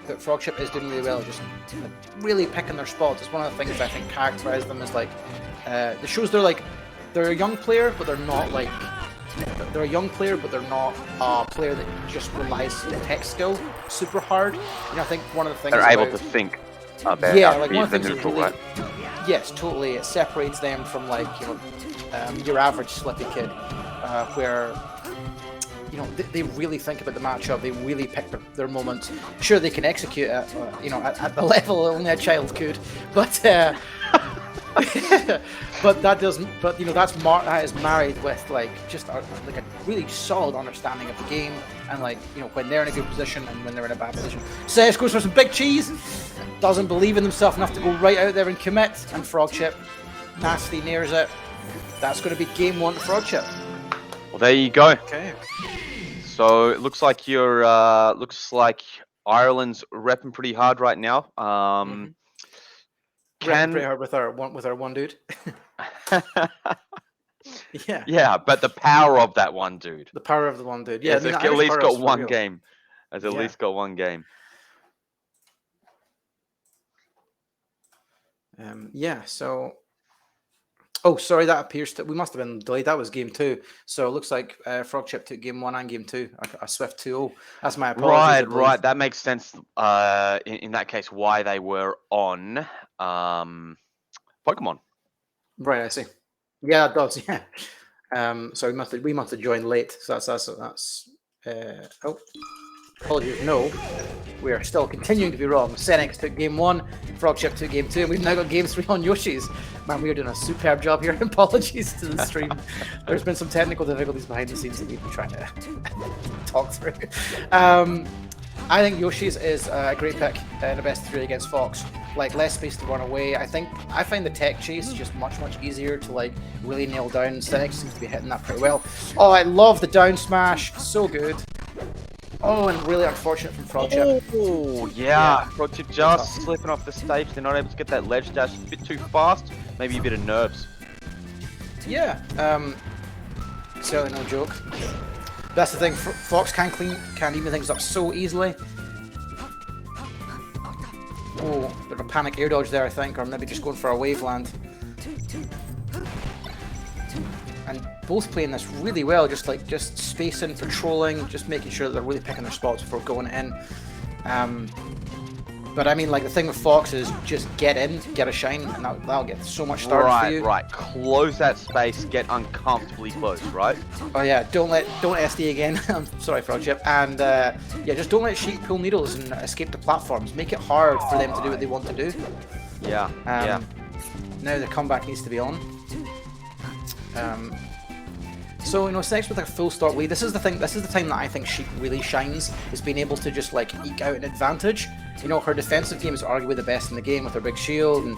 that Frogship is doing really well, just really picking their spots. It's one of the things I think characterize them as like the shows they're a young player, but they're not like they're a young player, but they're not a player that just relies on tech skill super hard. I think one of the things they're able to think about like one of the things neutral, really, right? Yes, totally. It separates them from like your average slippy kid, where they really think about the matchup. They really pick their moments. Sure, they can execute it, at the level only a child could, but but that doesn't. But that is married with like just a really solid understanding of the game, and when they're in a good position and when they're in a bad position. Sesh goes for some big cheese. Doesn't believe in himself enough to go right out there and commit, and Frogship nasty nears it. That's going to be game 1 for Frogship. Well, there you go. Okay. So it looks like Ireland's repping pretty hard right now. Repping pretty hard with our one dude. Yeah. Yeah, but the power of that one dude. The power of the one dude. Yeah, Has at least got one game. Has at least got one game. So. Oh, sorry, that appears to... We must have been delayed. That was game 2. So it looks like Frogship took game 1 and game 2. A swift 2-0. That's my apologies. Right. That makes sense in that case why they were on Pokemon. Right, I see. Yeah, it does, yeah. So we must have joined late. So that's apologies. No, we are still continuing to be wrong. Senex took game 1, Frogship took game 2, and we've now got game 3 on Yoshi's. Man, we are doing a superb job here. Apologies to the stream. There's been some technical difficulties behind the scenes that we've been trying to talk through. I think Yoshi's is a great pick in the best 3 against Fox. Like, less space to run away. I find the tech chase just much easier to really nail down. Senex seems to be hitting that pretty well. Oh, I love the down smash. So good. Oh, and really unfortunate from Frogship. Oh, yeah. Frogship just slipping off the stage. They're not able to get that ledge dash a bit too fast. Maybe a bit of nerves. Yeah. Certainly no joke. That's the thing. Fox can even things up so easily. Oh, bit of a panic air dodge there, I think, or maybe just going for a waveland. And both playing this really well, just spacing, patrolling, just making sure that they're really picking their spots before going in. But I mean, the thing with Fox is just get in, get a shine, and that'll get so much started for you. Right. Close that space, get uncomfortably close, right? Oh yeah, don't SD again. I'm sorry, Frogship. And just don't let Sheep pull needles and escape the platforms. Make it hard for them to do what they want to do. Yeah. Now the comeback needs to be on. So Senex with a full stock lead. This is the thing. This is the time that I think Sheep really shines, is being able to just eke out an advantage. Her defensive game is arguably the best in the game with her big shield and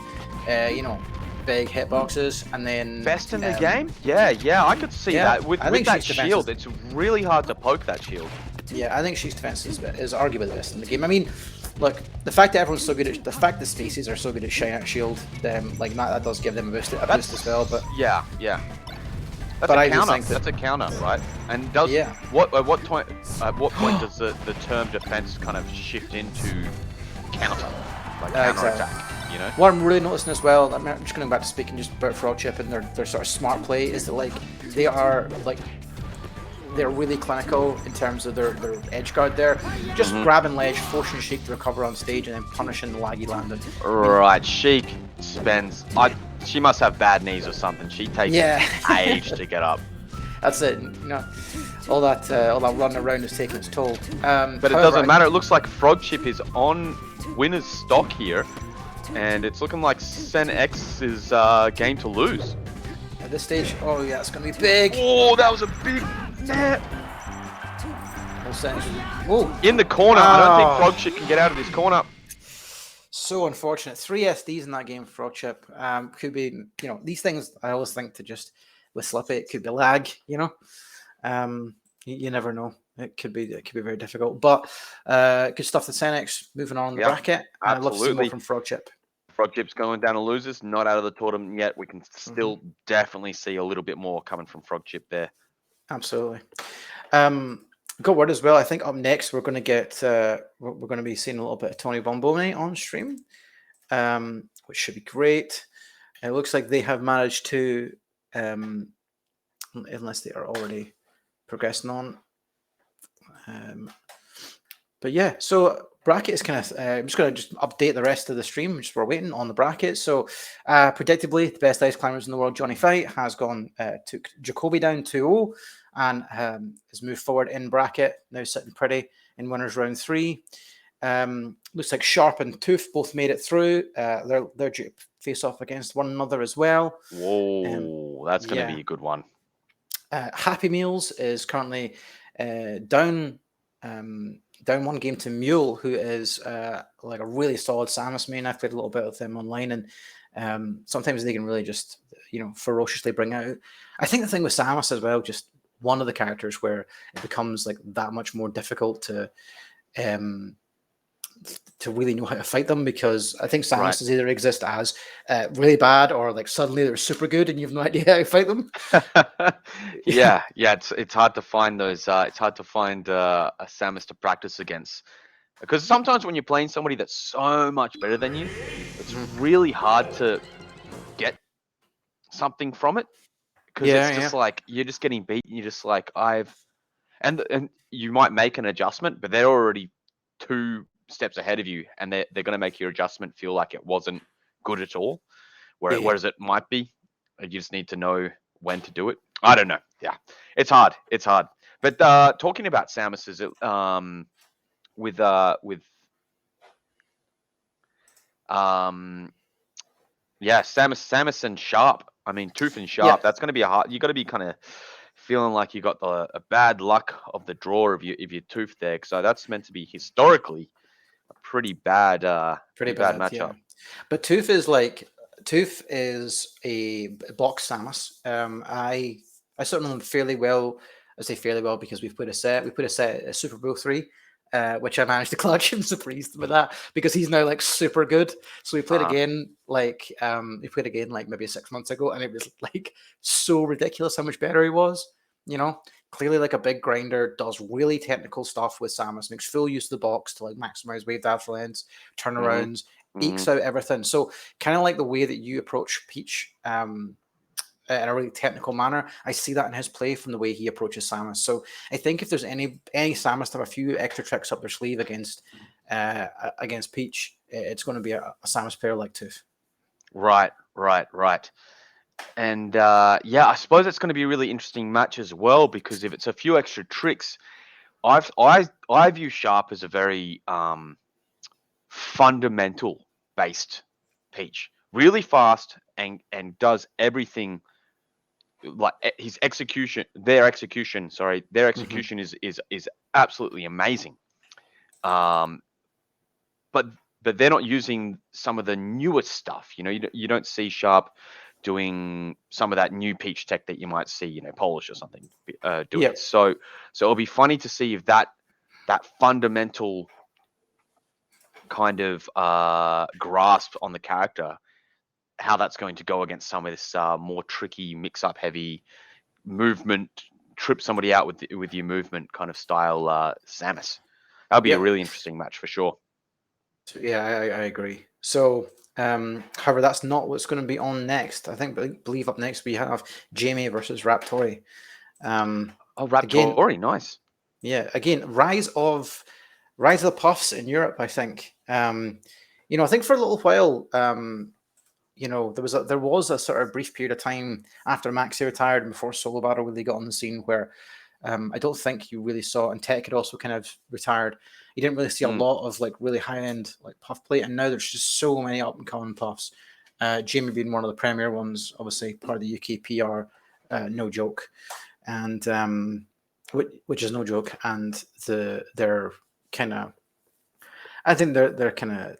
big hitboxes, and then best in the game. Yeah, I could see that with that shield. It's really hard to poke that shield. Yeah, I think Sheep's defense is arguably the best in the game. I mean, look, the fact that everyone's so good at the fact the spaces are so good at shine out shield, that does give them a boost as well. But yeah. That's a counter. That's a counter, right? And at what point does the term defense kind of shift into counter, counter attack? What I'm really noticing as well, I'm just going back to speaking just about Frogship and their sort of smart play, is that they're really clinical in terms of their edge guard there. Just grabbing ledge, forcing Sheik to recover on stage, and then punishing the laggy landing. Right, Sheik spends... she must have bad knees or something. She takes age to get up. That's it. All that running around is taking its toll. But it doesn't matter. It looks like Frogship is on winner's stock here, and it's looking like Senex is game to lose. At this stage, it's going to be big. Oh, that was a big net. In the corner. I don't think Frogship can get out of this corner. So unfortunate. 3 SDs in that game for Frogship. Could be, these things I always think to just with Slippy, it could be lag, you never know. It could be very difficult. But good stuff to Senex moving on in the bracket. I'd love to see more from Frogship. Frogship's going down to losers, not out of the tournament yet. We can still definitely see a little bit more coming from Frogship there. Absolutely. got word as well. I think up next we're going to get we're going to be seeing a little bit of Tony Bomboni on stream, which should be great. It looks like they have managed to, unless they are already progressing on. But yeah, so bracket is kind of. I'm just going to just update the rest of the stream. Just we're waiting on the bracket. So, predictably, the best ice climbers in the world, Johnny Fight, has gone took Jacoby down 2-0 and has moved forward in bracket. Now sitting pretty in winners round 3. Looks like Sharp and Tooth both made it through. They're due to face off against one another as well. Whoa, that's going to be a good one. Happy Meals is currently down one game to Mule, who is like a really solid Samus main. I've played a little bit with them online, and sometimes they can really just ferociously bring out. I think the thing with Samus as well, just one of the characters where it becomes like that much more difficult to really know how to fight them, because I think Samus either exist as really bad or like suddenly they're super good and you have no idea how to fight them. yeah, it's hard to find those. It's hard to find a Samus to practice against, because sometimes when you're playing somebody that's so much better than you, it's really hard to get something from it, because it's just like you're just getting beaten. You're just like and you might make an adjustment, but they're already 2 steps ahead of you, and they're going to make your adjustment feel like it wasn't good at all, whereas it might be. You just need to know when to do it. I don't know. Yeah, it's hard. But talking about Samus's, with Samus and Sharp. I mean, Tooth and Sharp. That's going to be a hard. You got to be kind of feeling like you got a bad luck of the draw of your Tooth there. So that's meant to be historically a pretty bad matchup. Yeah. But Tooth is a box Samus. I sort of know him fairly well. I say fairly well because we put a set at Super Bowl 3, which I managed to clutch. I'm surprised with that because he's now like super good. So we played again like maybe 6 months ago, and it was like so ridiculous how much better he was. Clearly like a big grinder, does really technical stuff with Samus, makes full use of the box to like maximize wave dash lengths, turnarounds, ekes out everything. So kind of like the way that you approach Peach in a really technical manner, I see that in his play from the way he approaches Samus. So I think if there's any Samus to have a few extra tricks up their sleeve against Peach, it's going to be a Samus player like Tooth. Right. And I suppose it's going to be a really interesting match as well, because if it's a few extra tricks, I view Sharp as a very fundamental based Peach, really fast and does everything. Like their execution is absolutely amazing. But they're not using some of the newest stuff. You don't see Sharp doing some of that new Peach tech that you might see, Polish or something doing. Yep. So it'll be funny to see if that fundamental kind of grasp on the character, how that's going to go against some of this more tricky mix-up heavy movement, trip somebody out with your movement kind of style Samus. That'll be a really interesting match for sure. Yeah, I agree. So, however, that's not what's going to be on next. I believe up next we have Jamie versus Raptori. Raptori, again, nice. Yeah, again, rise of the Puffs in Europe. I think. I think for a little while, there was a sort of brief period of time after Maxi retired and before Solo Battle really got on the scene where I don't think you really saw, and Tech had also kind of retired. You didn't really see a lot of like really high end like puff play, and now there's just so many up and coming puffs. Jamie being one of the premier ones, obviously part of the UK PR, no joke, and which is no joke, and their kind of, I think their kind of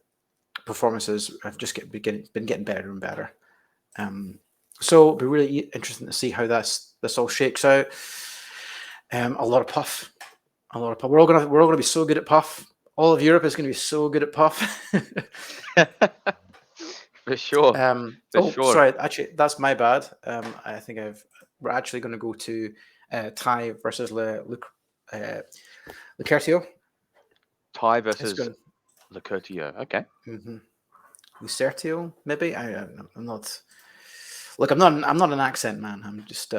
performances have just been getting better and better. So it'll be really interesting to see how this all shakes out. A lot of puff. We're all gonna be so good at puff. All of Europe is going to be so good at puff. For sure. Sorry. Actually, that's my bad. I think we're actually going to go to Ty versus Lucertio. Thai versus Lucertio. Okay. Lucertio, maybe. I'm not. Look, I'm not an accent man. I'm just.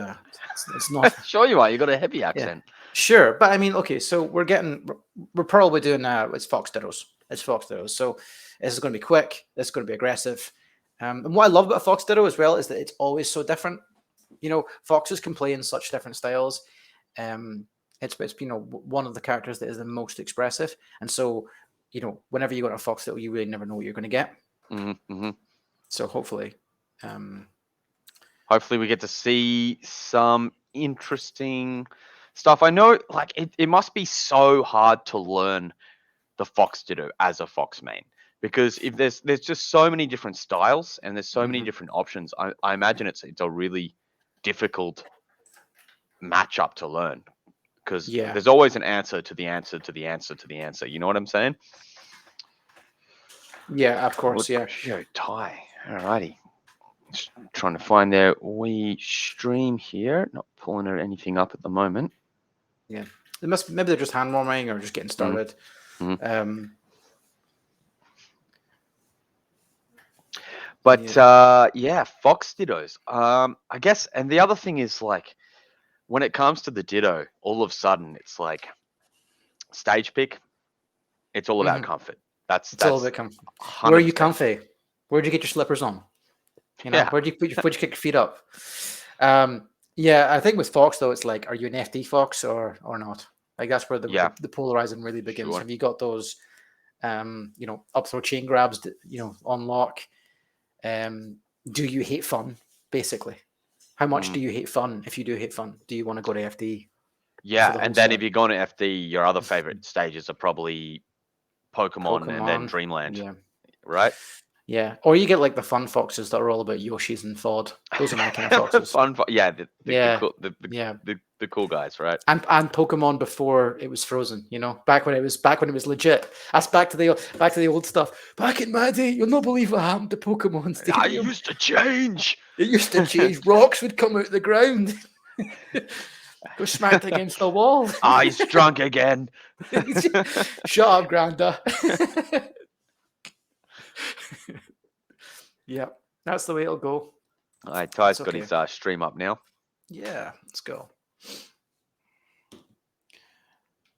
It's not. Sure you are. You got a heavy accent. Yeah. Sure, but I mean, okay. So we're probably doing. It's Fox Dittos. It's Fox Dittos. So this is going to be quick. This is going to be aggressive. And what I love about Fox Ditto as well is that it's always so different. Foxes can play in such different styles. It's one of the characters that is the most expressive, and so whenever you go to a Fox Ditto, you really never know what you're going to get. So hopefully we get to see some interesting stuff. I know, like it must be so hard to learn the Fox Ditto as a Fox main. Because if there's just so many different styles and there's so many different options, I imagine it's a really difficult matchup to learn. Because there's always an answer to the answer to the answer to the answer. You know what I'm saying? Yeah, of course. Show Thai. Alrighty. Just trying to find their wee stream here. Not pulling anything up at the moment. Yeah, maybe they're just hand warming or just getting started. But Fox Dittos. I guess, and the other thing is like, when it comes to the Ditto, all of a sudden it's like stage pick. It's all about comfort. That's all about comfort. Where are you comfy? Where'd you get your slippers on? Where'd you kick your feet up? I think with Fox though, it's like, are you an FD Fox or not? Like that's where the polarizing really begins. Sure. Have you got those, up throw chain grabs, on lock? Do you hate fun? Basically, how much do you hate fun? If you do hate fun, do you want to go to FD? Yeah, and then if you're going to FD, your other favorite stages are probably Pokemon and then Dreamland. Yeah. Right? Yeah. Or you get like the fun foxes that are all about Yoshis and Fod. Those are my kind of foxes. The cool guys, right? And Pokemon before it was frozen, back when it was legit. That's back to the old stuff. Back in my day, you'll not believe what happened to Pokemon Stadium. I used to change. It used to change. Rocks would come out the ground. Go smacked against the wall. He's drunk again. Shut up, Granda. Yeah, that's the way it'll go. All right, Ty's got his stream up now. Yeah, let's go.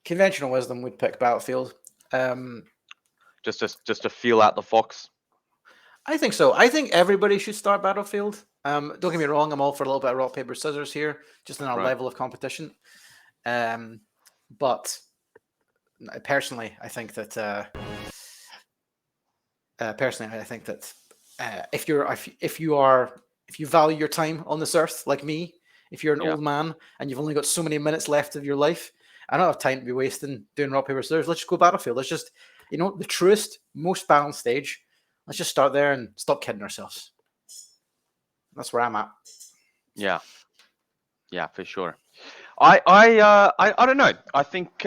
Conventional wisdom would pick Battlefield. Just to feel out the Fox. I think so. I think everybody should start Battlefield. Don't get me wrong, I'm all for a little bit of rock, paper, scissors here, just in our level of competition. But personally, I think that if you value your time on this earth like me, if you're an old man and you've only got so many minutes left of your life, I don't have time to be wasting doing rock, paper, scissors. Let's just go Battlefield. Let's just, the truest, most balanced stage. Let's just start there and stop kidding ourselves. That's where I'm at. Yeah, for sure. I don't know. I think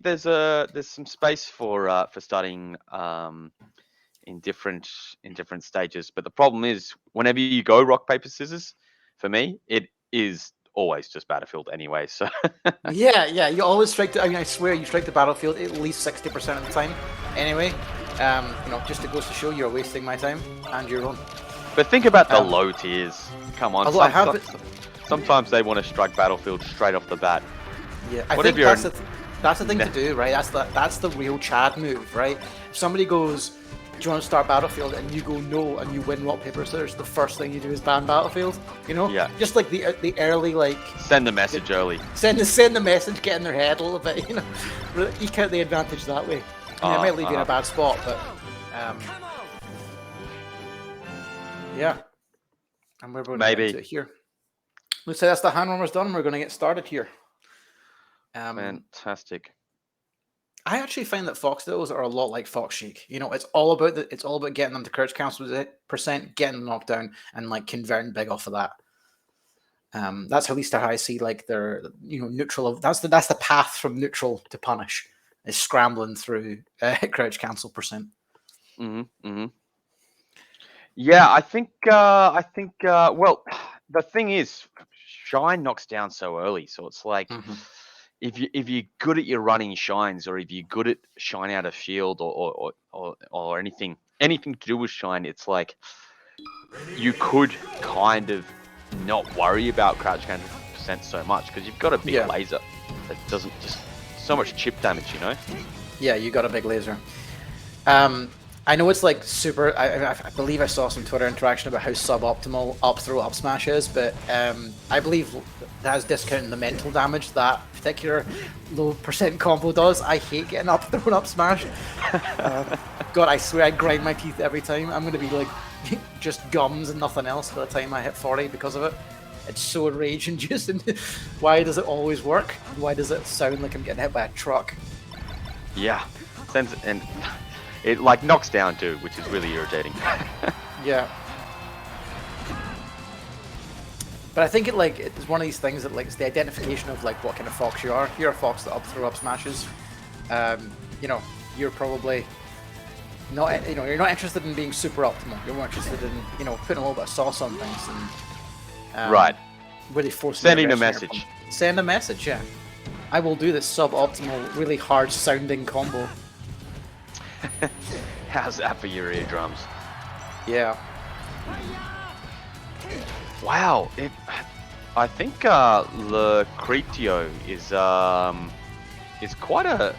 there's some space for starting in different stages. But the problem is, whenever you go rock, paper, scissors, for me, it is always just Battlefield anyway. So yeah, you always strike I swear you strike the Battlefield at least 60% of the time. Anyway, just it goes to show you're wasting my time and your own. But think about the low tiers. Come on, sometimes they want to strike Battlefield straight off the bat. Yeah, I think that's the thing to do, right? That's the real Chad move, right? If somebody goes, do you want to start Battlefield, and you go no, and you win rock, paper, scissors, the first thing you do is ban Battlefield. Yeah. Just like the early send the message early. Send the message, get in their head a little bit. Eke out the advantage that way. It might leave you in a bad spot, but yeah. And we're going to get into it here. Let's say that's the hand warmers done. We're going to get started here. Fantastic. I actually find that Fox Dittos are a lot like Fox Shake. It's all about getting them to Courage Council percent, getting them knocked down, and converting big off of that. That's at least how I see their neutral. That's the path from neutral to punish is scrambling through Courage Council percent. Yeah, I think. Well, the thing is, Shine knocks down so early, so it's like if you're good at your running shines, or if you're good at shine out of shield, or anything to do with shine, it's like you could kind of not worry about crouch counter percent so much because you've got a big laser that doesn't just so much chip damage, you know. Yeah, you got a big laser. I know it's like super. I believe I saw some Twitter interaction about how suboptimal up throw up smash is, but I believe that is discounting the mental damage that particular low percent combo does. I hate getting up throw and up smash. God, I swear I grind my teeth every time. I'm gonna be like just gums and nothing else by the time I hit 40 because of it. It's so rage induced. And why does it always work? Why does it sound like I'm getting hit by a truck? Yeah, and it like knocks down too, which is really irritating. Yeah. But I think it's one of these things that like it's the identification of like what kind of fox you are. If you're a fox that up throw up smashes, you know, you're probably not, you know, you're not interested in being super optimal. You're more interested in, you know, putting a little bit of sauce on things and right. Really forcing sending a message. Send a message, yeah. I will do this suboptimal, really hard sounding combo. How's that for your eardrums? Yeah. Wow, I think Lucretio is quite a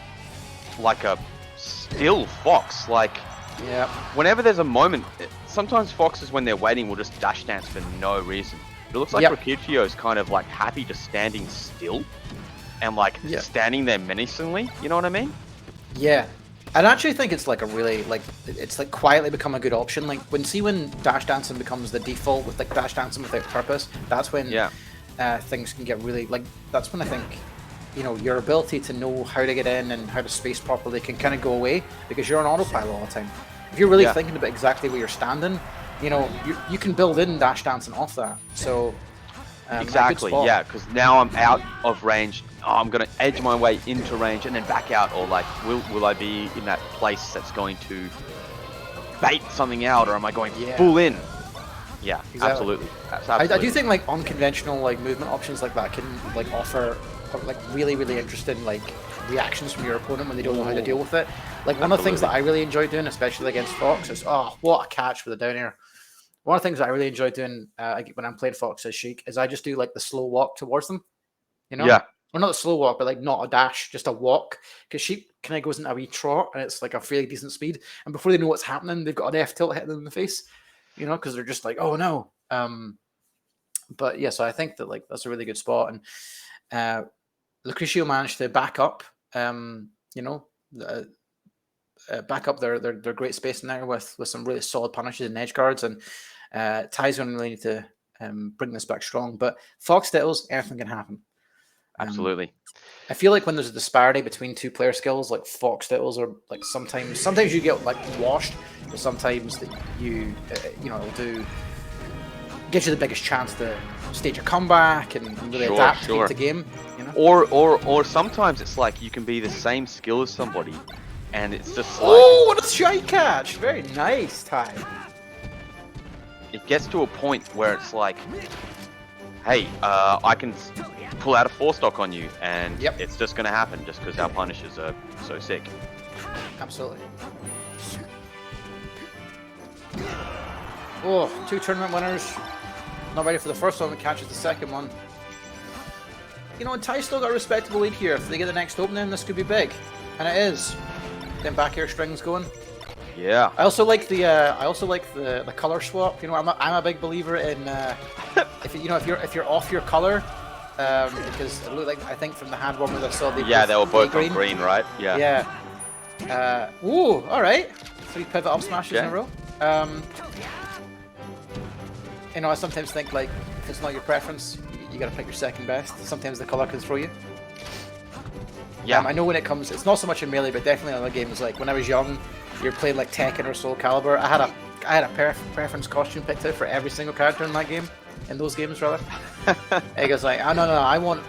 still fox. Like, yeah. Whenever there's a moment, sometimes foxes when they're waiting will just dash dance for no reason. But it looks like Lucretio is kind of like happy just standing still and like standing there menacingly. You know what I mean? Yeah. I actually think it's like a really it's like quietly become a good option. Like when dash dancing becomes the default with like dash dancing without purpose, that's when things can get really like. That's when I think, you know, your ability to know how to get in and how to space properly can kind of go away because you're on autopilot all the time. If you're really thinking about exactly where you're standing, you know, you can build in dash dancing off that. So exactly, yeah, because now I'm out of range. Oh, I'm going to edge my way into range and then back out, or like, will I be in that place that's going to bait something out, or am I going full in? Yeah, exactly. Absolutely. I do think like unconventional like movement options like that can like offer like really interesting like reactions from your opponent when they don't know how to deal with it. Like one of the things that I really enjoy doing, especially against Fox, is what a catch with a down air. One of the things I really enjoy doing when I'm playing Fox as Sheik is I just do like the slow walk towards them. You know? Yeah. Well, not a slow walk, but like not a dash, just a walk. Because Sheik kind of goes into a wee trot, and it's like a fairly decent speed. And before they know what's happening, they've got an F tilt hitting them in the face. You know, because they're just like, oh no. But yeah, so I think that like that's a really good spot. And Lucretio managed to back up. You know, back up their great space in there with some really solid punishes and edge guards. And Ty's going to really need to bring this back strong. But Fox Dittles, anything can happen. Absolutely. I feel like when there's a disparity between two player skills, like Fox Dittles are like sometimes you get like washed, but sometimes that you know it'll get you the biggest chance to stage a comeback and really adapt to the game. You know? Or sometimes it's like you can be the same skill as somebody, and it's just like, oh, what a shy catch! Very nice, Ty. It gets to a point where it's like, hey, I can pull out a 4-stock on you, and it's just going to happen just because our punishers are so sick. Absolutely. Oh, 2 tournament winners. Not ready for the first one, that catches the second one. You know, and Ty still got a respectable lead here. If they get the next opening, this could be big. And it is. Then back air strings going. Yeah. I also like the color swap. You know, I'm a big believer in if you're off your color, because it looked like, I think from the hand warmers I saw they were both on green, right? Yeah. Ooh, all right. 3 pivot up smashes in a row. You know, I sometimes think like if it's not your preference, you got to pick your second best. Sometimes the color can throw you. Yeah. I know when it comes, it's not so much in Melee, but definitely in other games. Like when I was young, you're playing like Tekken or Soul Calibur. I had a preference costume picked out for every single character in that game, in those games rather. It goes like, oh no, I want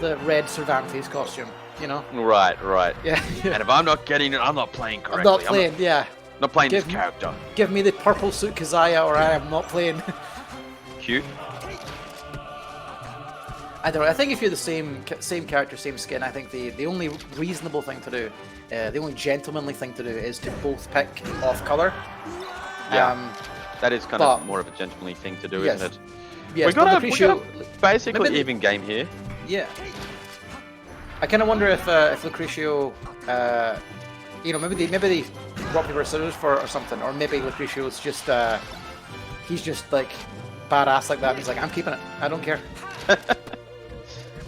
the red Cervantes costume. You know. Right. Yeah. And if I'm not getting it, I'm not playing correctly. I'm not playing. Not playing this character. Give me the purple suit Kazaya, or I am not playing. Cute. I don't know. I think if you're the same character, same skin, I think the only reasonable thing to do, the only gentlemanly thing to do, is to both pick off color. Yeah, that is kind of more of a gentlemanly thing to do, isn't it? Yes, we got a basically even game here. Yeah. I kind of wonder if Lucrecio, maybe they rock paper scissors for or something, or maybe Lucrecio's just he's just like badass like that. He's like, I'm keeping it. I don't care.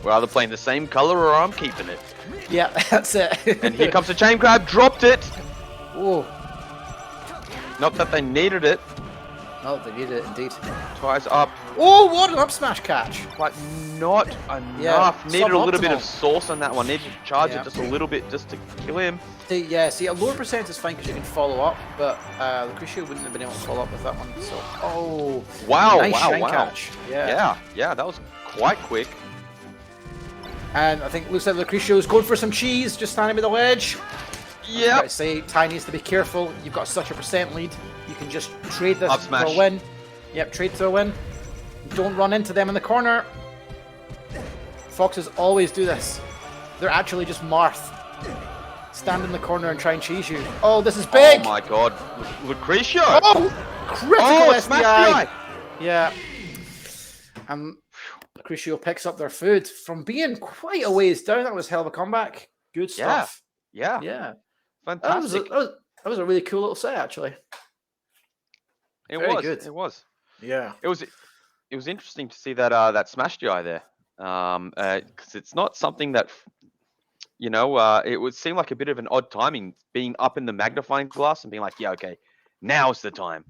We're either playing the same color or I'm keeping it. Yeah, that's it. And here comes the chain grab. Dropped it. Oh. Not that they needed it. No, they needed it indeed. Twice up. Oh, what an up smash catch! But not enough. Yeah, needed a little bit of sauce on that one. Needed to charge it just a little bit just to kill him. See, a lower percent is fine because you can follow up, but Lucrecio wouldn't have been able to follow up with that one. So, nice shank catch. Yeah, that was quite quick. And I think looks like Lucrecio's going for some cheese, just standing by the ledge. Yeah. I say Ty needs to be careful. You've got such a % lead. You can just trade this for a win. Yep, trade to a win. Don't run into them in the corner. Foxes always do this. They're actually just Marth. Stand in the corner and try and cheese you. Oh, this is big! Oh my god. Lucrecio! Oh! Critical SDI! Yeah. Lucrecio picks up their food from being quite a ways down. That was hell of a comeback. Good stuff. Yeah. Fantastic. That was a really cool little set, actually. It was. Yeah. It was interesting to see that smash DI there. Because it's not something that, it would seem like a bit of an odd timing, being up in the magnifying glass and being like, yeah, okay, now's the time.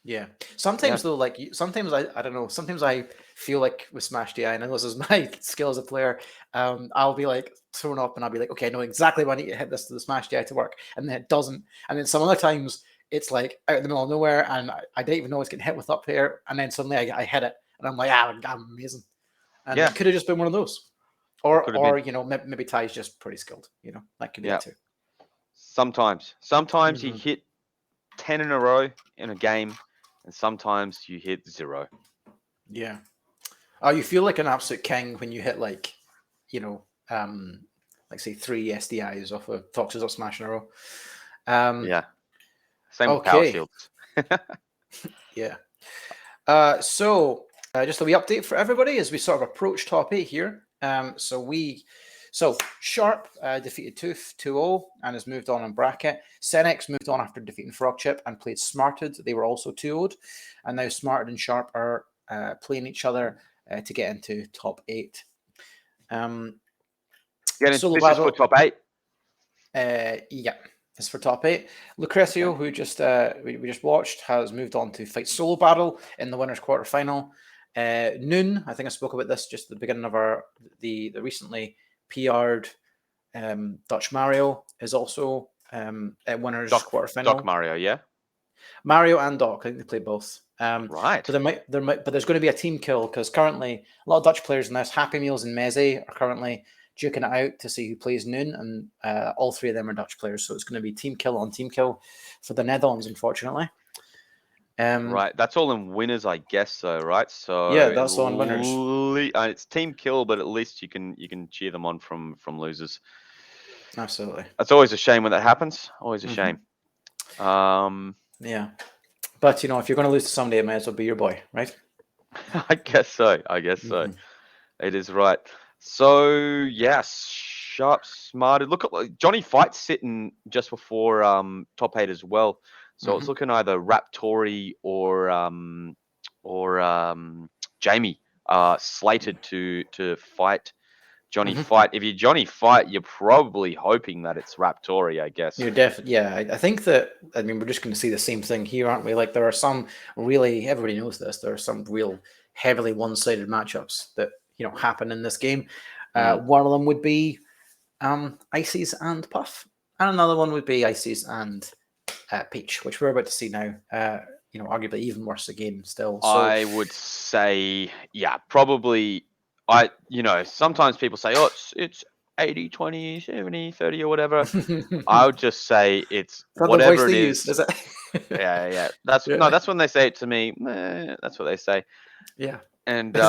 Yeah. Sometimes though, sometimes I don't know. Sometimes I feel like with Smash DI, and this is my skill as a player. I'll be like thrown up, and I'll be like, okay, I know exactly when I need to hit this to the Smash DI to work, and then it doesn't. And then some other times it's like out in the middle of nowhere, and I didn't even know it's getting hit with up here, and then suddenly I hit it, and I'm like, I'm amazing. And it could have just been one of those, or maybe Ty's just pretty skilled. That could be it too. Sometimes you hit 10 in a row in a game. And sometimes you hit 0. Yeah. Oh, you feel like an absolute king when you hit say 3 SDIs off of Foxes Up Smash in a row. Yeah. Same with power shields. Yeah. So just a wee update for everybody as we sort of approach top 8 here. So Sharp defeated Tooth 2-0 and has moved on in bracket. Senex moved on after defeating Frogchip and played Smarted. They were also 2-0'd. And now Smarted and Sharp are playing each other to get into top 8. This is for top 8? Yeah, it's for top 8. Lucrecio, who just we just watched, has moved on to fight Solo Battle in the winners quarterfinal. Noon, I think I spoke about this just at the beginning of the recently PR'd Dutch Mario is also at winners quarterfinal. Doc Mario, yeah. Mario and Doc, I think they play both. Right. So but there's going to be a team kill because currently a lot of Dutch players in this, Happy Meals and Messi, are currently duking it out to see who plays Noon, and all 3 of them are Dutch players. So it's going to be team kill on team kill for the Netherlands, unfortunately. Right, that's all in winners, I guess so, right? So yeah, that's all in winners. It's team kill, but at least you can cheer them on from losers. Absolutely. That's always a shame when that happens. Always a shame. Yeah, but if you're going to lose to somebody, it might as well be your boy, right? I guess so. It is right. So yes, Sharp Smarted. Look at Johnny Fight sitting just before top 8 as well. So it's looking either Raptori or Jamie slated to fight Johnny Fight. If you're Johnny Fight, you're probably hoping that it's Raptori, I guess. You're definitely, yeah. I think that, we're just going to see the same thing here, aren't we? Like there are some really, everybody knows this, there are some real heavily one-sided matchups that, happen in this game. One of them would be Ices and Puff. And another one would be Ices and Peach, which we're about to see now. Arguably even worse again still. So, I would say, probably. Sometimes people say, oh, it's 80, 20, 70, 30 or whatever. I would just say it's whatever it is. Is it? Yeah. That's when they say it to me. That's what they say. Yeah. And is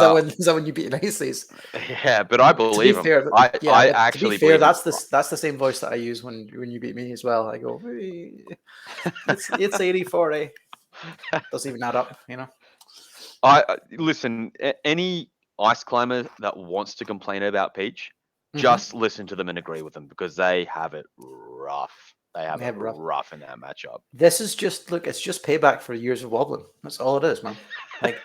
that when you beat Ices? Yeah, but I believe him. Fair, I actually to be fair, believe that's the same voice that I use when you beat me as well. I go, hey, it's 80-40. Doesn't even add up, you know. Listen. Any ice climber that wants to complain about Peach, just listen to them and agree with them because they have it rough. They have it rough in that matchup. This is just it's just payback for years of wobbling. That's all it is, man. Like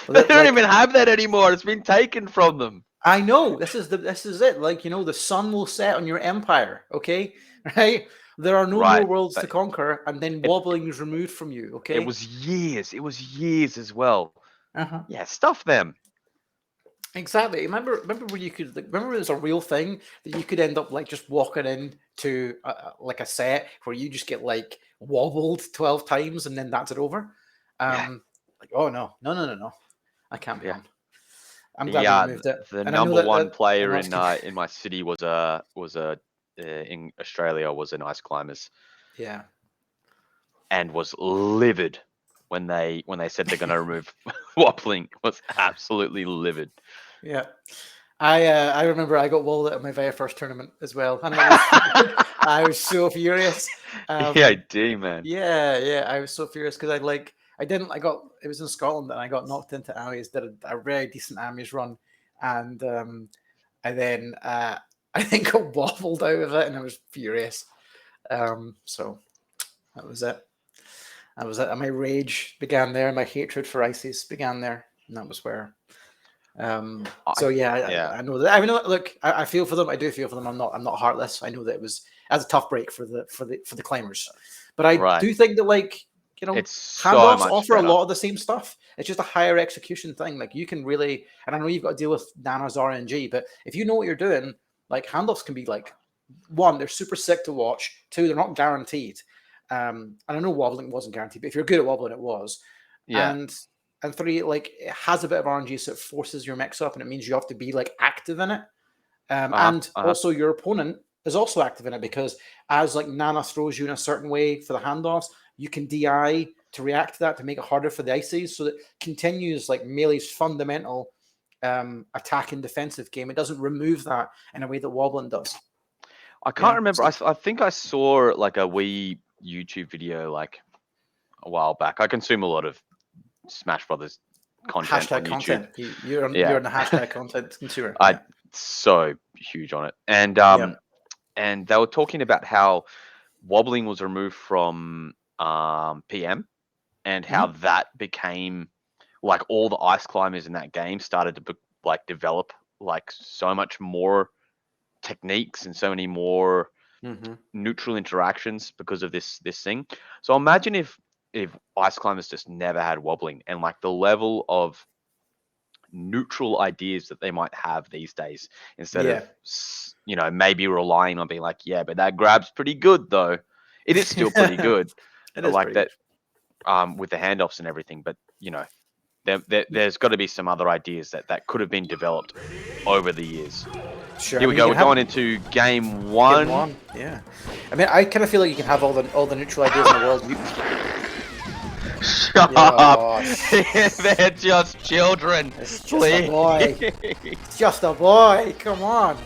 they don't even have that anymore. It's been taken from them. I know. This is it. Like, you know, the sun will set on your empire, okay? Right? There are no more worlds to conquer, and then wobbling is removed from you, okay? It was years. It was years as well. Uh-huh. Yeah, stuff them. Exactly. Remember when you could remember it was a real thing that you could end up like just walking into like a set where you just get like wobbled 12 times and then that's it over. Like, oh no, I can't be on. I'm glad we removed it. The number one player in my city was in Australia was an ice climbers. Yeah. And was livid when they said they're going to remove wobbling. Was absolutely livid. Yeah. I remember I got walled at my very first tournament as well. And I was so furious. Man. Yeah, I was so furious because it was in Scotland and I got knocked into Amis, did a very decent Amis run, and I then got wobbled out of it and I was furious. So that was it. And my rage began there. My hatred for Ices began there, and that was where. I know that. I mean, look, I feel for them. I do feel for them. I'm not heartless. I know that it was as a tough break for the climbers, but I do think that handoffs offer a lot of the same stuff. It's just a higher execution thing. Like you can really, and I know you've got to deal with Nana's RNG, but if you know what you're doing, like handoffs can be like, one, they're super sick to watch. Two, they're not guaranteed. And I know wobbling wasn't guaranteed, but if you're good at wobbling, it was. Yeah. And three, like it has a bit of RNG, so it forces your mix up, and it means you have to be like active in it. Also your opponent is also active in it because as like Nana throws you in a certain way for the handoffs, you can DI to react to that to make it harder for the Ices, so that continues like Melee's fundamental attack and defensive game. It doesn't remove that in a way that wobbling does. I can't remember. I think I saw like a wee YouTube video like a while back. I consume a lot of Smash Brothers content hashtag on YouTube. Content. You're in the hashtag content consumer. I'm so huge on it. And and they were talking about how wobbling was removed from PM and how that became like all the ice climbers in that game started to develop like so much more techniques and so many more neutral interactions because of this thing. So imagine if ice climbers just never had wobbling and like the level of neutral ideas that they might have these days instead of maybe relying on being like, yeah, but that grab's pretty good though. It is still pretty good. Like that with the handoffs and everything, but there's got to be some other ideas that could have been developed over the years. Sure. Here we go. We're going into game one. Yeah. I mean, I kind of feel like you can have all the neutral ideas in the world. Shut up! They're just children. It's just a boy. It's just a boy. Come on.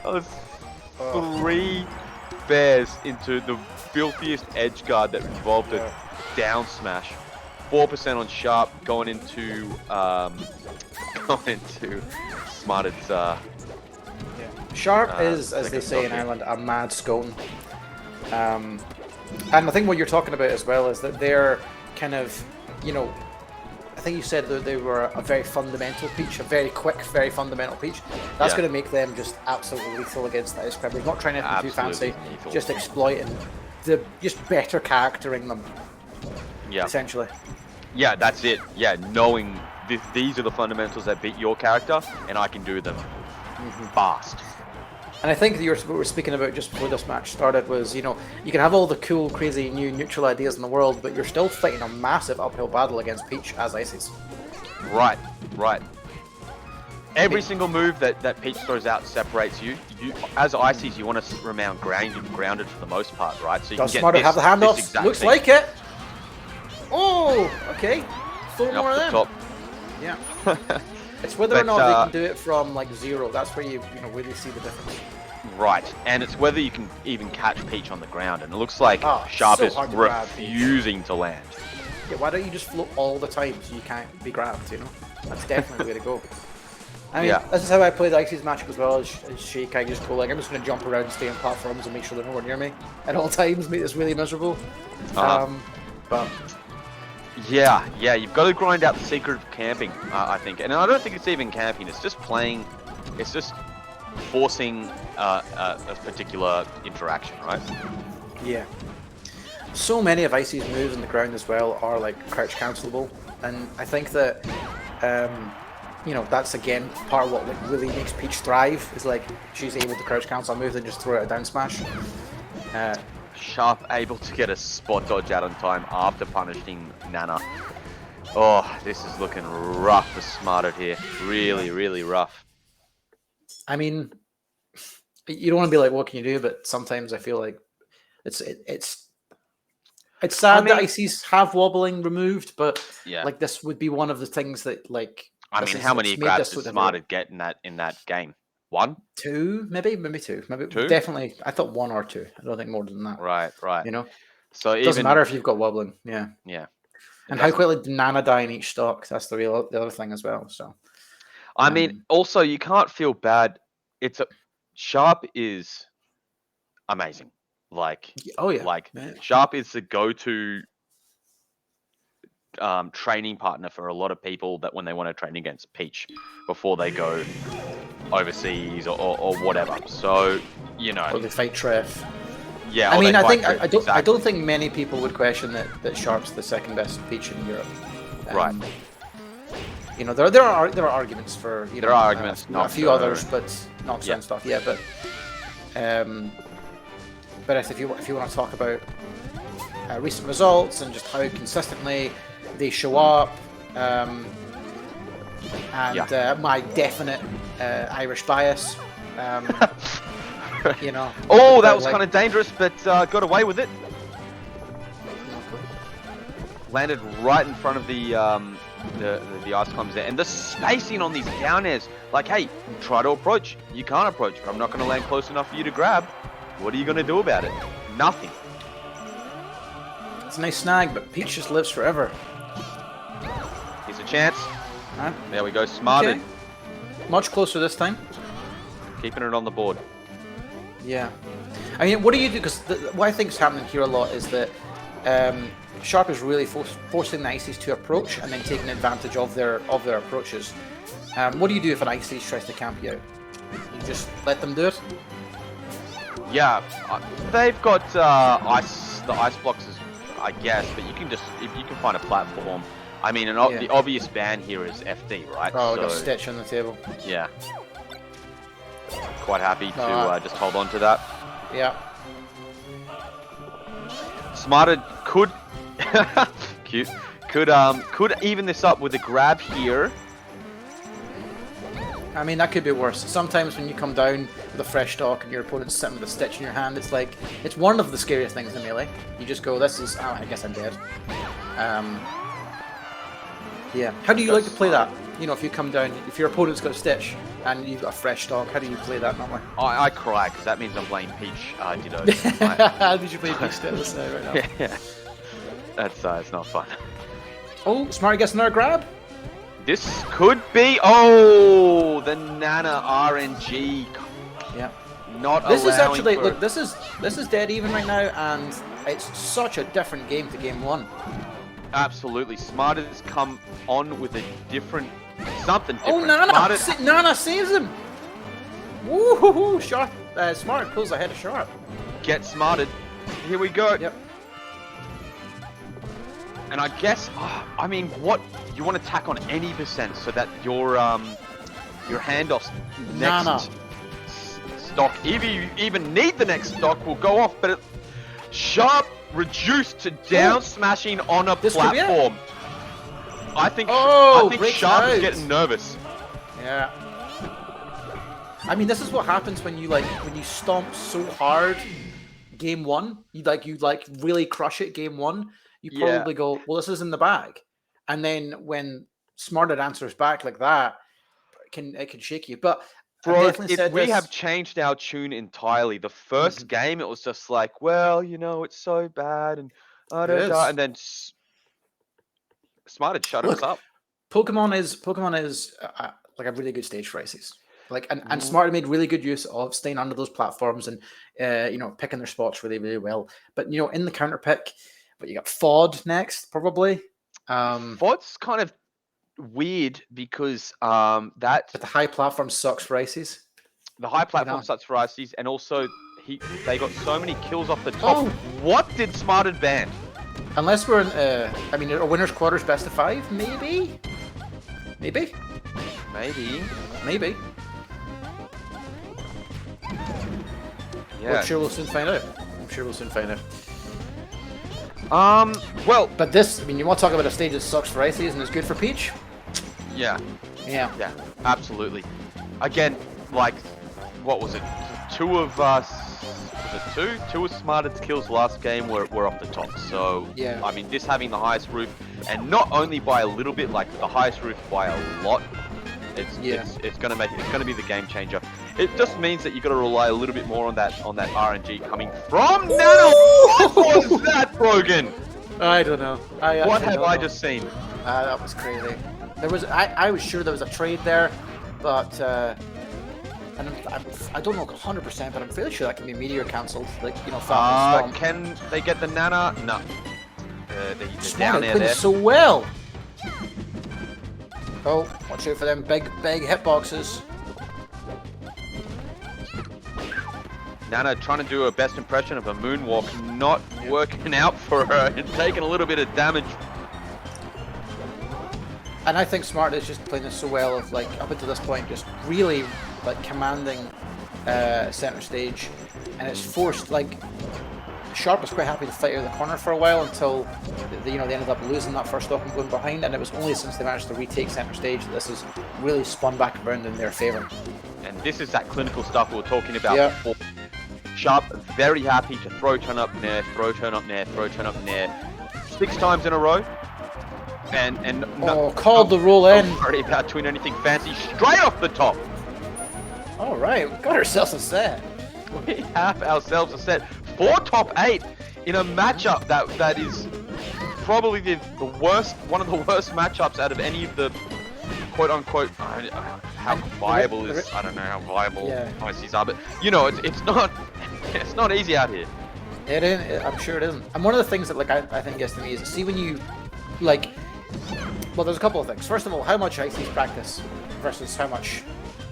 That was 3 bears into the filthiest edge guard that involved a down smash. 4% on sharp going into Smarted's. Sharp is, as they say in Ireland, a mad scone. And I think what you're talking about as well is that they're kind of, I think you said that they were a very fundamental Peach, a very quick, very fundamental Peach. That's going to make them just absolutely lethal against the Ice Climbers. Not trying anything too fancy, just exploiting just better charactering them. Yeah. Essentially. Yeah, that's it. Yeah, knowing these are the fundamentals that beat your character, and I can do them fast. And I think what we were speaking about just before this match started was, you can have all the cool, crazy, new neutral ideas in the world, but you're still fighting a massive uphill battle against Peach as Ices. Right. Every single move that Peach throws out separates you. As Ices, you want to remain grounded for the most part, right? So you can get Smarter have the handoffs. Looks like it. Oh, okay. Throw more of them. Top. Yeah. It's whether or not they can do it from like 0. That's where you really see the difference. Right, and it's whether you can even catch Peach on the ground, and it looks like Sharp so is refusing to land. Yeah, why don't you just float all the time so you can't be grabbed, you know? That's definitely the way to go. I mean, this is how I play the Ices matchup as well, as Shake. I just go like, I'm just going to jump around, stay on platforms, and make sure they're nowhere near me at all times, make this really miserable. But... Yeah, you've got to grind out the secret of camping, I think. And I don't think it's even camping, it's just playing, it's just forcing a particular interaction, right? Yeah. So many of Icy's moves on the ground as well are like crouch cancelable, and I think that you know, that's again part of what like really makes Peach thrive, is like she's able to crouch cancel a move and just throw out a down smash. Sharp able to get a spot dodge out on time after punishing Nana. Oh, this is looking rough for Smarted here. Really, really rough. I mean, you don't want to be like, what can you do? But sometimes I feel like it's sad that ICs have wobbling removed, but like this would be one of the things that like. I mean, how many grabs did Smarted get in that game? 1? 2, maybe 2. Maybe 2? Definitely. I thought 1 or 2. I don't think more than that. Right. You know, so it doesn't matter if you've got wobbling. Yeah. And how quickly did Nana die in each stock? That's the other thing as well. So, I mean, also you can't feel bad. Sharp is amazing. Like, Sharp is the go-to training partner for a lot of people that when they want to train against Peach before they go overseas or whatever. So, you know, or they fight Treff. Yeah, I mean, I don't think many people would question that Sharp's the second best Peach in Europe. Right. You know, there are arguments for there are arguments, a few others, but not certain stuff. Yeah, but if you want to talk about recent results and just how consistently they show up, and my definite Irish bias, you know. Oh, that was kind of dangerous, but got away with it. Landed right in front of the ice climbs there, and the spacing on these down airs. Like, hey, try to approach. You can't approach, but I'm not going to land close enough for you to grab. What are you going to do about it? Nothing. It's a nice snag, but Peach just lives forever. Here's a chance. There we go, Smarted. Okay. Much closer this time. Keeping it on the board. Yeah. I mean, what do you do? Because what I think is happening here a lot is that Sharp is really forcing the Ices to approach and then taking advantage of their approaches. What do you do if an Ices tries to camp you out? You just let them do it? Yeah, they've got the ice blocks, I guess, but you can just, if you can find a platform. I mean, the obvious ban here is FD, right? Oh, got a stitch on the table. Yeah. Quite happy to just hold on to that. Yeah. Smarted could cute. Could even this up with a grab here. I mean, that could be worse. Sometimes when you come down with a fresh stock and your opponent's sitting with a stitch in your hand, it's like, it's one of the scariest things in Melee. You just go, this is, I guess I'm dead. Yeah. How do you like to play that? You know, if you come down, if your opponent's got a stitch and you've got a fresh stock, how do you play that normally? I cry, because that means I'm playing Peach Ditto. How did you play Peach Ditto right now? Yeah. That's, it's not fun. Oh, Smart gets another grab. This could be, the Nana RNG. Yeah. Not this is actually, look, this is dead even right now, and it's such a different game to game 1. Absolutely. Smart has come on with a something different. Oh, Nana saves him. Woohoo! Sharp, Smart pulls ahead of Sharp. Get Smarted. Here we go. Yep. And I guess, I mean, what you want to tack on any percent so that your handoff's next stock, if you even need the next stock, will go off. But Sharp reduced to down smashing on a platform. I think Sharp is getting nervous. Yeah. I mean, this is what happens when you stomp so hard game 1. You really crush it game 1. you probably go, well, this is in the bag. And then when Smarted answers back like that, it can shake you. But Bro, we have changed our tune entirely. The first game, it was just like, well, it's so bad, and and then Smarted shut us up. Pokemon is like a really good stage for ICs. Like and Smarted made really good use of staying under those platforms and picking their spots really, really well. But in the counter pick, but you got FOD next, probably. FOD's kind of weird because but the high platform sucks for ICs. The high platform sucks for ICs, and also they got so many kills off the top. Oh. What did Smarted ban? Unless we're in a winner's quarters best of 5, maybe. Yeah. I'm sure we'll soon find out. Well, but this, you want to talk about a stage that sucks for ICs and is good for Peach? Yeah, absolutely. Again, like, what was it? Two of Smarted's kills last game were off the top. So, yeah. This having the highest roof, and not only by a little bit, like the highest roof by a lot, it's gonna be the game changer. It just means that you got to rely a little bit more on that RNG coming from Nano. What was that, Brogan? I don't know. What have I just seen? That was crazy. There was I was sure there was a trade there, but and I don't know 100%, but I'm fairly sure that can be meteor cancelled. Like can they get the Nana? No. They're down there. So well. Oh, watch out for them big hitboxes. Nana trying to do a best impression of a moonwalk, not working out for her and taking a little bit of damage. And I think Smart is just playing this so well of like up until this point just really like commanding center stage, and it's forced like Sharp was quite happy to fight out of the corner for a while until they ended up losing that first stock and going behind, and it was only since they managed to retake center stage that this has really spun back around in their favor. And this is that clinical stuff we were talking about before. Sharp very happy to throw turn up nair, throw turn up nair, throw turn up nair 6 times in a row. And called the roll in. Not worry about doing anything fancy, straight off the top. All right, we got ourselves a set. We have ourselves a set. 4 top 8 in a matchup that is probably the worst, one of the worst matchups out of any of the quote unquote. How viable is? I don't know how viable ICs are, but it's not easy out here. It isn't. I'm sure it isn't. And one of the things that I think gets to me is see when you well, there's a couple of things. First of all, how much ICs practice versus how much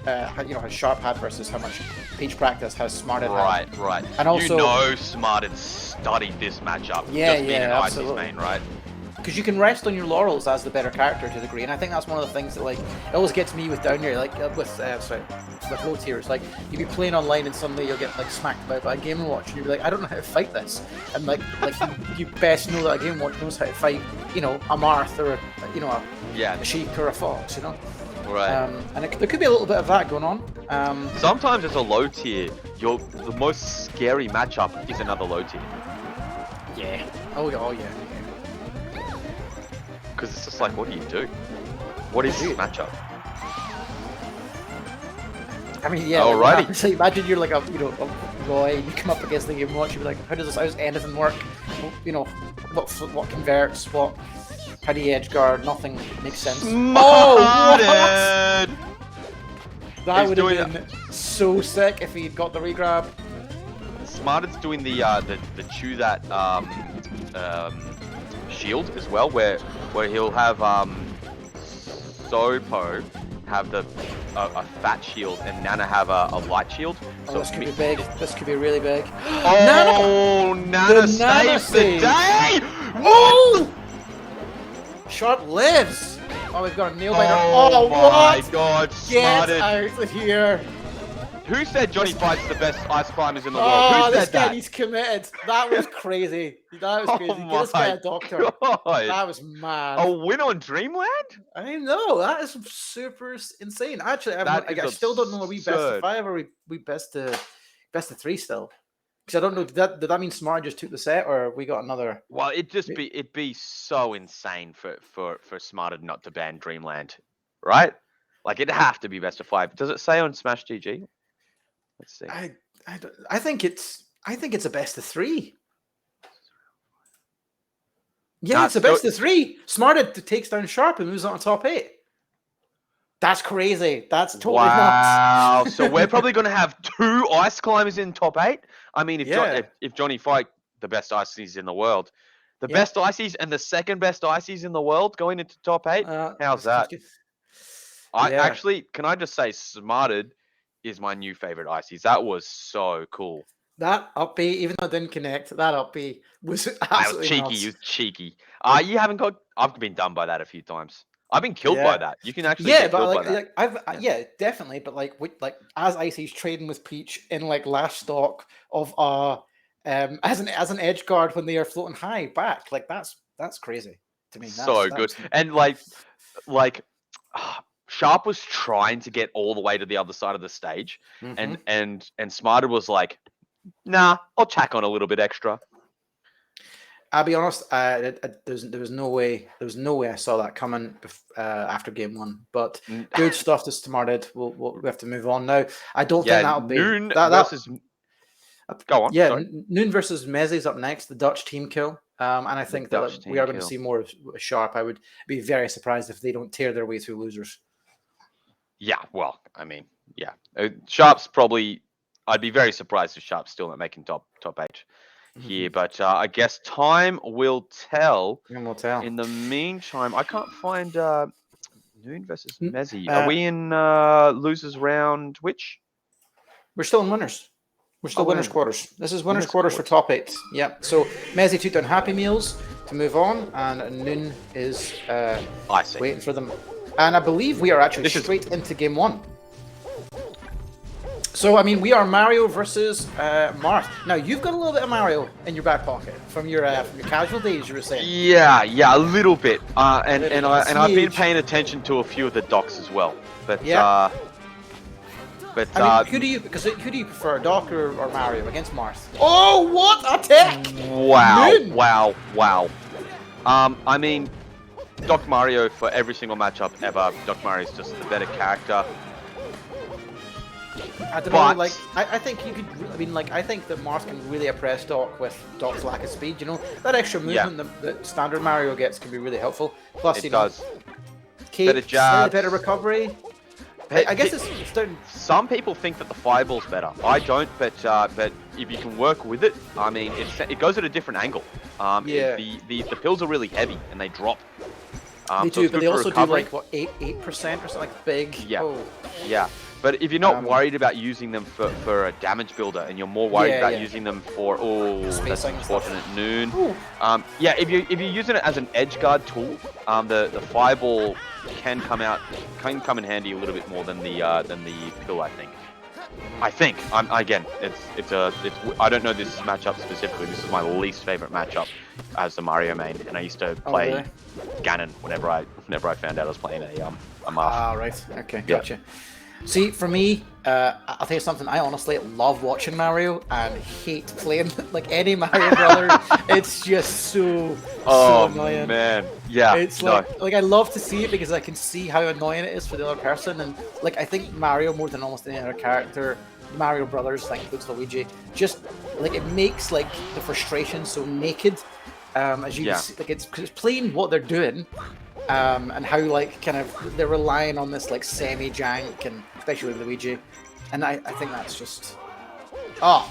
has Sharp had versus how much Peach practice has Smarted had. Right. And also, Smarted studied this matchup. Yeah, just being an absolutely. IC's main, right? Because you can rest on your laurels as the better character to a degree, and I think that's one of the things that it always gets me with down here, with low tiers. Like you be playing online and suddenly you'll get smacked by a Game & Watch, and you'll be like, I don't know how to fight this, and you best know that a Game & Watch knows how to fight, a Marth or a sheep or a fox, Right. And there could be a little bit of that going on. Sometimes as a low tier, the most scary matchup is another low tier. Yeah. Oh yeah. Because it's just like, what do you do? What is this matchup? I mean, yeah. Alrighty. So imagine you're like a Roy, and you come up against the Game & Watch, you're like, how does anything work? What converts? How do you edge guard? Nothing makes sense. Smarted! That would have been so sick if he'd got the regrab. Smarted's doing the chew that shield as well, where he'll have Sopo have a fat shield and Nana have a light shield. So this could be big. This could be really big. Nana saves the day! Oh! Sharp lives! Oh, we've got a nail biter. Oh my god, Get Smarted. out of here! Who said Johnny Fight's the best ice climbers in the world? Oh, Who this said guy that? He's committed. That was crazy. That was crazy. Get this guy a doctor. God. That was mad. A win on Dreamland? I know. That is super insane. Actually, I still don't know, are we best of 5 or we best of 3 still? Because I don't know, did that mean Smart just took the set, or we got another? Well, it'd be so insane for Smarter not to ban Dreamland, right? Like it'd have to be best of 5. Does it say on Smash GG? Let's see. I think it's a best of 3. Yeah, it's a best of 3. Smarted takes down Sharp and moves on to top 8. That's crazy. That's totally nuts. Wow. So we're probably going to have 2 Ice Climbers in top 8. I mean, if Johnny Fight, the best Ices in the world, the best Ices and the second best Ices in the world going into top 8, how's that? Actually, can I just say, Smarted is my new favorite Ices. That was so cool. That up B, even though it didn't connect, that up B was absolutely cheeky. nuts. You was cheeky. You haven't got. I've been done by that a few times. I've been killed by that. You can actually get killed by that. Definitely. But like as Icy's trading with Peach in like last stock of as an edge guard when they are floating high back, like that's crazy to me. That's good. And like Sharp was trying to get all the way to the other side of the stage, and Smarter was like, nah, I'll tack on a little bit extra. I'll be honest. There was no way I saw that coming after game 1. But good stuff to Smarted. We have to move on now. I don't think that'll be Noon versus. Go on. Yeah, sorry. Noon versus Messi is up next. The Dutch team kill. And I think that we are going to see more of Sharp. I would be very surprised if they don't tear their way through losers. Yeah, well, I mean, yeah, Sharp's probably. I'd be very surprised if Sharp's still not making top 8 here, but I guess time will tell. In the meantime, I can't find Noon versus Messi. Are we in losers round? Which? We're still in winners. We're still winners quarters. This is winners quarters for top 8. Yeah. So Messi took down Happy Meals to move on, and Noon is waiting for them. And I believe we are actually straight into game 1. So, I mean, we are Mario versus Marth. Now, you've got a little bit of Mario in your back pocket from your casual days, you were saying. Yeah, a little bit. And I've been paying attention to a few of the docs as well. But I mean, who do you prefer, Doc or Mario against Marth? Oh, what a tech! Wow. I mean, Doc Mario for every single matchup ever. Doc Mario's just the better character. I don't know, like, I think you could, I mean, like, I think that Marth can really oppress Doc with Doc's lack of speed, you know? That extra movement that standard Mario gets can be really helpful. Plus, it does. Cape, slightly better recovery. I guess it's down. Some people think that the fireball's better. I don't, but if you can work with it, I mean, it goes at a different angle. The pills are really heavy and they drop. They do, but they also do like what 8% or something, like big. Yeah. But if you're not worried about using them for a damage builder, and you're more worried about using them for that's unfortunate Noon. If you're using it as an edge guard tool, the fireball can come in handy a little bit more than the pill, I think. Again, I don't know this matchup specifically. This is my least favorite matchup as the Mario main, and I used to play Ganon whenever I found out I was playing a Marth. Ah, right. Okay, gotcha. See, for me, I'll tell you something. I honestly love watching Mario and hate playing like any Mario brother. It's just so annoying. Man, yeah. It's like I love to see it because I can see how annoying it is for the other person, and like I think Mario more than almost any other character, Mario Brothers, like includes Luigi, just like it makes like the frustration so naked. As you can see, like it's plain what they're doing. And how like kind of they're relying on this like semi-jank, and especially with Luigi, and I think that's just but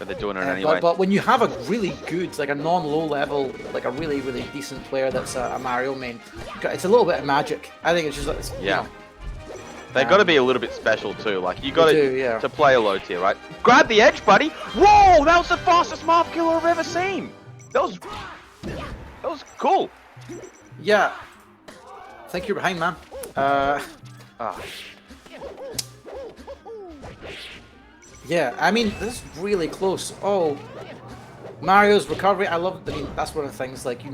they're doing it anyway. But when you have a really good, like a non-low level, like a really decent player that's a Mario main, it's a little bit of magic. I think it's just you know, they've got to be a little bit special too. Like you got to play a low tier, right? Grab the edge, buddy! Whoa, that was the fastest Marth killer I've ever seen. That was cool. Yeah. I think you're behind, man. Yeah, I mean, this is really close. Oh, Mario's recovery. I mean, that's one of the things, like, you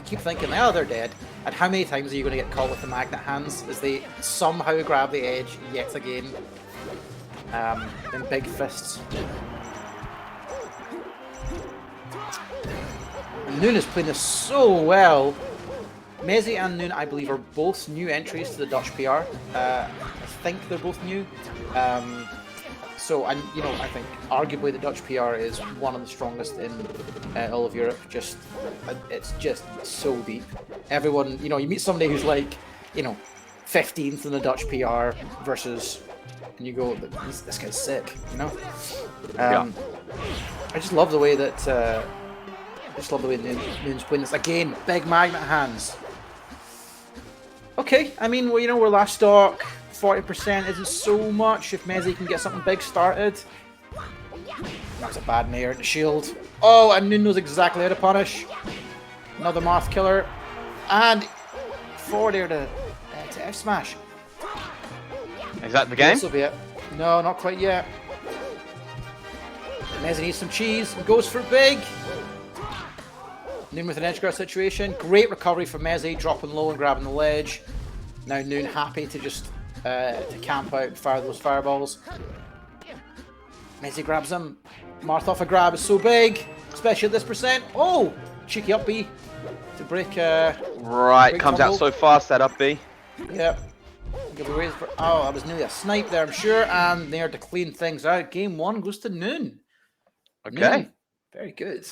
keep thinking, oh, they're dead. And how many times are you going to get caught with the magnet hands as they somehow grab the edge yet again in big fists? Noon is playing this so well. Messi and Noon, I believe, are both new entries to the Dutch PR. I think they're both new. So, I think arguably the Dutch PR is one of the strongest in all of Europe. It's just so deep. Everyone, you meet somebody who's like, 15th in the Dutch PR versus, and you go, this guy's sick, Yeah. I just love the way that, Noon's playing this. Again, big magnet hands. Okay, I mean, we're last stock. 40% isn't so much if Messi can get something big started. That was a bad nair in the shield. Oh, and Noon knows exactly how to punish. Another Moth Killer. And forward air to F smash. Is that the game? This will be it. No, not quite yet. Messi needs some cheese and goes for big. Noon with an edge guard situation. Great recovery from Messi, dropping low and grabbing the ledge. Now Noon happy to just to camp out and fire those fireballs. Messi grabs him. Marth off a grab is so big, especially at this percent. Oh! Cheeky up B to break. Right, comes combo. out so fast, that up B. Yep. Oh, that was nearly a snipe there, I'm sure. And there to clean things out. Game 1 goes to Noon. Okay. Noon. Very good.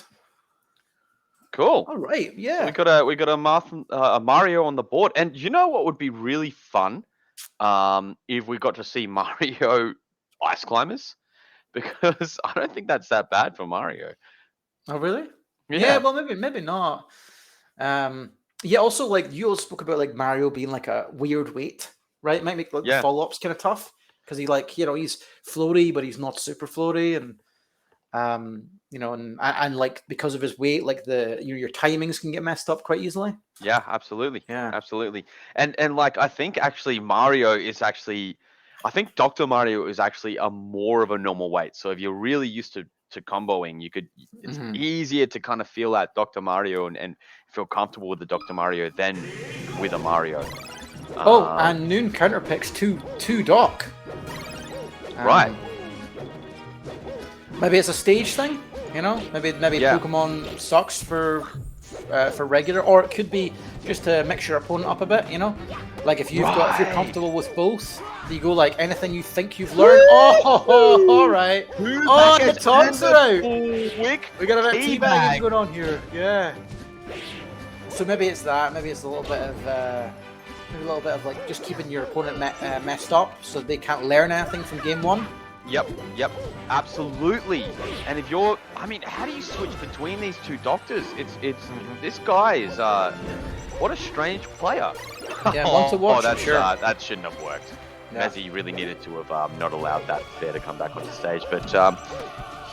Cool. All right, yeah. We got a Mario on the board, and you know what would be really fun, if we got to see Mario Ice Climbers, because I don't think that's that bad for Mario. Oh really? Yeah. Well, maybe not. Yeah. Also, like you all spoke about like Mario being like a weird weight, right? It might make like the follow ups kind of tough because he's floaty, but he's not super floaty, and and like because of his weight, like your timings can get messed up quite easily. Yeah, absolutely. Yeah, absolutely. And like I think actually I think Dr. Mario is actually a more of a normal weight. So if you're really used to comboing, it's easier to kind of feel that Dr. Mario and feel comfortable with the Dr. Mario than with a Mario. And Noon counter picks two Doc. Right. Maybe it's a stage thing, Maybe Pokemon sucks for regular, or it could be just to mix your opponent up a bit, Like if you're comfortable with both, you go like anything you think you've learned. All right. The tongs are out. We got a bit of teabagging going on here. Yeah. So maybe it's that. Maybe it's a little bit of like just keeping your opponent messed up so they can't learn anything from game 1. Yep, absolutely. And how do you switch between these two doctors? This guy is what a strange player. Yeah, one to watch. That shouldn't have worked. Yeah. Messi really needed to have not allowed that there to come back on the stage. But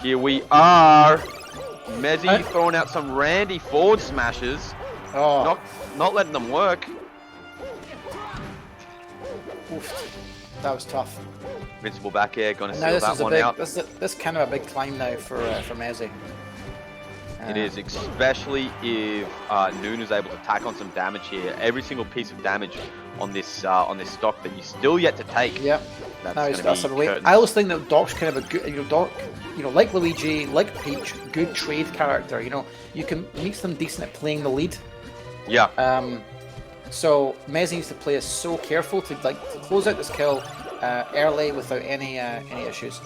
here we are. Messi throwing out some randy forward smashes. Oh, not letting them work. Oof. That was tough. Invincible back air, gonna seal that one out. This is kind of a big climb now for Messi. It is, especially if Noon is able to tack on some damage here. Every single piece of damage on this stock that you still yet to take. Yep. That's a weight. I always think that Doc's kind of a good, Doc, like Luigi, like Peach, good trade character. You can makes them decent at playing the lead. Yeah. So Messi needs to play is so careful to close out this kill early without any issues.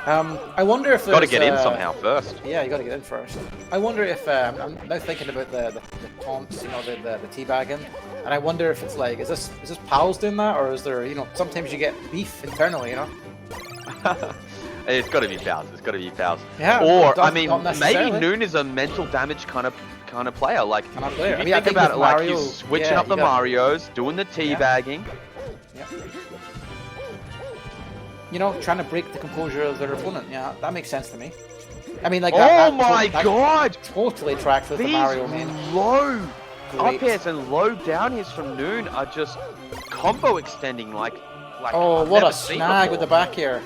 I wonder if got to get in somehow first. Yeah, you got to get in first. I wonder if I'm now thinking about the taunts, the teabagging, and I wonder if it's like is this pals doing that, or is there sometimes you get beef internally, It's got to be pals. It's got to be pals. Yeah. Or maybe Noon is a mental damage kind of player. Like if you think about it, Mario, like he's switching up the Marios, doing the teabagging. Yeah. Trying to break the composure of their opponent. Yeah, that makes sense to me. I mean, like God! Totally tracks with the Mario main. Low up airs and low down airs from Noon are just combo extending like. Oh, what a snag with the back air.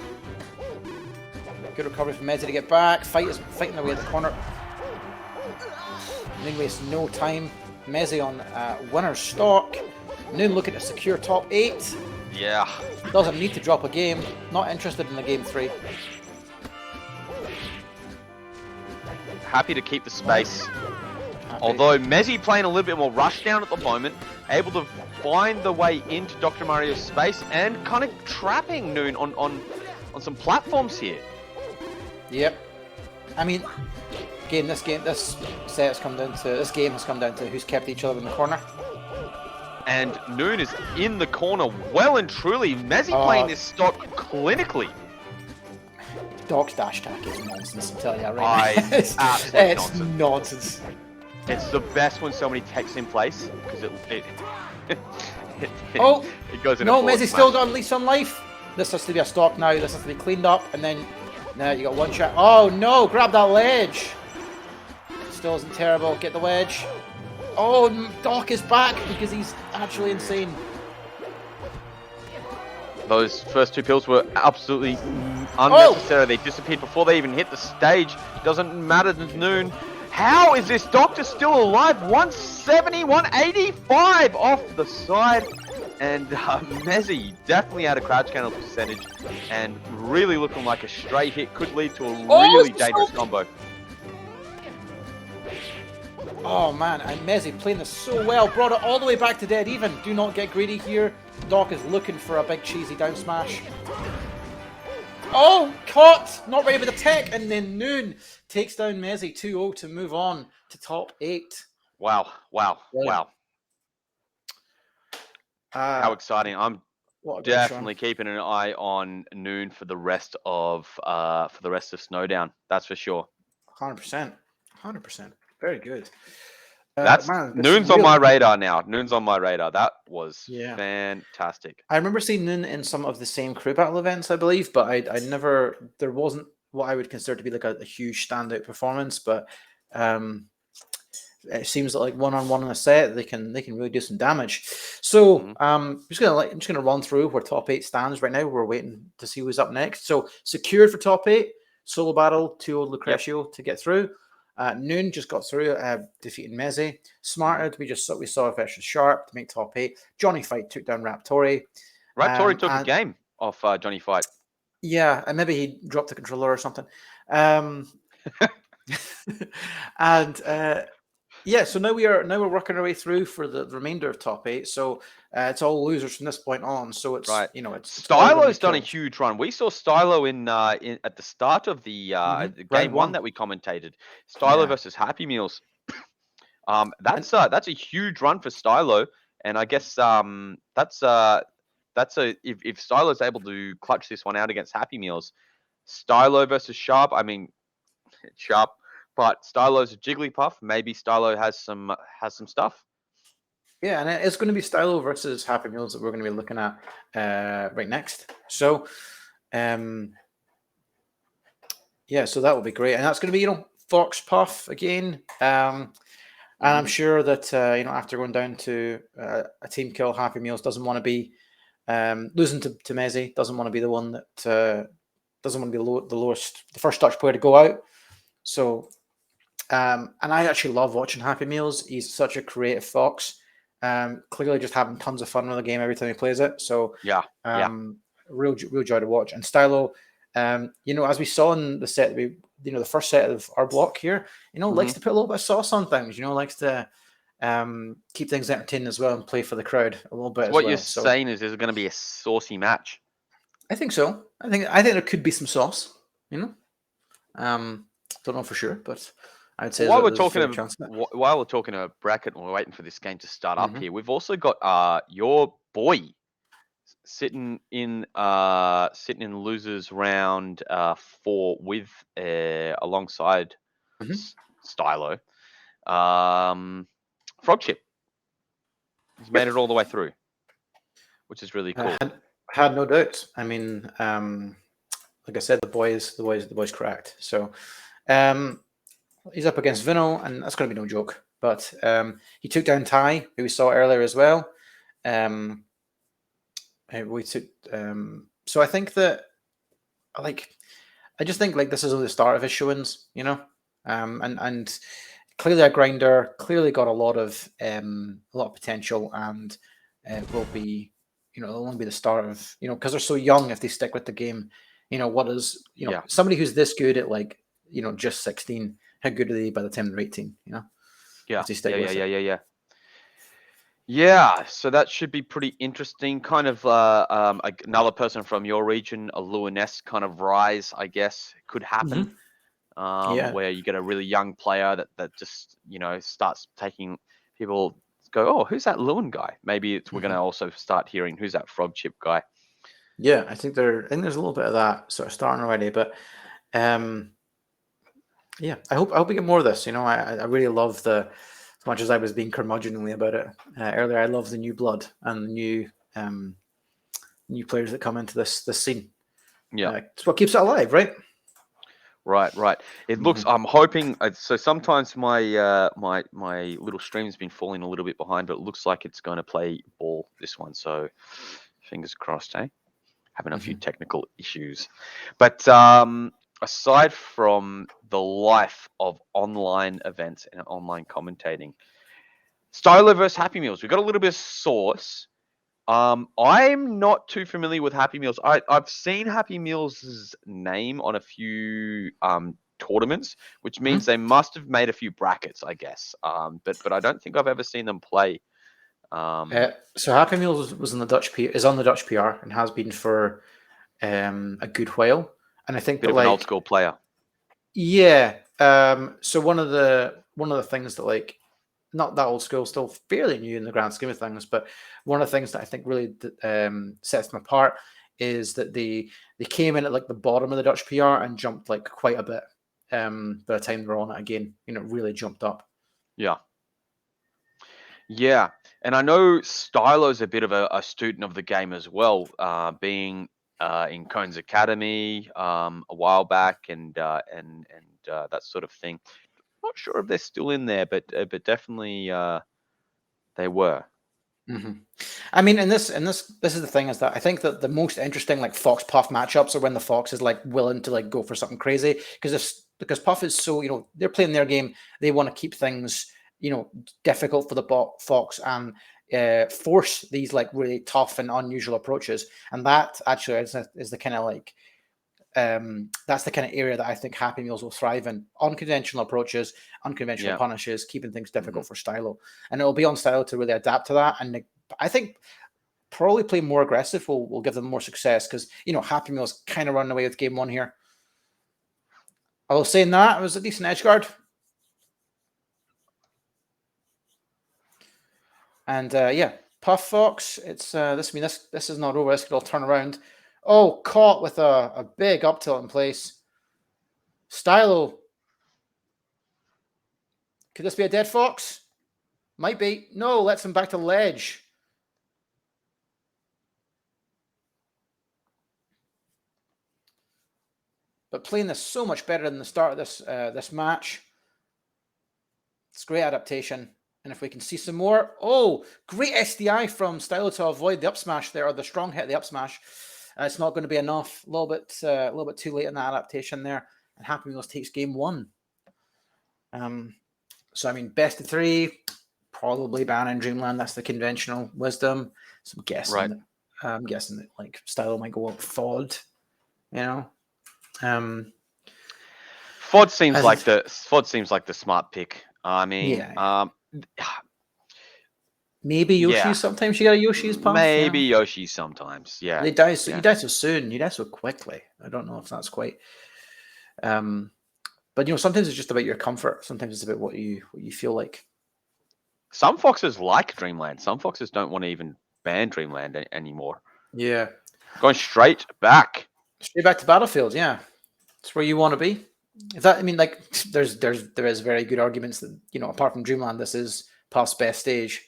Good recovery from Messi to get back. Fighting their way at the corner. Noon wastes no time. Messi on winner's stock. Noon looking to secure top 8. Yeah. Doesn't need to drop a game. Not interested in the game 3. Happy to keep the space. Although Messi playing a little bit more rushdown at the moment, able to find the way into Dr. Mario's space and kind of trapping Noon on some platforms here. Yep. I mean, this game has come down to who's kept each other in the corner. And Noon is in the corner well and truly. Messi playing this stock clinically. Doc's dash attack is nonsense, I tell you right now. It's nonsense. It's the best when somebody takes in place because it goes in. No, Messi still got a leash on life. This has to be a stock now. This has to be cleaned up, and then now you got one shot. Oh no! Grab that ledge. Still isn't terrible. Get the wedge. Oh, Doc is back because he's actually insane. Those first two pills were absolutely unnecessary. Oh! They disappeared before they even hit the stage. Doesn't matter to Noon. How is this Doctor still alive? 170, 185 off the side. And Messi definitely had a crouch counter percentage and really looking like a stray hit. Could lead to a really dangerous combo. Oh man, and Messi playing this so well. Brought it all the way back to dead even. Do not get greedy here. Doc is looking for a big cheesy down smash. Oh, caught! Not ready with the tech, and then Noon takes down Messi 2-0 to move on to top 8. Wow. How exciting. I'm definitely keeping an eye on Noon for the rest of Snowdown. That's for sure. 100%. Very good. Noon's on my radar now. Noon's on my radar. That was fantastic. I remember seeing Noon in some of the same crew battle events, I believe, but there wasn't what I would consider to be like a huge standout performance, but it seems like one-on-one in a set they can really do some damage. So I'm just gonna run through where top 8 stands right now. We're waiting to see who's up next. So secured for top 8, solo battle, 2-0 Lucretio to get through. Noon just got through, defeating Messi. Smarted, we saw versus Sharp to make top 8. Johnny Fight took down Raptori. Raptori took a game off Johnny Fight. Yeah, and maybe he dropped the controller or something. So now we're working our way through for the remainder of top 8. So it's all losers from this point on. So it's right. It's Stylo's done a huge run. We saw Stylo in at the start of the game one that we commentated. Stylo versus Happy Meals. That's a huge run for Stylo, and I guess if Stylo's able to clutch this one out against Happy Meals, Stylo versus Sharp. I mean, Sharp. But Stylo's a Jigglypuff. Maybe Stylo has some stuff. Yeah, and it's going to be Stylo versus Happy Meals that we're going to be looking at right next. So, so that will be great, and that's going to be Fox Puff again. And I'm sure that after going down to a team kill, Happy Meals doesn't want to be losing to Messi. Doesn't want to be the one that doesn't want to be the first Dutch player to go out. So. And I actually love watching Happy Meals. He's such a creative fox. Clearly just having tons of fun with the game every time he plays it. So real joy to watch. And Stylo, as we saw in the set, the first set of our block here, likes to put a little bit of sauce on things. Likes to keep things entertaining as well and play for the crowd a little bit. What you're saying is there's going to be a saucy match. I think so. I think there could be some sauce. Don't know for sure, but. I'd say while we're talking a bracket and we're waiting for this game to start up here, we've also got your boy sitting in losers round 4 with alongside Stylo, Frogchip. He's made it all the way through, which is really cool. Had no doubt. I mean, like I said, the boys cracked. So. He's up against Vino, and that's going to be no joke. But he took down Ty, who we saw earlier as well. So I think that, I just think this is only the start of his showings, and clearly a grinder, clearly got a lot of potential, and will be, it'll only be the start of, because they're so young. If they stick with the game, somebody who's this good at just 16. How good are they by the time they're 18? Yeah. If they stick with it. Yeah. Yeah, so that should be pretty interesting. Kind of another person from your region, a Lewiness kind of rise, I guess, could happen. Yeah. Where you get a really young player that just starts taking people go, oh, who's that Lewin guy? Maybe we're going to also start hearing who's that Frog Chip guy. Yeah, I think there's a little bit of that sort of starting already, but yeah, I hope we get more of this. I really love as much as I was being curmudgeonly about it earlier. I love the new blood and the new players that come into this scene. Yeah, it's what keeps it alive, right? Right. It looks. I'm hoping. So sometimes my my little stream's been falling a little bit behind, but it looks like it's going to play ball this one. So fingers crossed, eh? Having a few technical issues, but aside from the life of online events and online commentating, Styler versus Happy Meals, we've got a little bit of sauce. I'm not too familiar with Happy Meals. I've seen Happy Meals' name on a few tournaments, which means they must have made a few brackets, I guess. But I don't think I've ever seen them play. So Happy Meals is on the Dutch PR and has been for a good while. And I think bit of an old school player. Yeah. So one of the things that not that old school, still fairly new in the grand scheme of things, but one of the things that I think really sets them apart is that they came in at the bottom of the Dutch PR and jumped quite a bit. By the time they were on it again, really jumped up. Yeah, and I know Stylo's a bit of a student of the game as well, being in Cone's Academy a while back, and that sort of thing. Not sure if they're still in there, but definitely they were. I mean, this is the thing, is that I think that the most interesting Fox Puff matchups are when the Fox is willing to go for something crazy, because Puff is so they're playing their game, they want to keep things difficult for the Fox and force these really tough and unusual approaches, and that actually is the kind of that's the kind of area that I think Happy Meals will thrive in. Unconventional approaches, unconventional punishes, keeping things difficult for Stylo. And it'll be on Stylo to really adapt to that. And I think probably play more aggressive will give them more success, because, Happy Meals kind of running away with game one here. I will say that it was a decent edge guard. And yeah, Puff Fox, it's this is not over. This could all turn around. Oh, caught with a big up tilt in place. Stylo. Could this be a dead Fox? Might be. No, lets him back to ledge. But playing this so much better than the start of this match. It's great adaptation. And if we can see some more. Oh, great SDI from Stylo to avoid the up smash there, or the strong hit of the up smash. It's not going to be enough. A little bit too late in that adaptation there. And Happy Meals takes game one. So I mean, best of three, probably ban in Dreamland. That's the conventional wisdom. So I'm guessing that Stylo might go up FOD. FOD seems like the smart pick. I mean, maybe Yoshi. Sometimes you got a Yoshi's Puff. Maybe Yoshi sometimes. Yeah. They die so you die so soon. You die so quickly. I don't know if that's quite. But sometimes it's just about your comfort. Sometimes it's about what you feel like. Some foxes like Dreamland. Some foxes don't want to even ban Dreamland anymore. Yeah. Going straight back. Straight back to Battlefield. Yeah, it's where you want to be. There is very good arguments that apart from Dreamland, this is Puff's best stage.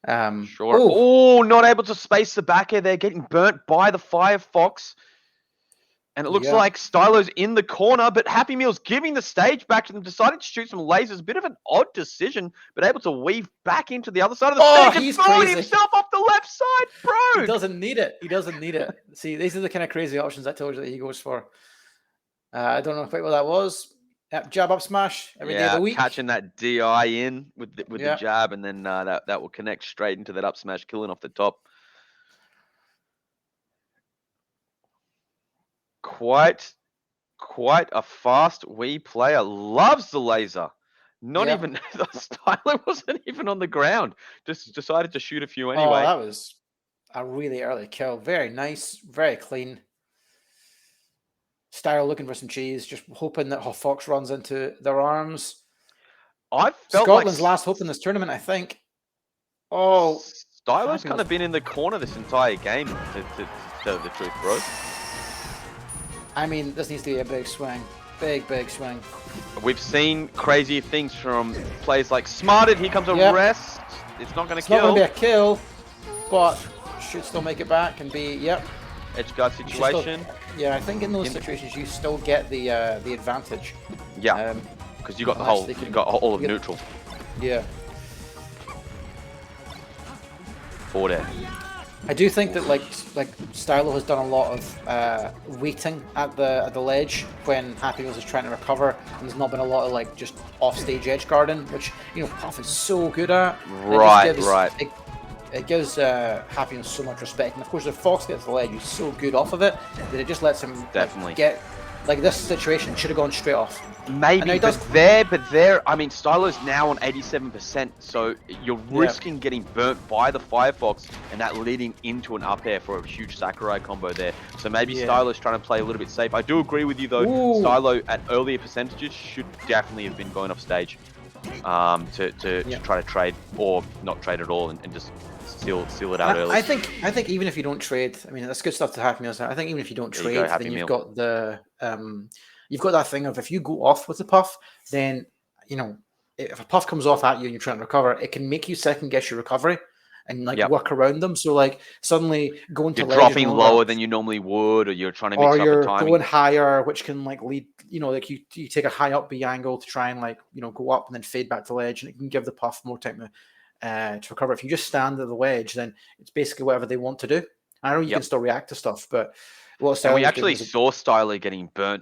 Sure. Oh, not able to space the back air. They're getting burnt by the Firefox. And it looks like Stylo's in the corner, but Happy Meal's giving the stage back to them, deciding to shoot some lasers. Bit of an odd decision, but able to weave back into the other side of the stage. He's throwing himself off the left side, bro. He doesn't need it. See, these are the kind of crazy options I told you that he goes for. I don't know quite what that was. Jab up smash every day of the week. Catching that DI in with the jab, and then that will connect straight into that up smash, killing off the top. Quite a fast Wii player. Loves the laser. Not even Styler wasn't even on the ground. Just decided to shoot a few Oh, anyway. that was a really early kill. Very nice, very clean. Styler looking for some cheese, just hoping that her Fox runs into their arms. I felt Scotland's like last hope in this tournament, I think. Oh, Styler's Happy kind Meal's. of been in the corner this entire game, to tell the truth, bro. I mean, this needs to be a big swing. Big swing. We've seen crazy things from players like Smarted. Here comes a rest. It's not going to kill. It's not going to be a kill, but should still make it back and be, Edge guard situation. Still, I think in those situations you still get the advantage. Yeah, because you got you got all of neutral. Yeah. Forward air. I do think that like Stylo has done a lot of waiting at the ledge when Happy Meals is trying to recover, and there's not been a lot of like just off-stage edge guarding, which Puff is so good at. Right. It gives Happy Meals so much respect, and of course if Fox gets the ledge, he's so good off of it that it just lets him get like this situation should have gone straight off. Maybe, but there, I mean, Stylo's now on 87%, so you're risking getting burnt by the Firefox and that leading into an up air for a huge Sakurai combo there. So maybe Stylo's trying to play a little bit safe. I do agree with you though. Stylo at earlier percentages should definitely have been going off stage to try to trade or not trade at all and just seal it out early. I think even if you don't trade, I mean that's good stuff to Happy Meals. I think even if you don't trade, then you've got the you've got that thing of if you go off with the Puff, then if a Puff comes off at you and you're trying to recover, it can make you second guess your recovery and work around them. So like suddenly going to dropping lower than you normally would, or you're trying to mix up the timing. Going higher, which can like lead like you take a high up B angle to try and go up and then fade back to ledge, and it can give the Puff more time to recover. If you just stand at the wedge, then it's basically whatever they want to do. I know you can still react to stuff, but and we actually saw Styler getting burnt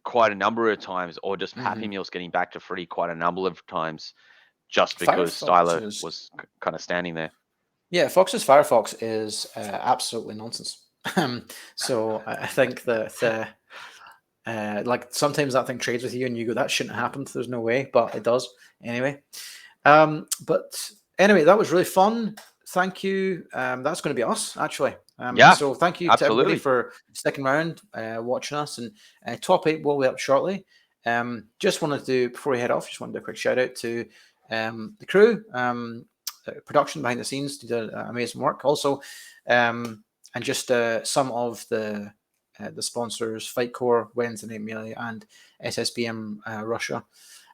quite a number of times, or just Happy Meals getting back to free quite a number of times, just because Styler was kind of standing there. Yeah, Fox's Firefox is absolutely nonsense. So I think that like sometimes that thing trades with you and you go, that shouldn't have happened. There's no way, but it does anyway. But anyway, that was really fun. Thank you. That's going to be us, actually. So thank you to everybody for sticking around, watching us, and top 8 will be up shortly. Just wanted to, before we head off, just wanted to do a quick shout out to the crew, production behind the scenes, did amazing work. Also, and just some of the sponsors, Fightcore, Wednesday Night Melee, and SSBM Russia.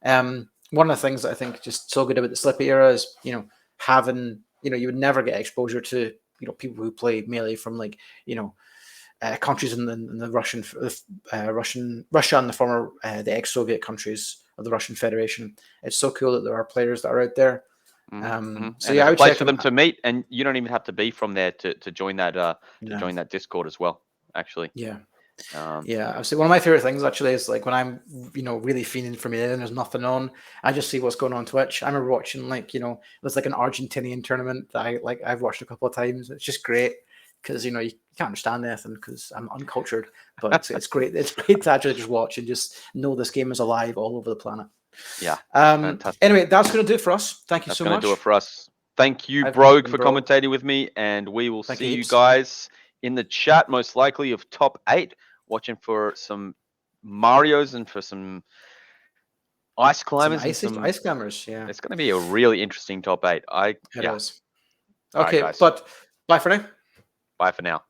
One of the things that I think just so good about the Slippy era is, having, you would never get exposure to, people who play Melee from like, countries in the Russia and the former, the ex-Soviet countries of the Russian Federation. It's so cool that there are players that are out there. So I would place for them to meet, and you don't even have to be from there to join that join that Discord as well. Actually, Obviously, one of my favorite things actually is like when I'm really feeling for me and there's nothing on, I just see what's going on Twitch. I remember watching there's like an Argentinian tournament that I've watched a couple of times. It's just great because you can't understand anything because I'm uncultured, but it's great. It's great to actually just watch and just know this game is alive all over the planet. Anyway, that's going to do it for us. Thank you so much. That's going to do it for us. Thank you, Brogue, for commentating with me, and we will see you guys in the chat, most likely of top 8, watching for some Marios and for some ice climbers. Ice climbers, yeah. It's going to be a really interesting top 8. It is. Okay, right, but bye for now. Bye for now.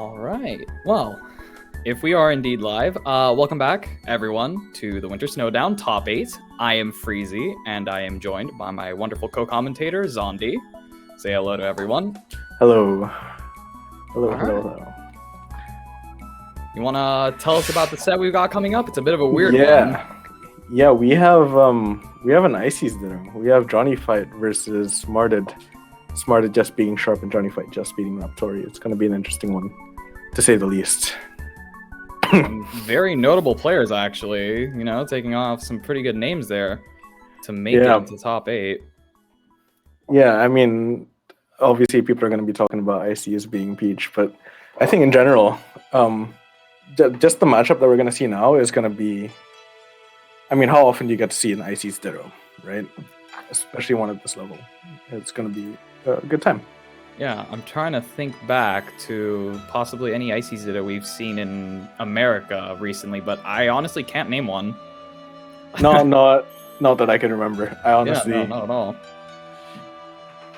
All right. Well, if we are indeed live, welcome back, everyone, to the Winter Snowdown Top 8. I am Freezy, and I am joined by my wonderful co-commentator, Zondi. Say hello to everyone. Hello. Hello, All hello, right. hello. You want to tell us about the set we've got coming up? It's a bit of a weird one. Yeah, we have an Ices Ditto. We have Johnny Fight versus Smarted. Smarted just beating Sharp and Johnny Fight just beating Raptori. It's going to be an interesting one, to say the least. Some very notable players, actually. You know, taking off some pretty good names there to make it into top 8. Yeah, I mean, obviously people are going to be talking about ICs being Peach, but I think in general, just the matchup that we're going to see now is going to be... I mean, how often do you get to see an IC's Ditto, right? Especially one at this level. It's going to be a good time. Yeah, I'm trying to think back to possibly any ICs that we've seen in America recently, but I honestly can't name one. No, not that I can remember. I honestly... Yeah, no, not at all.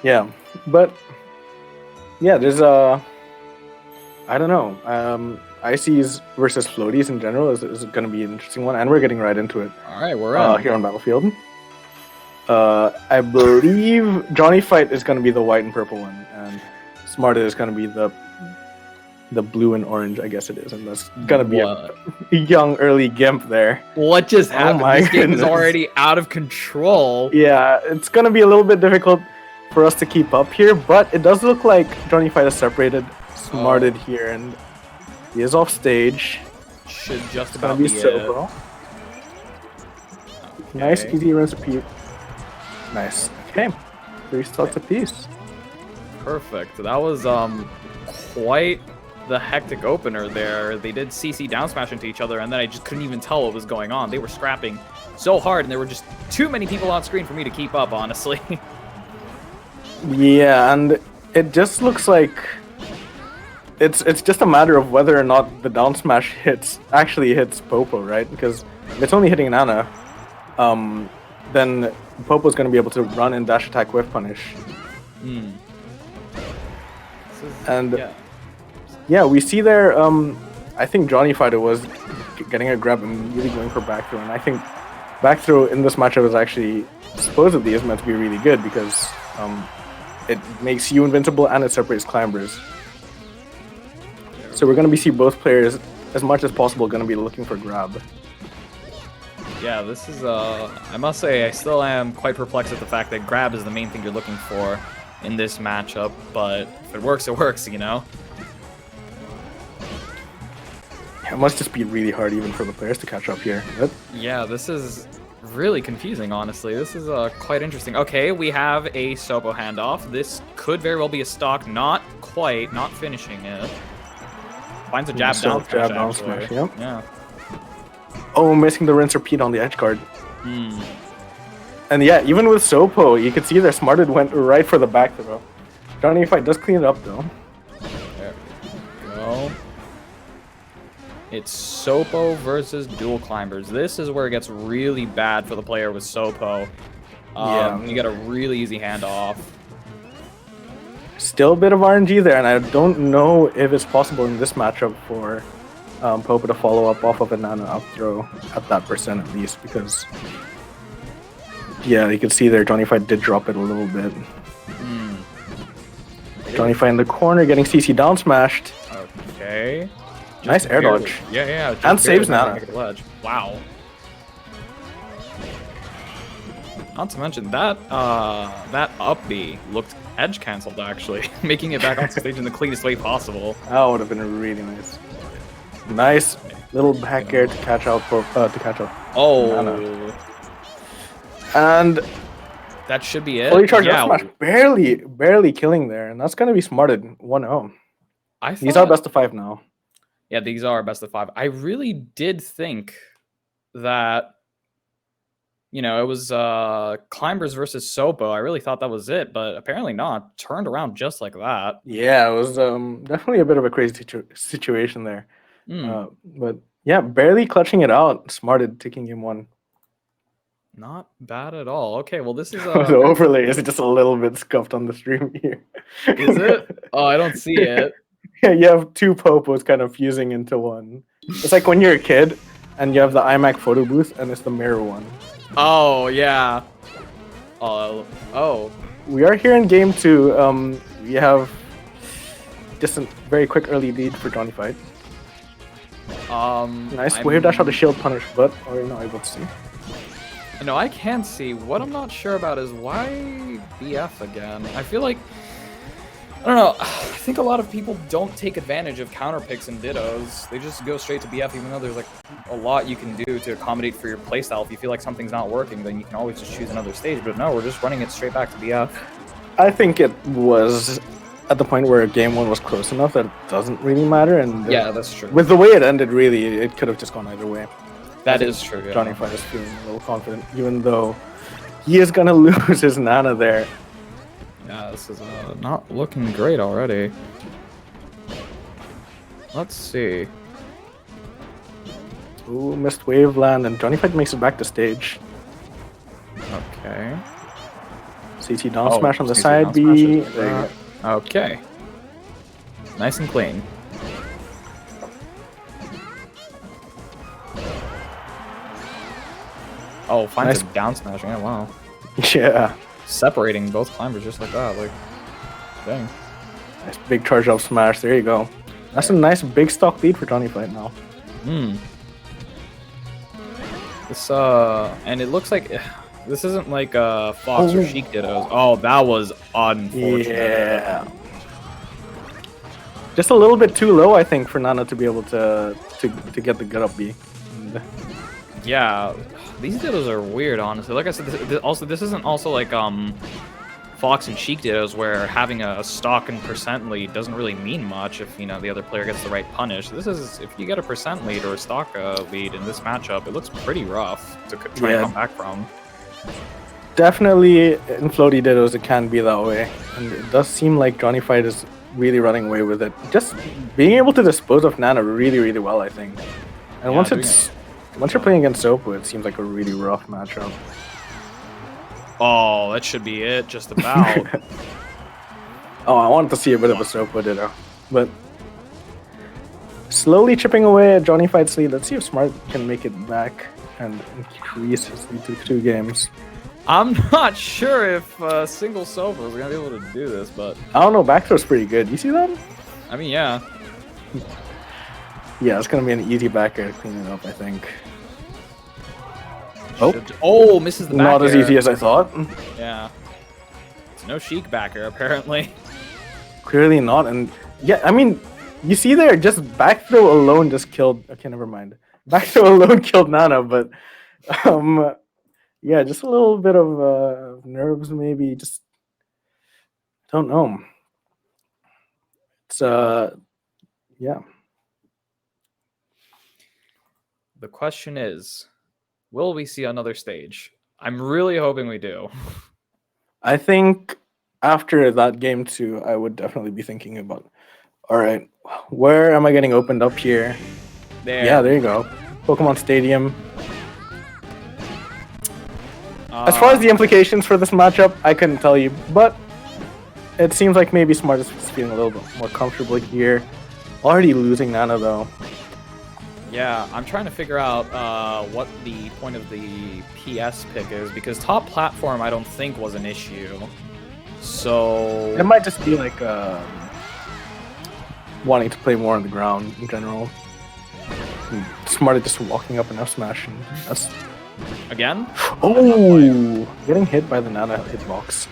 Yeah, but... Yeah, there's a... I don't know. ICs versus floaties in general is going to be an interesting one, and we're getting right into it. All right, we're in. Here on Battlefield. I believe Johnny Fight is going to be the white and purple one, and Smarted is going to be the blue and orange, I guess it is, and that's going to be a young early Gimp there. What just happened? My this game is goodness. already out of control. Yeah, it's going to be a little bit difficult for us to keep up here, but it does look like Johnny Fight is separated Smarted here, and he is off stage. Should just It's about gonna be be it. Sobo. Okay. Nice, easy recipe. Nice. Okay. 3 stocks apiece. Perfect. That was quite the hectic opener there. They did CC down smash into each other, and then I just couldn't even tell what was going on. They were scrapping so hard, and there were just too many people on screen for me to keep up, honestly. Yeah, and it just looks like it's just a matter of whether or not the down smash actually hits Popo, right? Because if it's only hitting Nana, then Popo's going to be able to run and dash attack with punish. And yeah, we see there. I think Johnny Fighter was getting a grab and really going for back throw, and I think back throw in this matchup is actually supposedly is meant to be really good because it makes you invincible and it separates climbers. So we're going to see both players, as much as possible, going to be looking for grab. Yeah, this is, I must say, I still am quite perplexed at the fact that grab is the main thing you're looking for in this matchup, but if it works, you know? It must just be really hard even for the players to catch up here. But yeah, this is really confusing, honestly. This is quite interesting. Okay, we have a Sopo handoff. This could very well be a stock, not quite, not finishing it. Finds a jab down smash, down smash, yep. Yeah. Oh, missing the rinse repeat on the edge guard. Hmm. And yeah, even with Sopo, you could see their Smarted went right for the back throw. Johnny Fight does clean it up though. There we go. It's Sopo versus dual climbers. This is where it gets really bad for the player with Sopo. You get a really easy handoff. Still a bit of RNG there, and I don't know if it's possible in this matchup for Popo to follow up off of a Nana up throw at that percent at least, because yeah, you can see there Johnny Fight did drop it a little bit. Johnny Fight in the corner getting CC down smashed. Okay. Nice air dodge. Yeah. And saves Nana. Wow. Not to mention that that up B looked edge cancelled actually, making it back onto stage in the cleanest way possible. That would have been really nice. Nice little back air to catch out Nana. And that should be it. fully charged up smash, barely killing there, and that's gonna be Smarted 1-0. These are best of 5 now. Yeah, these are best of 5. I really did think that, you know, it was Climbers versus Sopo. I really thought that was it, but apparently not. Turned around just like that. Yeah, it was definitely a bit of a crazy situation there. But yeah, barely clutching it out. Smarted taking game 1. Not bad at all. Okay, well this is the overlay is just a little bit scuffed on the stream here. Is it? Oh, I don't see it. Yeah, you have two popos kind of fusing into one. It's like when you're a kid and you have the iMac photo booth and it's the mirror one. Oh yeah. Oh. We are here in game 2. We have just a very quick early lead for Johnny Fight. Nice wave dash out the shield punish, but we're not able to see. No, I can see. What I'm not sure about is why BF again. I feel like, I don't know, I think a lot of people don't take advantage of counter picks and dittos. They just go straight to BF, even though there's like a lot you can do to accommodate for your playstyle. If you feel like something's not working, then you can always just choose another stage. But no, we're just running it straight back to BF. I think it was at the point where game 1 was close enough that it doesn't really matter. And Yeah, that's true. with the way it ended, really, it could have just gone either way. That is true, yeah. Johnny Fight is feeling a little confident, even though he is gonna lose his Nana there. Yeah, this is not looking great already. Let's see. Ooh, missed wave land, and Johnny Fight makes it back to stage. Okay. CT down smash on the CT side down B. smashes. There you go. Okay. Nice and clean. Oh, finds Nice. a down smashing. Oh, wow. Yeah. Separating both climbers just like that. Like, dang. Nice big charge up smash. There you go. That's a nice big stock lead for Johnny Fight now. This, and it looks like this isn't like Fox or Sheik dittos. Oh, that was unfortunate. Yeah. Just a little bit too low, I think, for Nana to be able to get the good up B. And Yeah, these dittos are weird, honestly. Like I said, this isn't also like Fox and Sheik dittos where having a stock and percent lead doesn't really mean much if the other player gets the right punish. This is if you get a percent lead or a stock lead in this matchup, it looks pretty rough to try and come back from. Definitely in floaty dittos, it can be that way, and it does seem like Johnny Fight is really running away with it. Just being able to dispose of Nana really, really well, I think. And Yeah, once you're playing against Sopo, it seems like a really rough matchup. Oh, that should be it, just about. Oh, I wanted to see a bit of a Sopo ditto, but slowly chipping away at Johnny Fight's lead. Let's see if Smart can make it back and increase his lead to 2 games. I'm not sure if single Sopo is gonna be able to do this, but I don't know, back throw's pretty good. You see that? I mean, yeah. Yeah, it's gonna be an easy back air to clean it up, I think. Oh, misses the back Not as air. easy as I thought. Yeah. It's no Sheik backer, apparently. Clearly not, and yeah, I mean, you see there, just back throw alone just killed. Okay, never mind. Back throw alone killed Nana, but yeah, just a little bit of nerves, maybe. Just don't know. It's yeah. The question is, will we see another stage? I'm really hoping we do. I think after that game 2, I would definitely be thinking about, all right, where am I getting opened up here? There. Yeah, there you go. Pokemon Stadium. As far as the implications for this matchup, I couldn't tell you, but it seems like maybe Smart is feeling a little bit more comfortable here. Already losing Nana, though. Yeah, I'm trying to figure out what the point of the PS pick is, because top platform I don't think was an issue. So... It might just be like wanting to play more on the ground in general. And Smart is just walking up and up smash, and that's... Again? Oh! Getting hit by the Nana hitbox.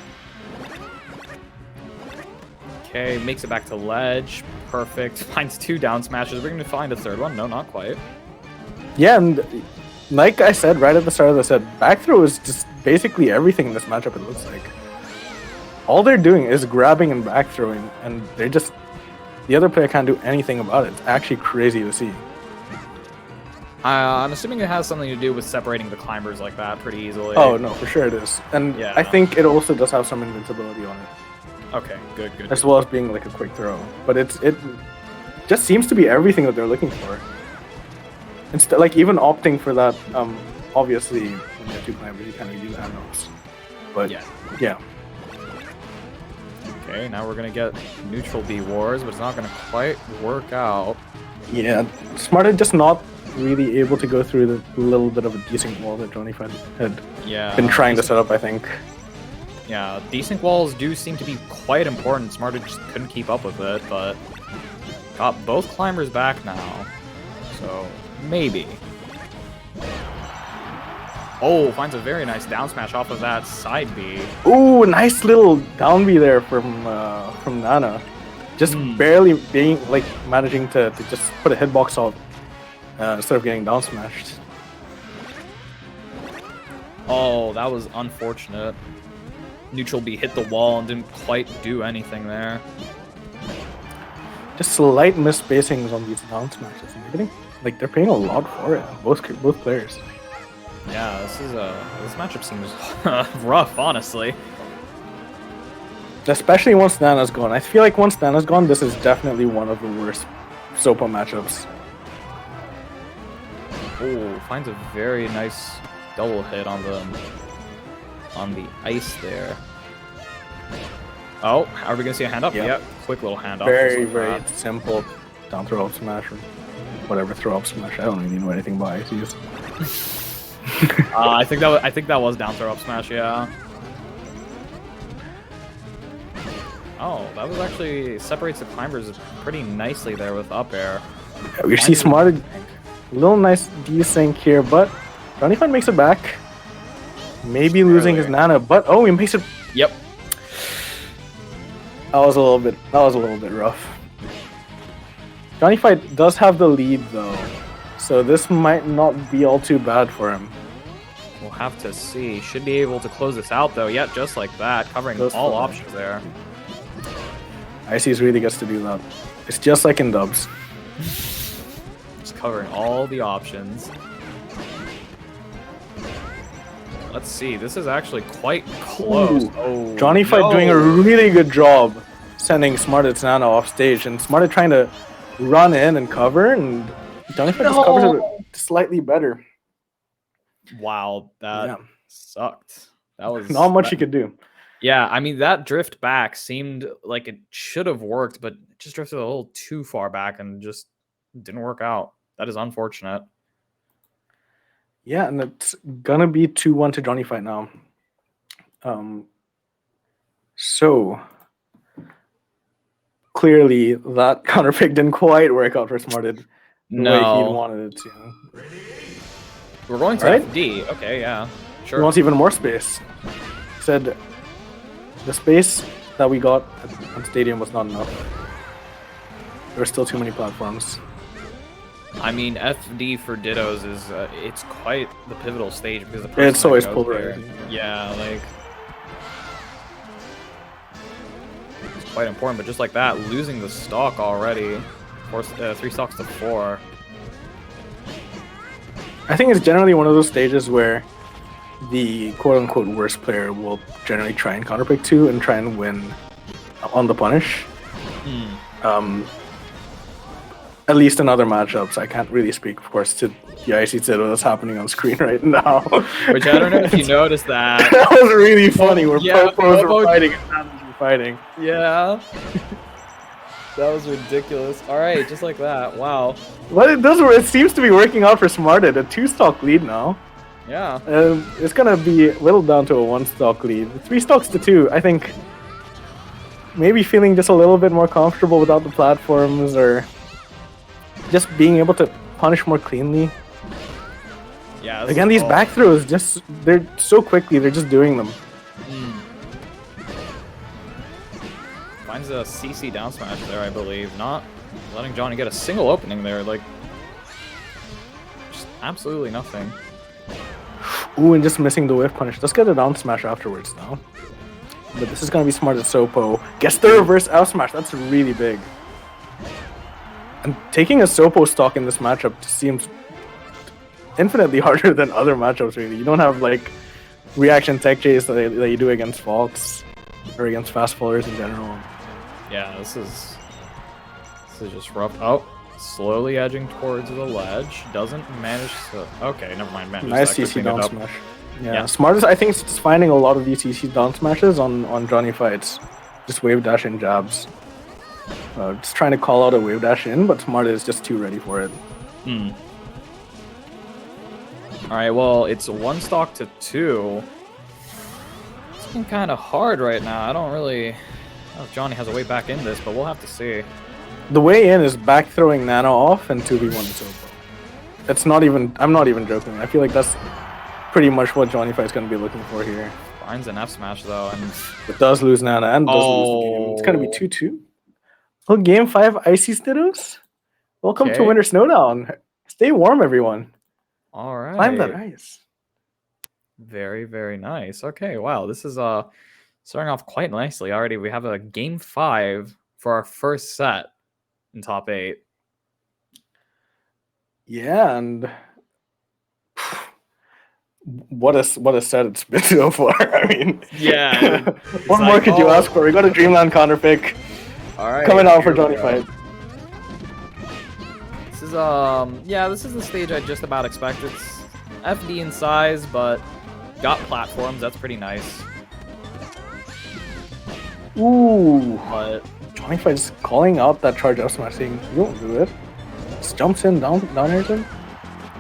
Okay, makes it back to ledge. Perfect. Finds 2 down smashes. We're going to find a third one. No, not quite. Yeah, and like I said right at the start of the set, back throw is just basically everything in this matchup, it looks like. All they're doing is grabbing and back throwing, and they're just... The other player can't do anything about it. It's actually crazy to see. I'm assuming it has something to do with separating the climbers like that pretty easily. Oh, no, for sure it is. And Yeah. I think it also does have some invincibility on it, Okay, good, good. as well as being like a quick throw. But it just seems to be everything that they're looking for. Instead, like even opting for that, obviously when you have 2 climbers, you kind of use add-ons. But Yeah. yeah. Okay, now we're gonna get neutral B wars, but it's not gonna quite work out. Yeah, Smarted just not really able to go through the little bit of a decent wall that Johnny had been trying to set up, I think. Yeah, desync walls do seem to be quite important. Smarter just couldn't keep up with it, but got both climbers back now. So, maybe. Oh, finds a very nice down smash off of that side B. Ooh, nice little down B there from Nana. Just barely managing to just put a hitbox out instead of getting down smashed. Oh, that was unfortunate. Neutral B hit the wall and didn't quite do anything there. Just slight misspacings on these down smashes. They're paying a lot for it. Both players. Yeah, this matchup seems rough, honestly. Especially once Nana's gone. I feel like once Nana's gone, this is definitely one of the worst Sopa matchups. Oh, finds a very nice double hit on the ice there. Oh, are we gonna see a hand up? Yep. Quick little hand up. Very simple down throw up smash or whatever throw up smash. I don't really know anything about ICs. I think that was down throw up smash. Yeah. Oh, that was actually separates the climbers pretty nicely there with up air. Yeah, we see Smarted, little nice desync here, but Johnny Fun makes it back. Maybe losing his Nana, but oh, he makes it. Yep. That was a little bit rough. Johnny Fight does have the lead though, so this might not be all too bad for him. We'll have to see. Should be able to close this out though. Yeah, just like that, covering all options there. ICs really gets to do that. It's just like in dubs. Just covering all the options. Let's see. This is actually quite close. Oh, Johnny Fight doing a really good job sending Smarted's Nana off stage, and Smarted trying to run in and cover, and Johnny Fight just covers it slightly better. Wow, that sucked. That was not much he could do. Yeah, I mean, that drift back seemed like it should have worked, but it just drifted a little too far back and just didn't work out. That is unfortunate. Yeah, and it's gonna be 2-1 to Johnny Fight now. So clearly that counter pick didn't quite work out for Smarted the way he wanted it to. We're going to FD. Okay, yeah, sure. He wants even more space. He said the space that we got on Stadium was not enough. There were still too many platforms. I mean, FD for Dittos is it's quite the pivotal stage because it's always polarizing. Yeah, like it's quite important. But just like that, losing the stock already, 3 stocks to 4. I think it's generally one of those stages where the quote-unquote worst player will generally try and counterpick 2 and try and win on the punish. At least in other matchups. I can't really speak, of course, to the IC Zero that's happening on screen right now. Which I don't know if you noticed that. That was really funny, where Popos were fighting and Nanas were fighting. Yeah. That was ridiculous. Alright, just like that. Wow. But it seems to be working out for Smarted. A 2-stock lead now. Yeah. It's gonna be whittled down to a 1-stock lead. 3 stocks to 2, I think. Maybe feeling just a little bit more comfortable without the platforms, or just being able to punish more cleanly. Yeah. Again, these back throws, they're so quickly, they're just doing them. Finds a CC down smash there, I believe. Not letting Johnny get a single opening there. Like, just absolutely nothing. Ooh, and just missing the whiff punish. Let's get a down smash afterwards now. But this is going to be smart at Sopo. Gets the reverse out smash. That's really big. And taking a Sopo stock in this matchup just seems infinitely harder than other matchups, really. You don't have, like, reaction tech chase that you do against Fox or against fast fallers in general. Yeah, this is just rough. Oh, slowly edging towards the ledge. Doesn't manage to... Okay, never mind. Nice CC down smash. Yeah, Smartest, I think, is finding a lot of these CC down smashes on Johnny Fights. Just wave dash in jabs. Just trying to call out a wave dash in, but Smart is just too ready for it. Alright, well, it's 1 stock to 2. It's been kind of hard right now. I don't really know if Johnny has a way back in this, but we'll have to see. The way in is back throwing Nana off and 2v1 Sopo. It's not even, I'm not even joking. I feel like that's pretty much what Johnny Fight is going to be looking for here. Finds an F smash though, and it does lose Nana and does lose the game. It's going to be 2-2. Well, game 5 Icy Stiddos. Welcome to Winter Snowdown. Stay warm, everyone. All right. Climb that ice. Very, very nice. Okay, wow. This is starting off quite nicely already. We have a game 5 for our first set in top 8. Yeah, and what a set it's been so far. I mean, yeah. What more could you ask for? We got a Dreamland counter pick. All right. Coming out for Johnny Fight. This is yeah, this is the stage I just about expect. It's FD in size, but got platforms. That's pretty nice. Ooh. But Johnny Fight's calling out that charge up smash, saying, "You don't do it." Just jumps in, down airs him.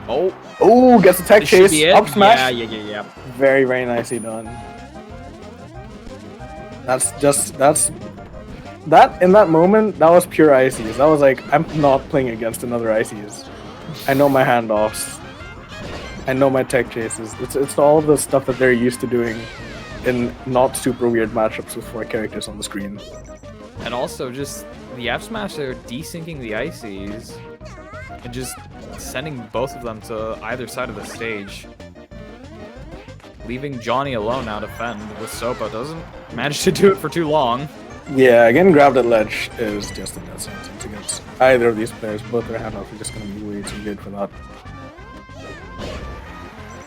Oh, gets a tech chase, up smash. Yeah. Very, very nicely done. That in that moment, that was pure ICs. That was like, I'm not playing against another ICs. I know my handoffs. I know my tech chases. It's all the stuff that they're used to doing in not super weird matchups with 4 characters on the screen. And also just the F smash, they're desyncing the ICs and just sending both of them to either side of the stage. Leaving Johnny alone now to defend with Sopo. Doesn't manage to do it for too long. Yeah, getting grabbed at ledge is just a death sentence against either of these players. Both their handoffs are just going to be way too good for that.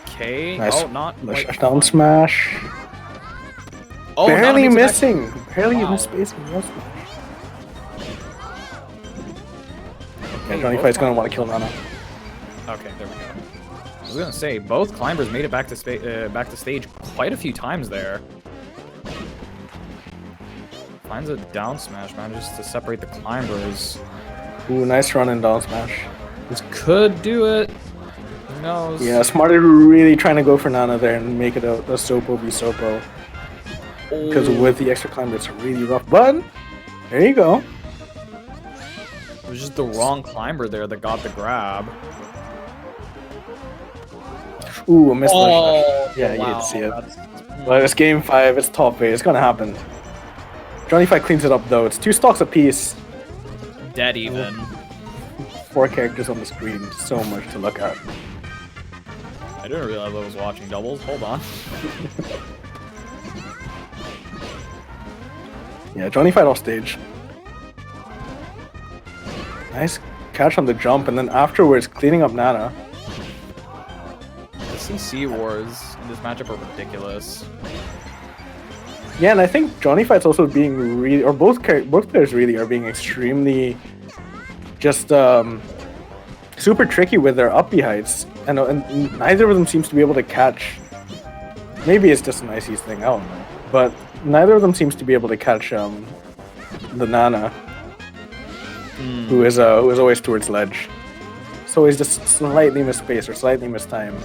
Okay. Nice. Oh, not quite down smash. Oh, barely missing. Barely even spacing. No smash. Yeah, Johnny Fight's going to want to kill Nana. Okay, there we go. I was going to say, both climbers made it back to stage quite a few times there. Finds a down smash, manages to separate the climbers. Ooh, nice run in down smash. This could do it. Who knows? Yeah, Smarter really trying to go for Nana there and make it a Sopo v Sopo. Because with the extra climber, it's really rough. But there you go. It was just the wrong climber there that got the grab. Ooh, a missed ledge. Yeah, wow. You didn't see it. But it's game 5. It's top 8. It's gonna happen. Johnny Fight cleans it up though. It's 2 stocks apiece. Dead even. 4 characters on the screen. So much to look at. I didn't realize I was watching doubles. Hold on. Yeah, Johnny Fight off stage. Nice catch on the jump, and then afterwards cleaning up Nana. The CC wars in this matchup are ridiculous. Yeah, and I think Johnny Fight's also being really, or both players really are being extremely just super tricky with their up B heights, and neither of them seems to be able to catch. Maybe it's just an IC's thing, I don't know. But neither of them seems to be able to catch the Nana, who is always towards ledge. So he's just slightly missed space or slightly missed time.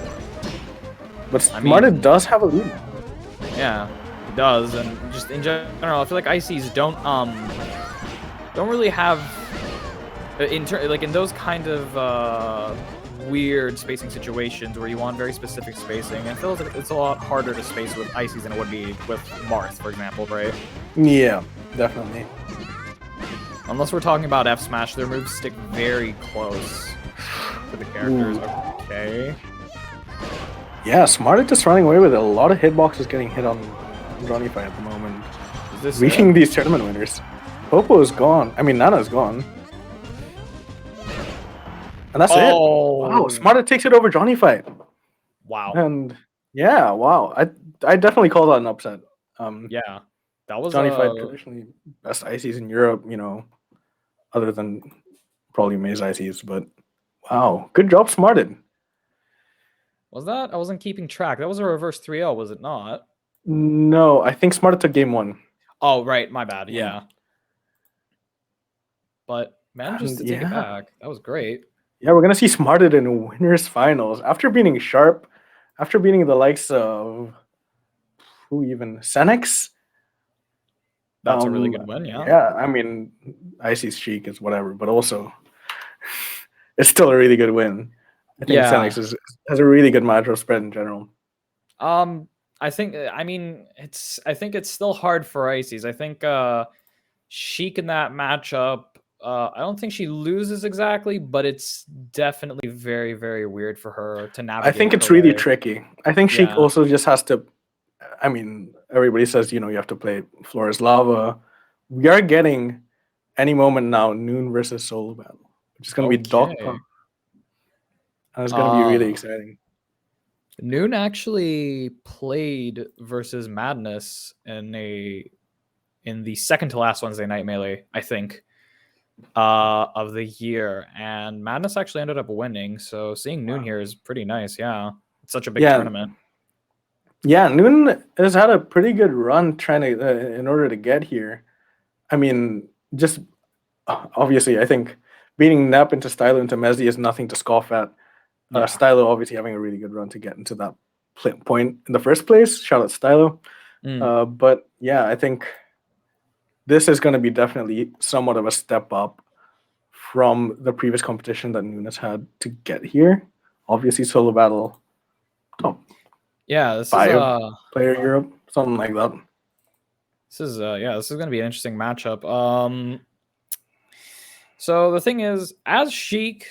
But Smarted does have a lead. Yeah. Does, and just in general, I feel like ICs don't really have like in those kind of weird spacing situations where you want very specific spacing. I feel like it's a lot harder to space with ICs than it would be with Marth, for example, right? Yeah, definitely. Unless we're talking about F smash, their moves stick very close to the characters. Ooh. Okay. Yeah, Smarted just running away with it. A lot of hitboxes getting hit on Johnny Fight at the moment. Is this reaching these tournament winners? Popo is gone. I mean, Nana's gone. And that's it. Wow, Smarted takes it over Johnny Fight. Wow. And yeah, wow. I definitely call that an upset. Yeah, that was Johnny Fight traditionally best ICs in Europe, you know, other than probably Maze ICs. But wow, good job, Smarted. Was that? I wasn't keeping track. That was a reverse 3-0, was it not? No, I think Smarted took game 1. Oh, right. My bad. Yeah. But manages to take it back. That was great. Yeah, we're going to see Smarted in winners finals. After beating Sharp, after beating the likes of... Who even? Senex? That's a really good win, yeah. Yeah, I mean, Icy's Sheik is whatever, but also it's still a really good win. I think Senex has a really good matchup spread in general. I think it's still hard for Ices. I think Sheik in that matchup, I don't think she loses exactly, but it's definitely very, very weird for her to navigate. I think it's really tricky. I think Sheik also just has to... I mean, everybody says, you have to play Floor is Lava. We are getting, any moment now, Noon versus Solo Battle, which is going to be Doc Pump. And it's going to be really exciting. Noon actually played versus Madness in the second to last Wednesday Night Melee, I think, of the year. And Madness actually ended up winning. So seeing Noon here is pretty nice. Yeah. It's such a big tournament. Yeah, Noon has had a pretty good run trying to in order to get here. I mean, just obviously, I think beating Nep into Stylo into Messi is nothing to scoff at. Stylo obviously having a really good run to get into that point in the first place. Shout out Stylo. But yeah, I think this is going to be definitely somewhat of a step up from the previous competition that Noon has had to get here. Obviously, Solo Battle top. Yeah, this 5 is player Europe, something like that. This is this is going to be an interesting matchup. So the thing is, as Sheik,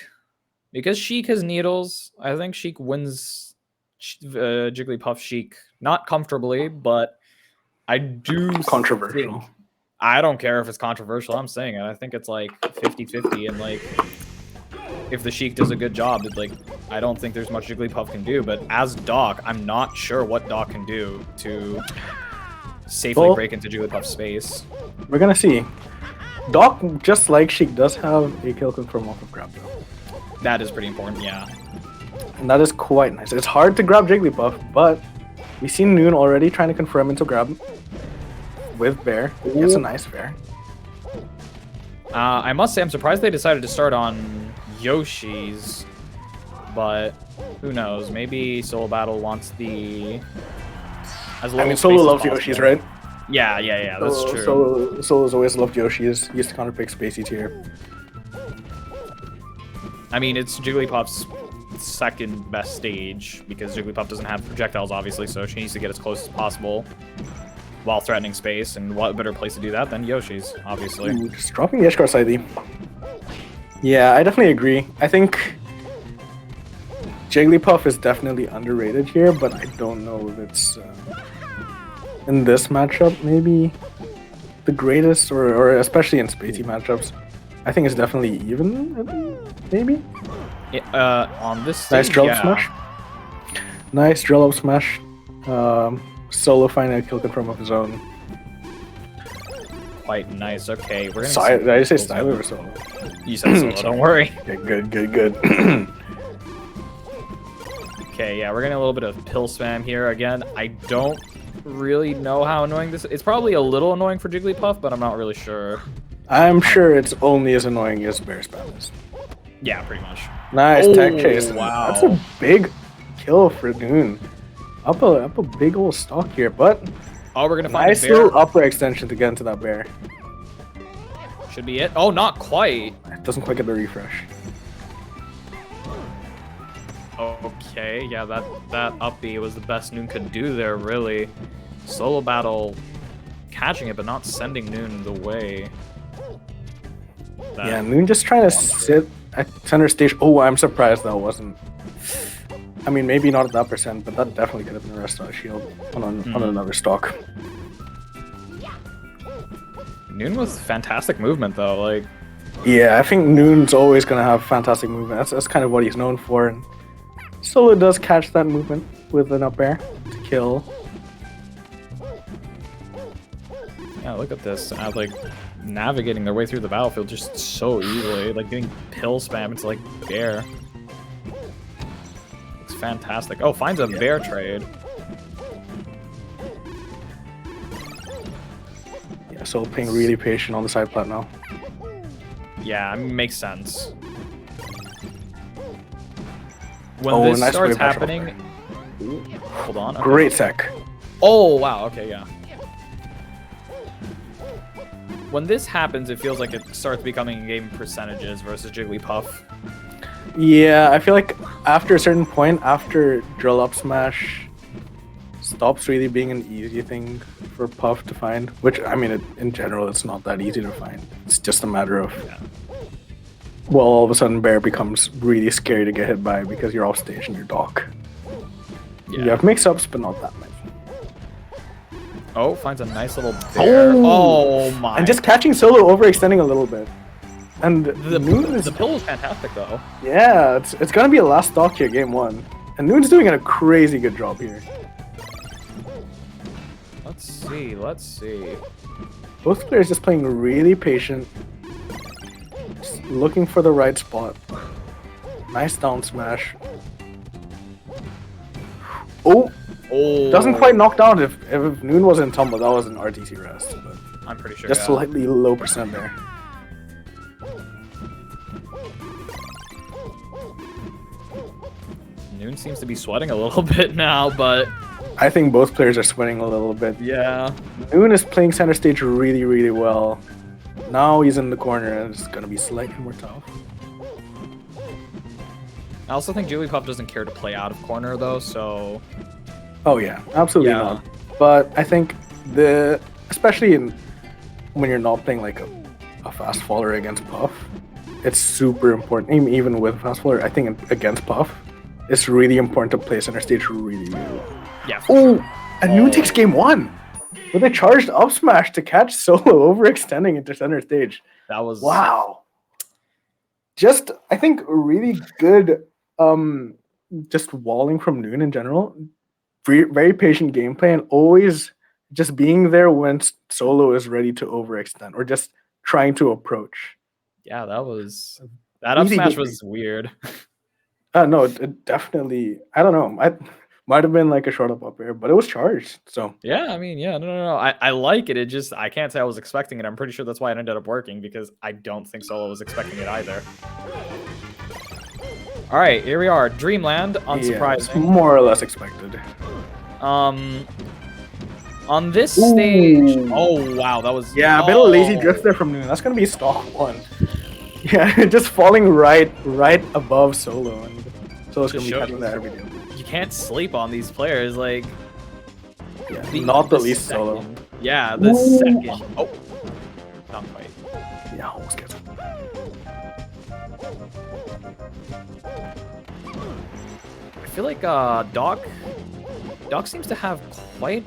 because Sheik has needles, I think Sheik wins Jigglypuff Sheik, not comfortably, but I do controversial. I don't care if it's controversial. I'm saying it. I think it's like 50-50, and like if the Sheik does a good job, it's like I don't think there's much Jigglypuff can do. But as Doc, I'm not sure what Doc can do to safely break into Jigglypuff's space. We're gonna see. Doc, just like Sheik, does have a kill confirm off of grab though. That is pretty important, yeah. And that is quite nice. It's hard to grab Jigglypuff, but we've seen Noon already trying to confirm into grab with Bear. It's a nice Bear. I must say, I'm surprised they decided to start on Yoshi's, but who knows? Maybe Solo Battle wants the... Solo loves Yoshi's, right? Yeah, that's true. Solo's always loved Yoshi's. He used to counterpick Spacey tier. I mean, it's Jigglypuff's second best stage, because Jigglypuff doesn't have projectiles, obviously, so she needs to get as close as possible while threatening space, and what better place to do that than Yoshi's, obviously. Ooh, just dropping the Edgeguard side D. Yeah, I definitely agree. I think Jigglypuff is definitely underrated here, but I don't know if it's in this matchup maybe the greatest, or especially in Spacey matchups. I think it's definitely even, maybe? On this stage, nice drill up smash. Nice drill up smash. Solo finding a kill confirm of his own. Quite nice. Okay, we're gonna did I say Styler or Solo? You said Solo, don't worry. Okay, good. Okay, yeah, we're getting a little bit of pill spam here again. I don't really know how annoying this is. It's probably a little annoying for Jigglypuff, but I'm not really sure. I'm sure it's only as annoying as Bear spam is. Yeah, pretty much. Nice tech chase. Wow. That's a big kill for Noon. Up a big old stock here, but we're gonna find nice little upper extension to get into that Bear. Should be it. Oh, not quite. It doesn't quite get the refresh. Okay, yeah, that up B was the best Noon could do there, really. Solo Battle catching it, but not sending Noon the way. Yeah, Noon just trying to sit at center stage. Oh, I'm surprised that wasn't. I mean, maybe not at that percent, but that definitely could have been a rest on shield on another stock. Noon with fantastic movement, though. Like, yeah, I think Noon's always gonna have fantastic movement. That's kind of what he's known for. And Solo does catch that movement with an up air to kill. Yeah, look at this. Like, navigating their way through the battlefield just so easily. Like, getting pill spam into, like, Bear. Looks fantastic. Oh, finds a Bear trade. So playing really patient on the side plat now. Yeah, I mean, makes sense. When this nice starts wave dash happening... Hold on. Okay. Great sec. Oh, wow. Okay, yeah. When this happens, it feels like it starts becoming a game percentages versus Jigglypuff. Yeah, I feel like after a certain point, after drill up smash stops really being an easy thing for Puff to find, which, I mean, in general, it's not that easy to find. It's just a matter of, well, all of a sudden Bear becomes really scary to get hit by because you're off stage and you're Doc. Yeah. You have mix-ups, but not that many. Oh, finds a nice little bear. Oh my. And just catching Solo overextending a little bit. And the pill is fantastic, though. Yeah, it's gonna be a last stock here, game 1. And Noon's doing a crazy good job here. Let's see. Both players just playing really patient. Just looking for the right spot. Nice down smash. Oh! Doesn't quite knock down. If Noon was in tumble, that was an RTC rest. But I'm pretty sure. just slightly low percent there. Noon seems to be sweating a little bit now, but... I think both players are sweating a little bit. Yeah. Noon is playing center stage really, really well. Now he's in the corner and it's going to be slightly more tough. I also think Jigglypuff doesn't care to play out of corner, though, so... Oh yeah, absolutely not. But I think especially when you're not playing like a fast faller against Puff, it's super important. Even with fast faller, I think against Puff, it's really important to play center stage really, really well. Yeah. And Noon takes game 1 with a charged up smash to catch Solo overextending into center stage. That was Just I think really good just walling from Noon in general. Very patient gameplay and always just being there when Solo is ready to overextend or just trying to approach. Yeah, that up smash was weird. No, it definitely, I don't know. I might have been like a short up air, but it was charged. So yeah, I mean, yeah, no. I like it. It just I can't say I was expecting it. I'm pretty sure that's why it ended up working because I don't think Solo was expecting it either. All right, here we are, Dreamland. Unsurprising. Yeah, more or less expected. On this stage, oh wow, that was a bit of lazy drift there from Noon. That's gonna be stock 1. Yeah, just falling right above Solo, and Solo's gonna be catching that every day. You can't sleep on these players, like. Yeah, not the least second. Solo. Yeah, the second. Oh, not quite. Yeah, almost gets him. I feel like Doc seems to have quite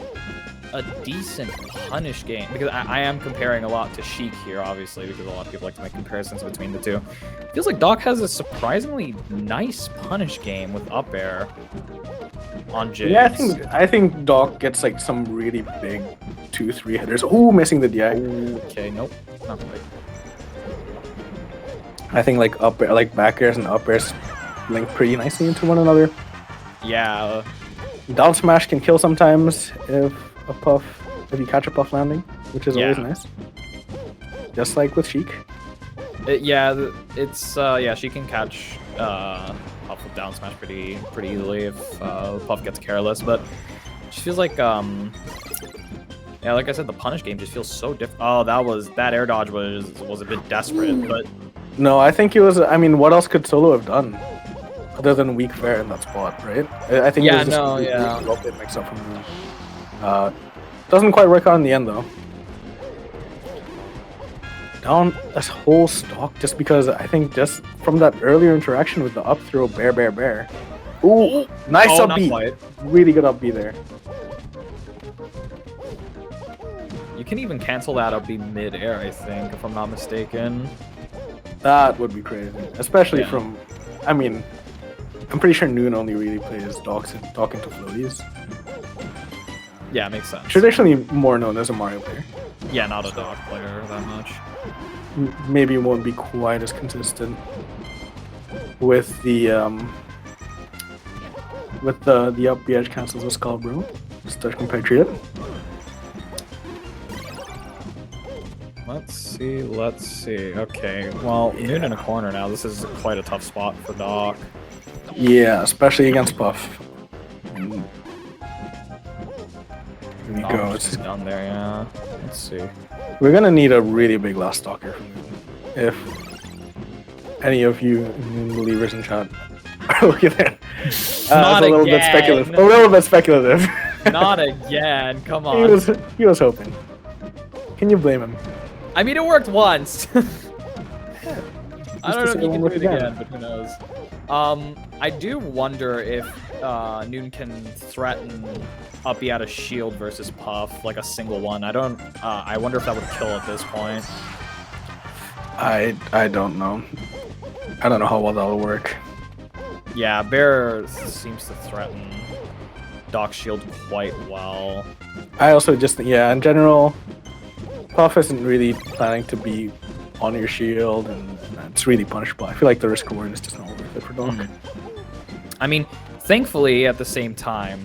a decent punish game because I am comparing a lot to Sheik here, obviously, because a lot of people like to make comparisons between the two. Feels like Doc has a surprisingly nice punish game with up air on Jigs. Yeah, I think Doc gets like some really big 2-3 headers. Oh, missing the DI. Okay, nope, not quite. I think like up air, like back airs and up airs link pretty nicely into one another. Yeah. Down smash can kill sometimes if you catch a Puff landing, which is always nice. Just like with Sheik. She can catch Puff with down smash pretty easily if Puff gets careless, but it just feels like like I said, the punish game just feels so different. Oh, that air dodge was a bit desperate, but no, I think it was. I mean, what else could Solo have done other than weak fair in that spot, right? I think it was just a mix up from him. Doesn't quite work out in the end though. Down this whole stock just because I think just from that earlier interaction with the up throw bear. Ooh, nice up B. Really good up B there. You can even cancel that up B mid-air, I think, if I'm not mistaken. That would be crazy. Especially from, I mean, I'm pretty sure Noon only really plays Doc into floaties. Yeah, makes sense. Traditionally more known as a Mario player. Yeah, not a Doc player that much. Maybe won't be quite as consistent with the up B edge cancels with Skull Bro. Just to compare treat it. Let's see. Okay, well, Noon in a corner now. This is quite a tough spot for Doc. Yeah, especially against Puff. Here we go. It's down there, yeah. Let's see. We're gonna need a really big last stalker from Noon. If any of you Noon believers in chat are looking at it. Not a little bit speculative. A little bit speculative. Not again. Come on. He was hoping. Can you blame him? I mean, it worked once. I don't know if you can do it again. again, but who knows. I do wonder if Noon can threaten Uppy out of shield versus Puff, like a single one. I wonder if that would kill at this point. I don't know. I don't know how well that'll work. Yeah, Bear seems to threaten Doc's shield quite well. I also just, in general, Puff isn't really planning to be on your shield, and it's really punishable. I feel like the risk reward is just not worth it for Doc. I mean, thankfully, at the same time,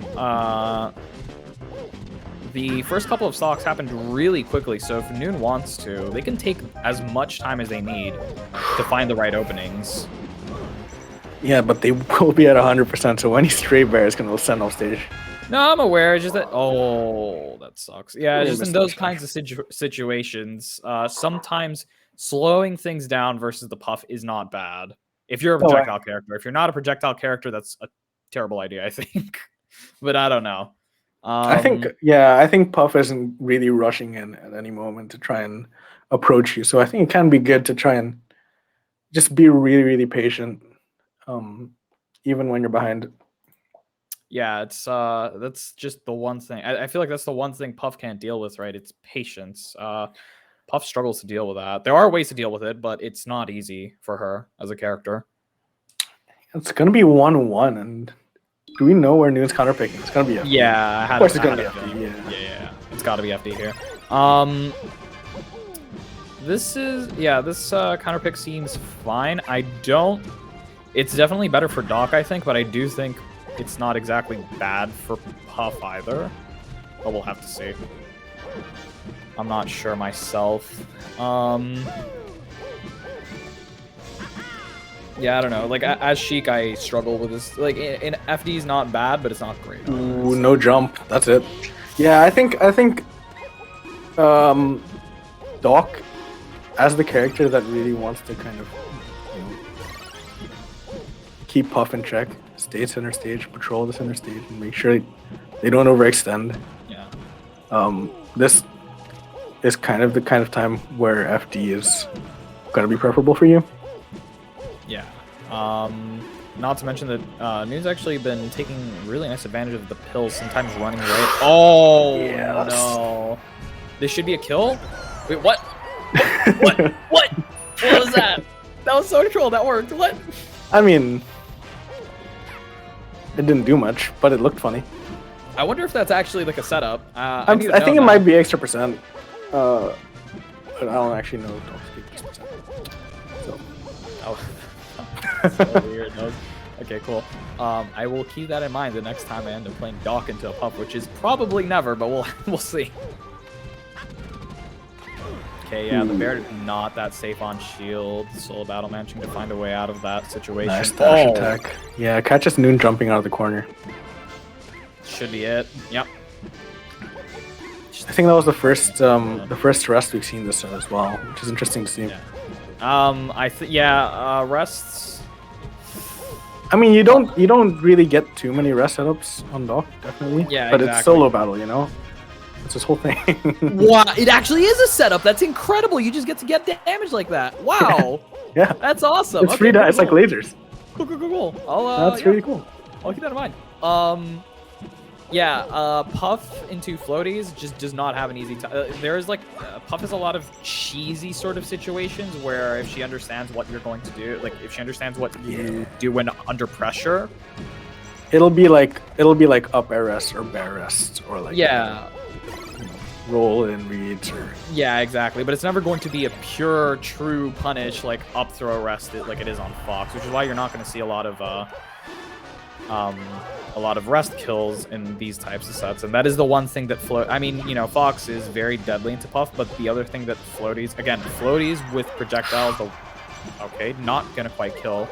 the first couple of stocks happened really quickly, so if Noon wants to, they can take as much time as they need to find the right openings. Yeah, but they will be at 100%, so any stray bear is going to send off stage. No, I'm aware. It's just that. Oh, that sucks. Yeah, just in those mistake. kinds of situations, sometimes slowing things down versus the Puff is not bad. If you're a projectile character, if you're not a projectile character, that's a terrible idea, I think. But I don't know. I think Puff isn't really rushing in at any moment to try and approach you. So I think it can be good to try and just be really, really patient, even when you're behind. Yeah, it's that's just the one thing. I feel like that's the one thing Puff can't deal with, right? It's patience. Puff struggles to deal with that. There are ways to deal with it, but it's not easy for her as a character. It's gonna be 1-1, and do we know where Noon's counterpicking? It's gonna be FD. Yeah, of course it's gonna be FD. Yeah, it's got to be FD here. This counterpick seems fine. It's definitely better for Doc, I think, but I do think it's not exactly bad for Puff either. But we'll have to see. I'm not sure myself. Yeah, I don't know. Like, as Sheik, I struggle with this. Like, in FD is not bad, but it's not great. Ooh, no jump. That's it. Yeah, I think Doc, as the character that really wants to kind of, keep Puff in check, stay center stage, patrol the center stage, and make sure they don't overextend. Yeah. This is kind of the time where FD is gonna be preferable for you. Yeah. Not to mention that Noon's actually been taking really nice advantage of the pills, sometimes running away. Oh, yes. No. This should be a kill? Wait, what? What? What was that? That was so controlled. That worked. What? I mean, it didn't do much, but it looked funny. I wonder if that's actually like a setup. I think it might be extra percent. But I don't actually know Doc's percent. So. Oh. So weird. Okay, cool. I will keep that in mind the next time I end up playing Doc into a Puff, which is probably never, but we'll see. Okay, yeah, the bear not that safe on shield. Solo battle managing to find a way out of that situation. Nice dash attack. Yeah, catches Noon jumping out of the corner. Should be it. Yep. I think that was the first rest we've seen this set as well, which is interesting to see. Yeah. Rests. I mean, you don't really get too many rest setups on Doc, definitely. Yeah, but exactly. It's solo battle, It's this whole thing. Wow, it actually is a setup. That's incredible. You just get to get damage like that. Wow. Yeah. That's awesome. It's free. It's like lasers. Cool. That's really cool. I'll keep that in mind. Puff into floaties just does not have an easy time. There's Puff has a lot of cheesy sort of situations where if she understands what you're going to do, like if she understands what you do when under pressure, it'll be like up air rest or bear rest or roll in reads or exactly. But it's never going to be a pure true punish like up throw rest like it is on Fox, which is why you're not going to see a lot of a lot of rest kills in these types of sets, and that is the one thing that Fox is very deadly into Puff, but the other thing that floaties with projectiles, okay, not gonna quite kill.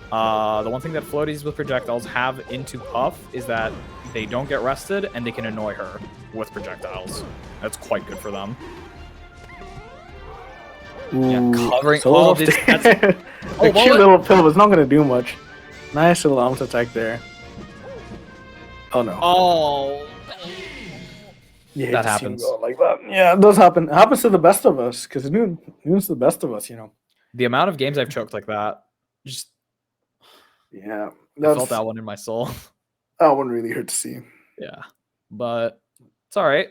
The one thing that floaties with projectiles have into Puff is that they don't get rested and they can annoy her with projectiles. That's quite good for them. Ooh, covering so all this. the cute little pill was not gonna do much. Nice little arms attack there. Oh no. Oh. You That happens. Like that. Yeah, it does happen. It happens to the best of us, because Noon's the best of us, you know. The amount of games I've choked like that, just yeah, I felt that one in my soul. That one really hurt to see. Yeah, but it's all right.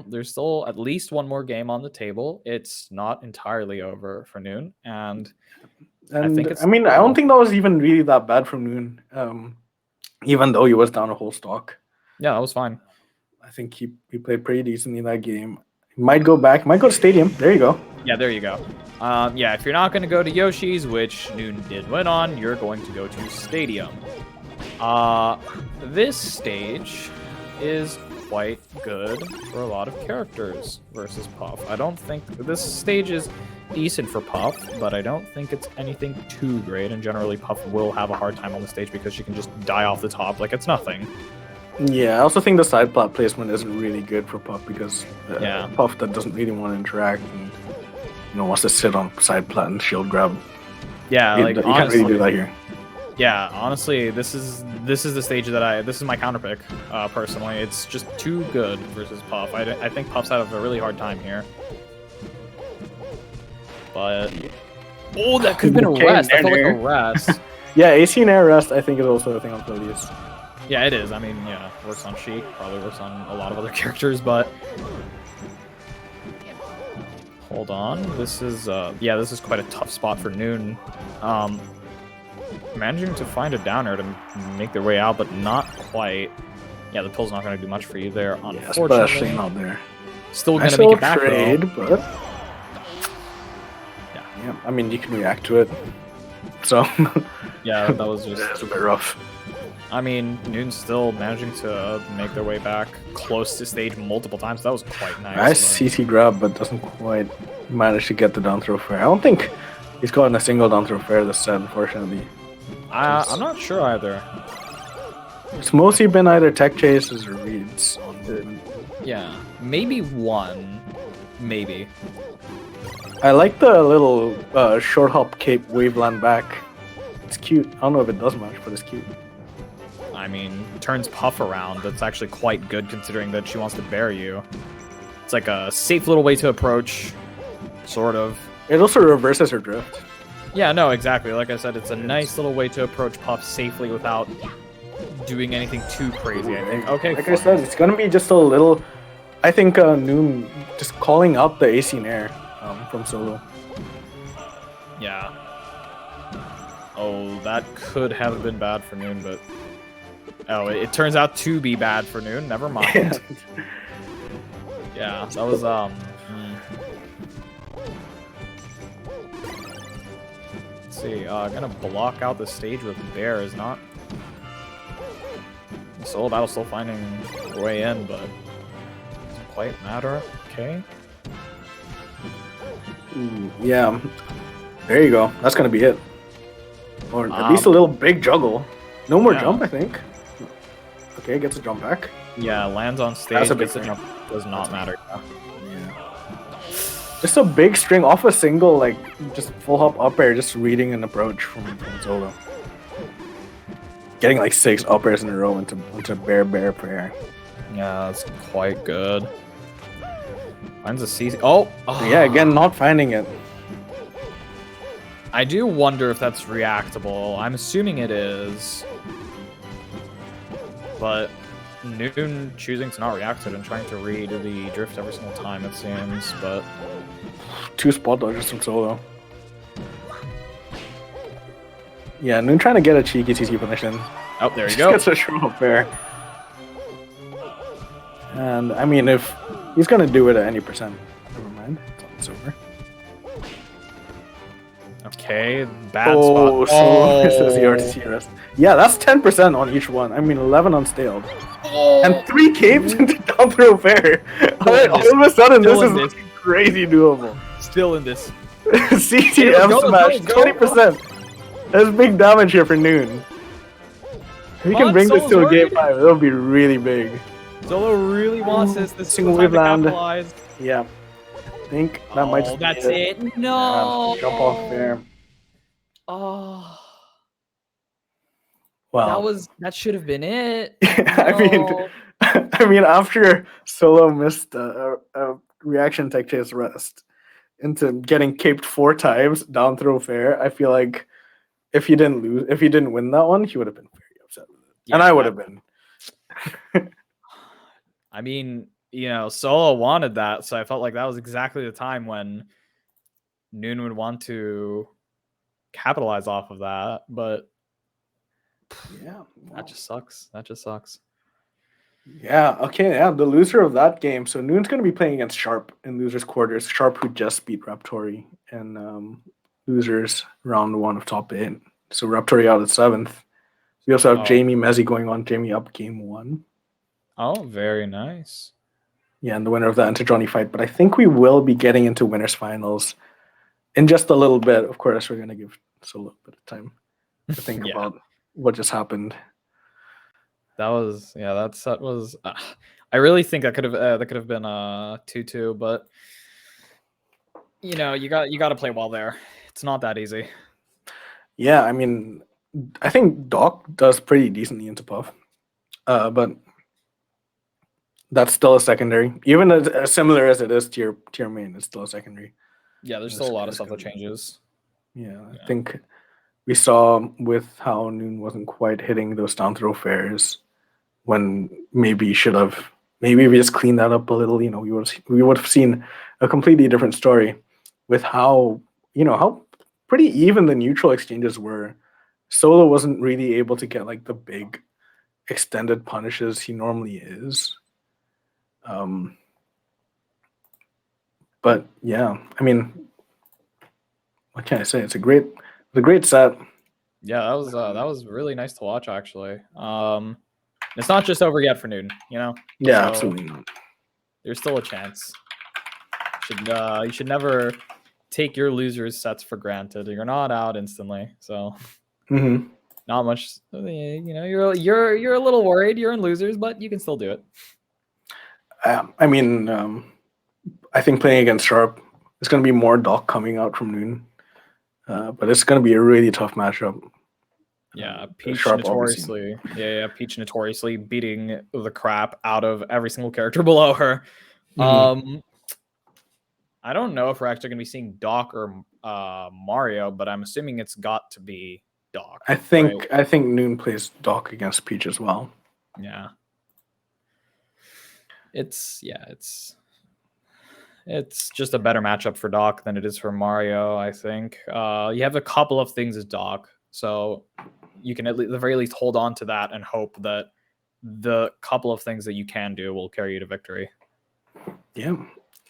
There's still at least one more game on the table. It's not entirely over for Noon, and I think it's. I mean, I don't think that was even really that bad from Noon. Even though he was down a whole stock. Yeah, that was fine. I think he played pretty decently in that game. He might go back. Might go to Stadium. There you go. Yeah, there you go. Yeah, if you're not going to go to Yoshi's, which Noon did win on, you're going to go to Stadium. This stage is quite good for a lot of characters versus Puff. I don't think this stage is decent for Puff, but I don't think it's anything too great, and generally Puff will have a hard time on the stage because she can just die off the top like it's nothing. Yeah, I also think the side plat placement isn't really good for Puff, because Puff that doesn't really want to interact and wants to sit on side plat and shield grab. Yeah, you can't really do that here. Yeah, honestly, this is the stage that this is my counter pick, personally. It's just too good versus Puff. I think Puff's had a really hard time here. But that could have been a rest. I felt like a rest. Yeah, AC and air rest I think is also a thing on Pilius. Yeah, it is. I mean, yeah, works on Sheik, probably works on a lot of other characters, but hold on. This is quite a tough spot for Noon. Managing to find a downer to make their way out, but not quite. Yeah, the pill's not going to do much for you there, unfortunately. Yeah, especially not there. Still going to make it back, trade, though. But yeah, I mean, you can react to it. So yeah, that was just it's a bit rough. I mean, Noon's still managing to make their way back close to stage multiple times. That was quite nice. Nice CC grab, but doesn't quite manage to get the down throw fair. I don't think he's gotten a single down throw fair this set, unfortunately. I'm not sure either. It's mostly been either tech chases or reads. Yeah, maybe one. Maybe. I like the little short hop cape waveland back. It's cute. I don't know if it does much, but it's cute. I mean, turns Puff around. That's actually quite good considering that she wants to bear you. It's like a safe little way to approach, sort of. It also reverses her drift. Yeah, no, exactly. Like I said, it's a nice little way to approach Puff safely without doing anything too crazy, I think. Okay, like I said, it's gonna be just a little. I think Noon just calling out the AC in air from solo. Yeah. Oh, that could have been bad for Noon, but oh, it turns out to be bad for Noon. Never mind. Yeah, that was Let's see. Gonna block out the stage with Bear is not. Solo battle still finding a way in, but doesn't quite matter. Okay. Yeah. There you go. That's gonna be it. Or at least a little big juggle. No more jump, I think. Okay, gets a jump back. Yeah, lands on stage. That's a big gets a jump. Does not matter. Yeah. Just a big string off a single, like just full hop up air, just reading an approach from solo. Getting like 6 up airs in a row into bear prayer. Yeah, that's quite good. Finds a CC. Oh! Yeah, again, not finding it. I do wonder if that's reactable. I'm assuming it is. But Noon choosing to not react to it and trying to read the drift every single time, it seems, but 2 spot dodges from solo. Yeah, Noon trying to get a cheeky CC punish in. Oh, there you go. Gets a short up there. And I mean, if he's gonna do it at any percent, never mind. It's over. Okay, bad spot. So misses the RTC rest. Yeah, that's 10% on each one. I mean, 11 on Staled. And 3 capes into down throw fair. All of a sudden, this is looking crazy doable. Still in this. CTF smash, 20%. That's big damage here for Noon. If he can bring this to a game 5, it'll be really big. Solo really wants this. This single time wave to land. capitalize. Yeah. I think that might just that's be it. No. Yeah, jump off there. Oh. Wow. That should have been it. I mean, after Solo missed a reaction tech chase rest into getting caped 4 times down throw fair, I feel like if he didn't win that one, he would have been very upset with it, and I would have been. I mean, Solo wanted that, so I felt like that was exactly the time when Noon would want to capitalize off of that, but yeah, that just sucks. Yeah, okay, yeah, the loser of that game. So Noon's going to be playing against Sharp in losers quarters. Sharp, who just beat Raptori in losers round 1 of top 8. So Raptori out at 7th. We also have Jamie Messi going on. Jamie up game 1. Oh, very nice. Yeah, and the winner of that into Johnny fight. But I think we will be getting into winners finals in just a little bit. Of course, we're going to give us a little bit of time to think about what just happened. That was I really think that could have been 2-2, but you got to play well there. It's not that easy. Yeah, I mean, I think Doc does pretty decently into Puff, but that's still a secondary. Even as similar as it is to your main, it's still a secondary. Yeah, there's still a lot of stuff that changes. Yeah, I think we saw with how Noon wasn't quite hitting those down throw fairs when maybe we just cleaned that up a little. We would have seen a completely different story with how pretty even the neutral exchanges were. Solo wasn't really able to get like the big extended punishes he normally is. But yeah, I mean, what can I say? It's a great set. Yeah, that was really nice to watch actually. It's not just over yet for Noon, Yeah, so absolutely not. There's still a chance. You should never take your losers sets for granted. You're not out instantly, so not much. You're a little worried. You're in losers, but you can still do it. I mean, I think playing against Sharp, it's going to be more Doc coming out from Noon, but it's going to be a really tough matchup. Yeah, Peach notoriously. Peach notoriously beating the crap out of every single character below her. I don't know if we're actually going to be seeing Doc or Mario, but I'm assuming it's got to be Doc. I think Noon plays Doc against Peach as well. Yeah. It's just a better matchup for Doc than it is for Mario, I think. You have a couple of things as Doc, so you can at the very least hold on to that and hope that the couple of things that you can do will carry you to victory. Yeah.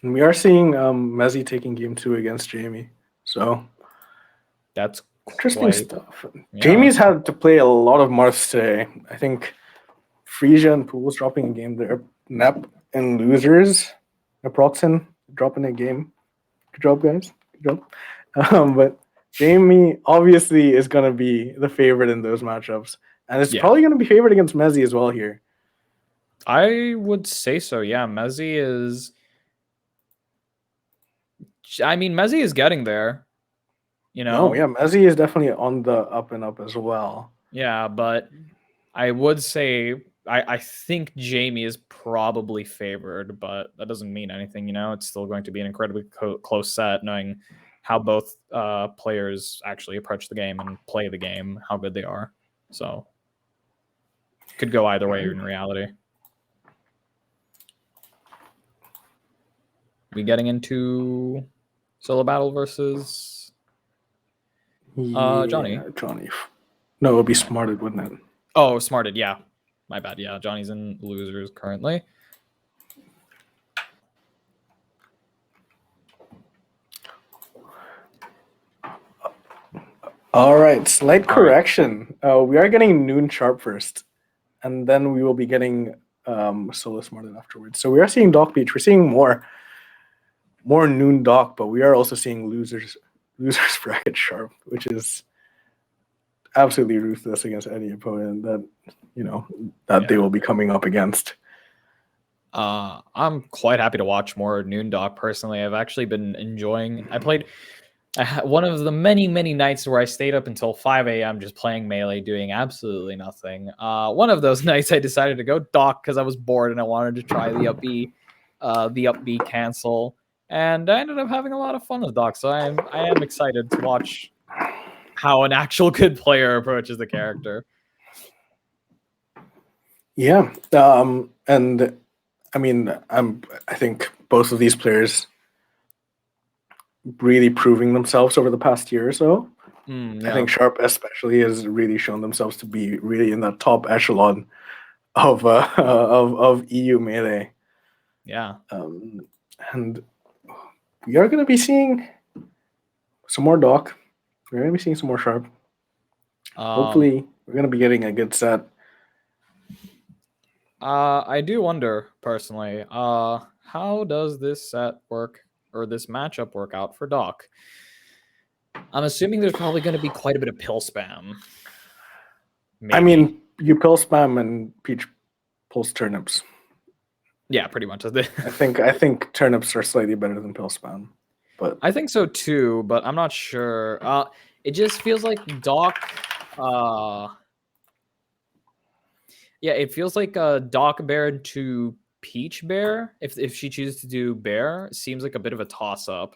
And we are seeing Messi taking game 2 against Jamie. So that's interesting stuff. Yeah. Jamie's had to play a lot of Marths today. I think Frisia and Pools dropping a game there. Nep and losers. Proxen dropping a game. Good job, guys. Good job. But Jamie obviously is going to be the favorite in those matchups. And it's probably going to be favored against Messi as well here. I would say so, yeah. Messi is getting there. Oh, yeah. Messi is definitely on the up and up as well. Yeah, but I would say I think Jamie is probably favored, but that doesn't mean anything, It's still going to be an incredibly close set, knowing how both players actually approach the game and play the game, how good they are. So could go either way in reality. We getting into solo battle versus Johnny. Johnny. No, it would be Smarted, wouldn't it? Oh, Smarted, yeah. My bad. Yeah, Johnny's in losers currently. All right, slight correction. We are getting noon sharp first, and then we will be getting Solus Martin afterwards. So we are seeing Doc Beach. We're seeing more noon Doc, but we are also seeing losers bracket sharp, which is absolutely ruthless against any opponent that they will be coming up against. I'm quite happy to watch more noon Doc personally. I've actually been enjoying. I played one of the many nights where I stayed up until 5 a.m. just playing Melee, doing absolutely nothing. One of those nights I decided to go Doc because I was bored and I wanted to try the up B cancel, and I ended up having a lot of fun with Doc. So I am excited to watch how an actual good player approaches the character. Yeah, and I mean, I think both of these players really proving themselves over the past year or so. Yeah. I think Sharp especially has really shown themselves to be really in the top echelon of EU Melee. Yeah. And we are going to be seeing some more Doc. We're going to be seeing some more Sharp. Hopefully, we're going to be getting a good set. I do wonder, personally, how does this set work, or this matchup work out for Doc? I'm assuming there's probably going to be quite a bit of pill spam. Maybe. I mean, you pill spam and Peach pulls turnips. Yeah, pretty much. I think turnips are slightly better than pill spam, but I think so too. But I'm not sure. It just feels like Doc. Yeah, it feels like Doc Bear to Peach Bear. If she chooses to do Bear, seems like a bit of a toss up.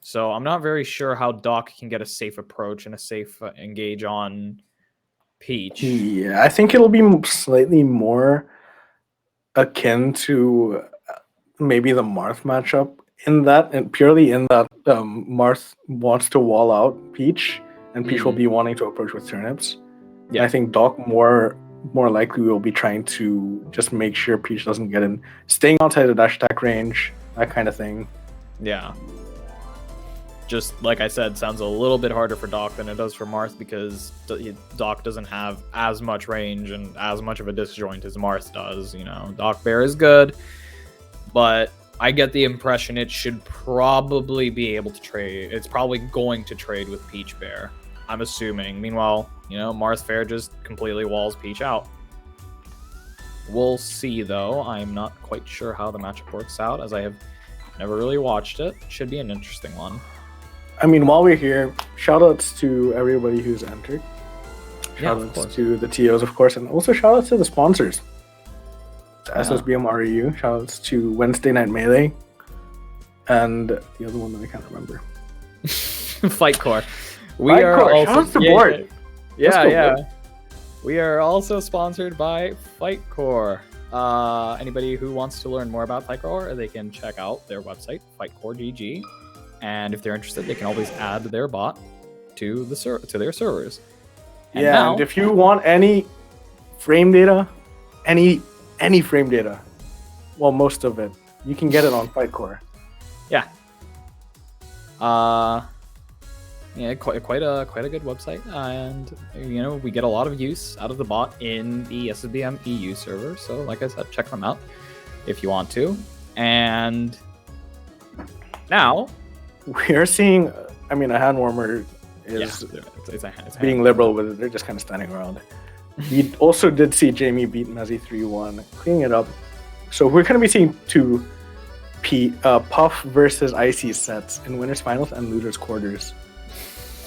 So I'm not very sure how Doc can get a safe approach and a safe engage on Peach. Yeah, I think it'll be slightly more akin to maybe the Marth matchup purely in that Marth wants to wall out Peach, and Peach will be wanting to approach with turnips. Yeah, and I think Doc more likely will be trying to just make sure Peach doesn't get in, staying outside the dash attack range, that kind of thing. Yeah. Just like I said, sounds a little bit harder for Doc than it does for Marth, because Doc doesn't have as much range and as much of a disjoint as Marth does. Doc Bear is good, but I get the impression it should probably be able to trade. It's probably going to trade with Peach Bear, I'm assuming. Meanwhile, Marth Fair just completely walls Peach out. We'll see, though. I'm not quite sure how the matchup works out, as I have never really watched it. Should be an interesting one. I mean, while we're here, shoutouts to everybody who's entered. Shoutouts to the TOs, of course, and also shoutouts to the sponsors. SSBM REU, shoutouts to Wednesday Night Melee, and the other one that I can't remember. Fightcore. Shoutouts to board. Yeah. We are also sponsored by Fightcore. Anybody who wants to learn more about Fightcore, they can check out their website, FightCore.gg. And if they're interested, they can always add their bot to their servers. And if you want any frame data, any frame data, well, most of it, you can get it on Fightcore. Yeah. Quite a good website, and we get a lot of use out of the bot in the SSBM EU server. So, like I said, check them out if you want to. And now we are seeing, a hand warmer is being liberal with it. They're just kind of standing around. We also did see Jamie beat Messi 3-1, cleaning it up. So we're going to be seeing two Puff versus Icy sets in winners finals and losers quarters.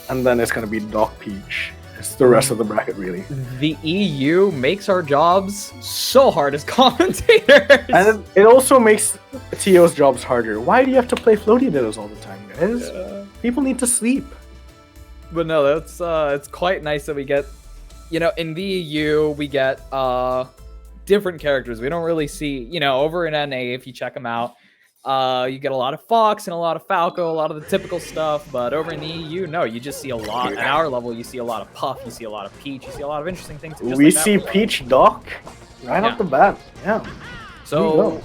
And then it's going to be Doc Peach. It's the rest of the bracket, really. The EU makes our jobs so hard as commentators. And it also makes TO's jobs harder. Why do you have to play floaty dittos all the time, guys? Yeah. People need to sleep. But no, that's it's quite nice that we get, in the EU, we get different characters. We don't really see, over in NA, if you check them out, you get a lot of Fox and a lot of Falco, a lot of the typical stuff. But over in the EU, no, you just see a lot. At our level, you see a lot of Puff, you see a lot of Peach, you see a lot of interesting things. We see Peach Doc right off the bat. Yeah. So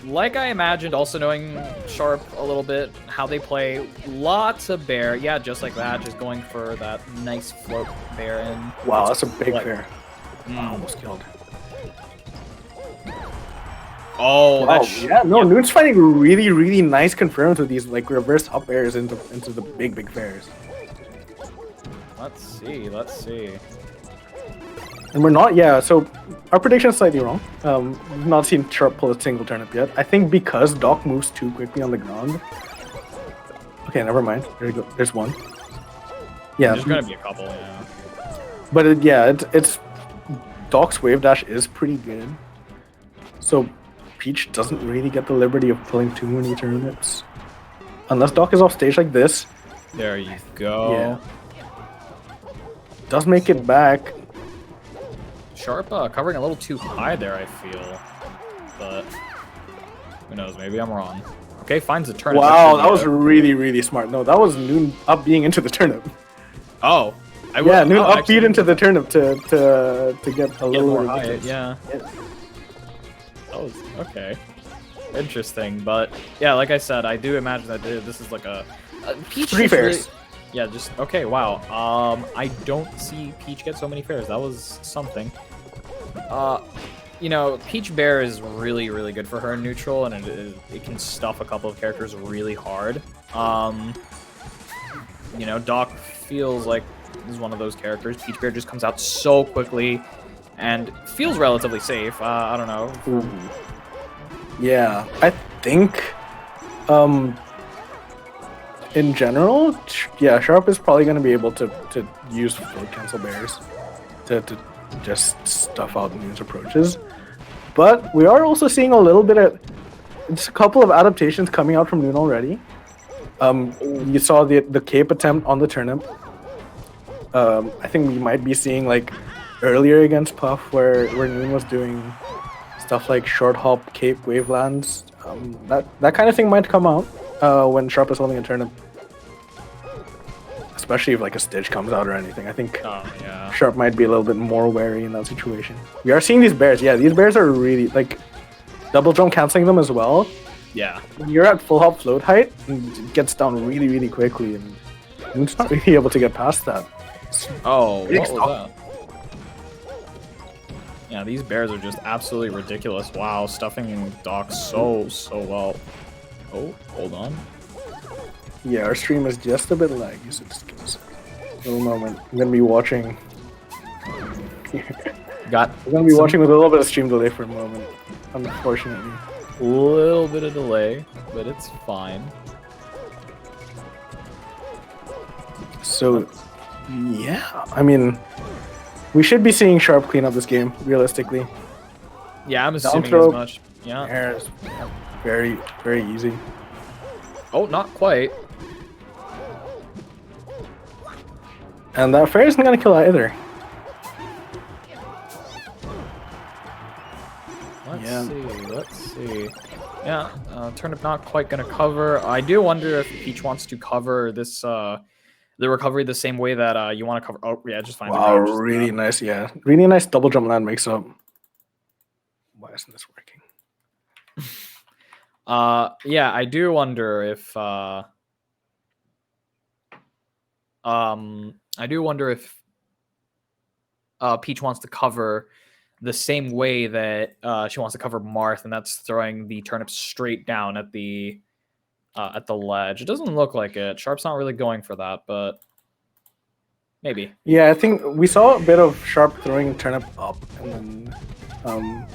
like I imagined, also knowing Sharp a little bit, how they play, lots of bear. Yeah, just like that, just going for that nice float bear. And wow, that's a big bear. Wow, almost killed. Oh, wow, yeah, no, Noon's finding really, really nice confirms with these like reverse up airs into the big bears. Let's see. And we're not, yeah, so our prediction is slightly wrong. We've not seen Sharp pull a single turnip yet. I think because Doc moves too quickly on the ground. Okay, never mind. There you go. There's one. Yeah. There's gonna be a couple, yeah. But it's Doc's wave dash is pretty good. So Peach doesn't really get the liberty of pulling too many turnips. Unless Doc is off stage like this. There you go. Yeah. Does make it back. Sharp covering a little too high there, I feel. But who knows? Maybe I'm wrong. Okay, finds the turnip. Wow, that was really, really smart. No, that was Noon up being into the turnip. Oh. Yeah, Noon up beat into the turnip to get a little more height. Yeah. That was okay. Interesting, but yeah, like I said, I do imagine that this is like a Peach 3 fairs. Really, yeah, just okay. Wow. I don't see Peach get so many fairs. That was something. You know, Peach Bear is really, really good for her in neutral, and it can stuff a couple of characters really hard. You know, Doc feels like is one of those characters. Peach Bear just comes out so quickly and feels relatively safe. I don't know. Ooh. Yeah, I think in general, yeah, Sharp is probably going to be able to use float cancel bears to just stuff out Noon's approaches. But we are also seeing a little bit of just a couple of adaptations coming out from Noon already. You saw the cape attempt on the turnip. I think we might be seeing like earlier against Puff where Noon was doing stuff like short hop, cape, wavelands. That kind of thing might come out when Sharp is holding a turnip. Especially if like a Stitch comes out or anything. I think Sharp might be a little bit more wary in that situation. We are seeing these bears. Yeah, these bears are really like double jump canceling them as well. Yeah. When you're at full hop float height, it gets down really, really quickly, and Noon's not really able to get past that. Oh, what was that? Yeah, these bears are just absolutely ridiculous. Wow, stuffing Doc so well. Oh, hold on. Yeah, our stream is just a bit laggy, so just give us a little moment. I'm gonna be watching. I'm gonna be watching with a little bit of stream delay for a moment, unfortunately. A little bit of delay, but it's fine. So, yeah, I mean, we should be seeing Sharp clean up this game, realistically. Yeah, I'm assuming as much. Yeah. Airs, very, very easy. Oh, not quite. And that fair isn't gonna kill either. Let's see. Yeah, turnip not quite gonna cover. I do wonder if Peach wants to cover this, the recovery the same way that you want to cover. Oh, yeah, just fine. Wow, really nice, yeah. Really nice double jump land mix up. Why isn't this working? Yeah, I do wonder if Peach wants to cover the same way that she wants to cover Marth, and that's throwing the turnip straight down at the ledge. It doesn't look like it. Sharp's not really going for that, but maybe. Yeah, I think we saw a bit of Sharp throwing turnip up and then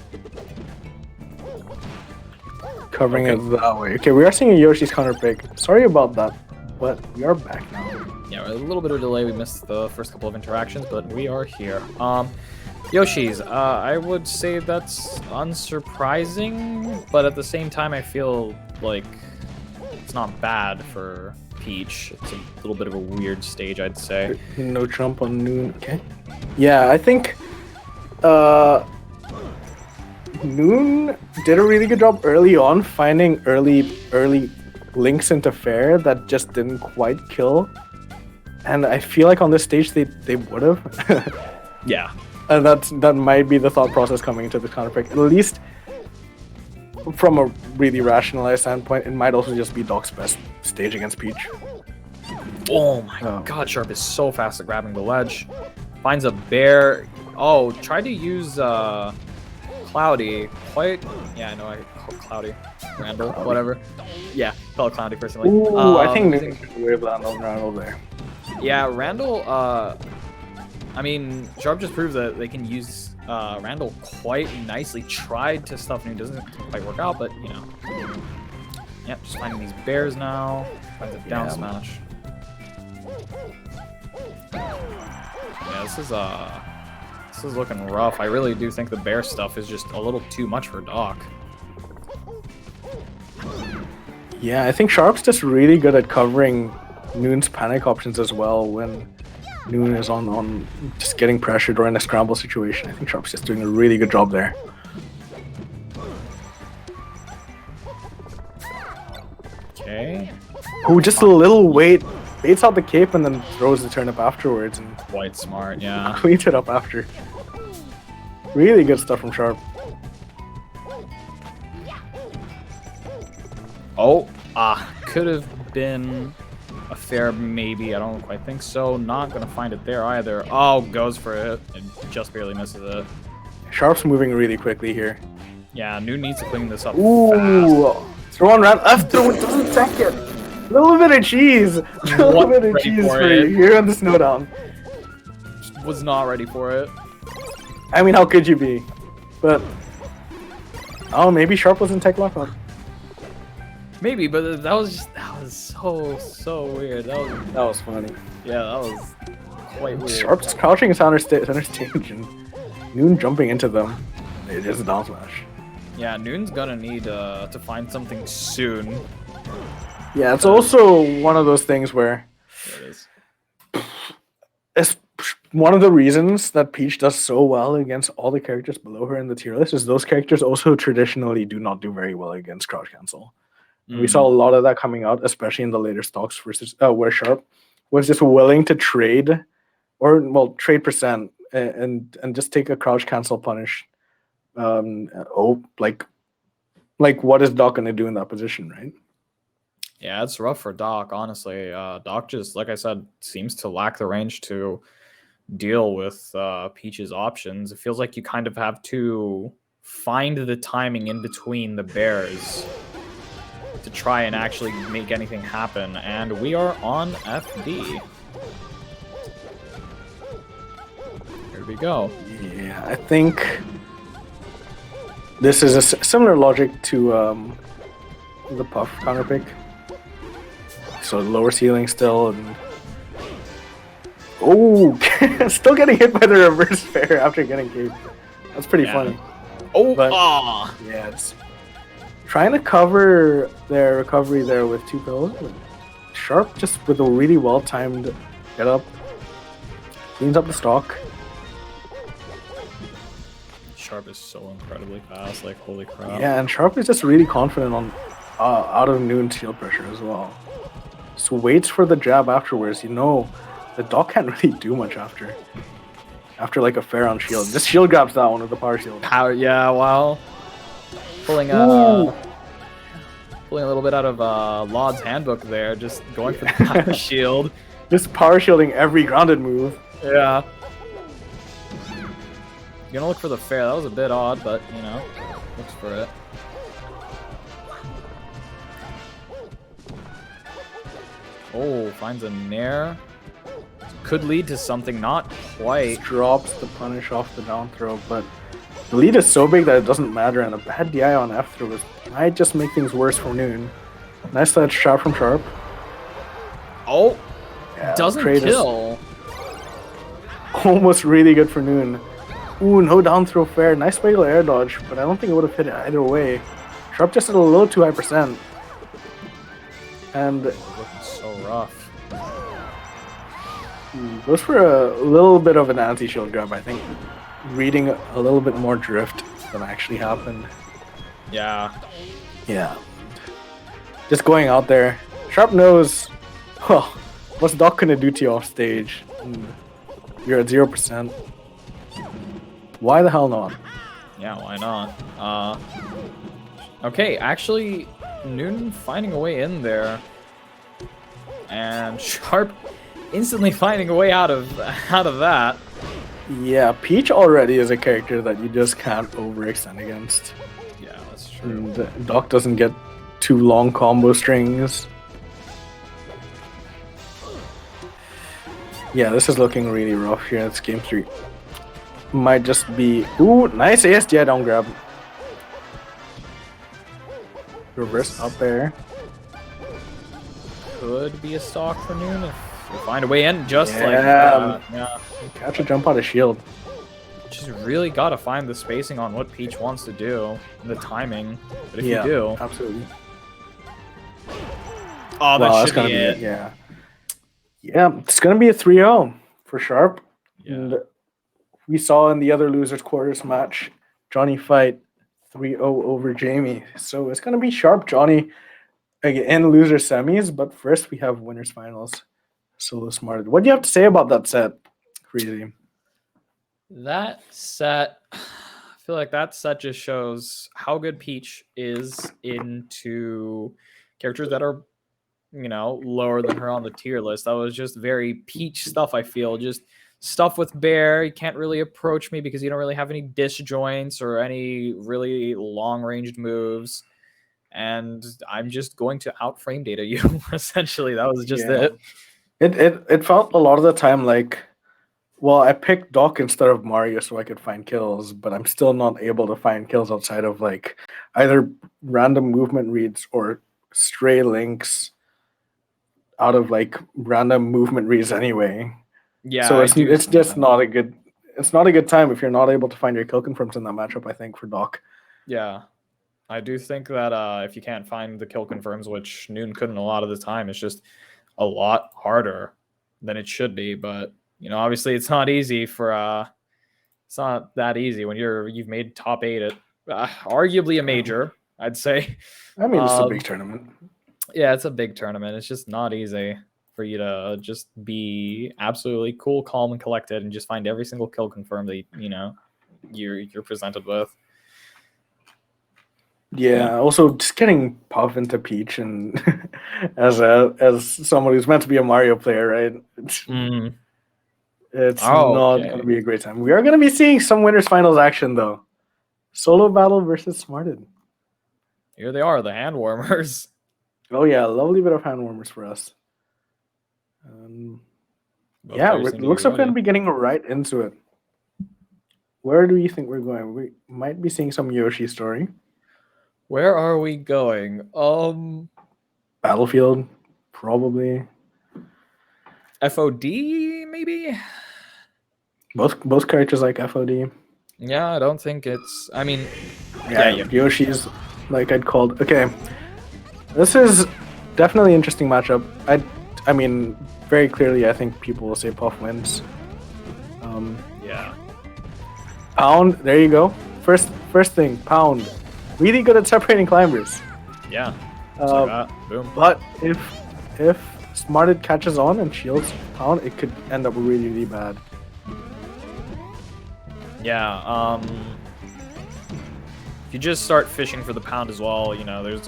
covering it that way. Okay, we are seeing a Yoshi's counter pick. Sorry about that, but we are back now. Yeah, a little bit of delay. We missed the first couple of interactions, but we are here. Yoshi's, I would say that's unsurprising, but at the same time, I feel like it's not bad for Peach. It's a little bit of a weird stage, I'd say. No jump on Noon. Okay. Yeah, I think Noon did a really good job early on finding early links into fair that just didn't quite kill. And I feel like on this stage they would have. Yeah. And that might be the thought process coming into the counter pick. At least from a really rationalized standpoint, it might also just be Doc's best stage against Peach. Oh my god, Sharp is so fast at grabbing the ledge. Finds a bear. Oh, tried to use Cloudy. Yeah, I know I called Cloudy. Randall, whatever. Yeah, call it Cloudy personally. Ooh, I think Noon should wave that on Randall there. Yeah, Randall, I mean, Sharp just proves that they can use Randall quite nicely. Tried to stuff Noon, doesn't quite work out, but you know. Yep, just finding these bears now. Finds a down smash. Yeah, this is looking rough. I really do think the bear stuff is just a little too much for Doc. Yeah, I think Sharp's just really good at covering Noon's panic options as well when Noon is on just getting pressured or in a scramble situation. I think Sharp's just doing a really good job there. Okay. Oh, just a little wait. Baits out the cape and then throws the turnip afterwards and Quite smart, yeah. cleans it up after. Really good stuff from Sharp. Oh, could have been a fair maybe. I don't quite think so. Not gonna find it there either. Oh, goes for it and just barely misses it. Sharp's moving really quickly here. Yeah, Noon needs to clean this up Ooh, fast. throw on left, throw it doesn't second. A little bit of cheese. A little bit of cheese for you here on the Snowdown. Was not ready for it. I mean, how could you be? But oh, maybe Sharp was in tech lockup. Maybe, but that was so weird. That was funny. Yeah, that was quite weird. Sharp just crouching in center stage and Noon jumping into them. It is a down smash. Yeah, Noon's gonna need to find something soon. Yeah, it's also one of those things where There it is. it's one of the reasons that Peach does so well against all the characters below her in the tier list is those characters also traditionally do not do very well against crouch cancel. We saw a lot of that coming out, especially in the later stocks versus where Sharp was just willing to trade, trade percent and just take a crouch cancel punish. Like what is Doc gonna do in that position, right? Yeah, it's rough for Doc, honestly. Doc just, like I said, seems to lack the range to deal with Peach's options. It feels like you kind of have to find the timing in between the bears to try and actually make anything happen. And we are on FD. Here we go. Yeah, I think this is a similar logic to the Puff counter pick. So lower ceiling still, and still getting hit by the reverse fair after getting caped. That's pretty funny. Yeah, it's trying to cover their recovery there with two pills. Sharp just with a really well-timed get up, cleans up the stock. Sharp is so incredibly fast, like holy crap. Yeah, and Sharp is just really confident on out of Noon's shield pressure as well. So waits for the jab afterwards. You know, the Doc can't really do much after like a fair on shield. Just shield grabs that one with the power shield. Yeah, wow. Pulling a little bit out of Laud's handbook there, just going for the power shield. Just power shielding every grounded move. Yeah. Gonna look for the fair. That was a bit odd, but you know, looks for it. Oh, finds a nair. Could lead to something, not quite. Just drops the punish off the down throw, but the lead is so big that it doesn't matter, and a bad DI on F throw might just make things worse for Noon. Nice ledge shot from Sharp. Oh, yeah, doesn't kill. Almost really good for Noon. Ooh, no down throw fair. Nice wiggle air dodge, but I don't think it would have hit it either way. Sharp just at a little too high percent. And looking so rough. Goes for a little bit of an anti-shield grab, I think. Reading a little bit more drift than actually happened. Yeah. Yeah. Just going out there. Sharp knows, what's Doc gonna do to you off stage? You're at 0%. Why the hell not? Yeah, why not? Okay, actually, Noon finding a way in there. And Sharp instantly finding a way out of that. Yeah, Peach already is a character that you just can't overextend against. Yeah, that's true. And Doc doesn't get too long combo strings. Yeah, this is looking really rough here. It's game 3. Might just be... Ooh, nice ASDI down grab. Reverse up air. Could be a stock for Noon if you find a way in just like Yeah. Yeah. Catch a jump out of shield. Just really gotta find the spacing on what Peach wants to do, and the timing. But if Yeah, you do... absolutely. Oh, that should be it. Yeah. Yeah, it's gonna be a 3-0 for Sharp. Yeah. And we saw in the other losers quarters match, Johnny fight 3-0 over Jamie. So it's gonna be Sharp Johnny in loser semis, but first we have winners finals. Solo Smarted. What do you have to say about that set, Freezy? That set, I feel like that set just shows how good Peach is into characters that are, you know, lower than her on the tier list. That was just very Peach stuff, I feel. Just stuff with Bear. You can't really approach me because you don't really have any disjoints or any really long-ranged moves. And I'm just going to out-frame data you, essentially. That was just it. It felt a lot of the time like, well, I picked Doc instead of Mario so I could find kills, but I'm still not able to find kills outside of like either random movement reads or stray links out of like random movement reads anyway. Yeah. So it's just not a good time if you're not able to find your kill confirms in that matchup, I think, for Doc. Yeah. I do think that if you can't find the kill confirms, which Noon couldn't a lot of the time, it's just a lot harder than it should be. But you know, obviously, it's not easy for it's not that easy when you've made top 8 at arguably a major, I'd say. I mean, it's a big tournament. Yeah, it's a big tournament. It's just not easy for you to just be absolutely cool, calm, and collected, and just find every single kill confirm that you're presented with. Yeah, also just getting Puff into Peach and as someone who's meant to be a Mario player, right? It's not going to be a great time. We are going to be seeing some winners finals action though. Solo battle versus Smarted. Here they are, the hand warmers. Oh yeah, a lovely bit of hand warmers for us. Yeah, it looks like we're going to be getting right into it. Where do you think we're going? We might be seeing some Yoshi story. Where are we going? Battlefield, probably. FOD, maybe? Both characters like FOD. Yeah, I don't think it's... I mean... Yeah, Yoshi's like I'd called... Okay. This is definitely an interesting matchup. I mean, very clearly, I think people will say Puff wins. Yeah. Pound, there you go. First thing, Pound. Really good at separating climbers. Yeah. Like boom. But if Smarted catches on and shields Pound, it could end up really, really bad. Yeah. If you just start fishing for the Pound as well, you know, there's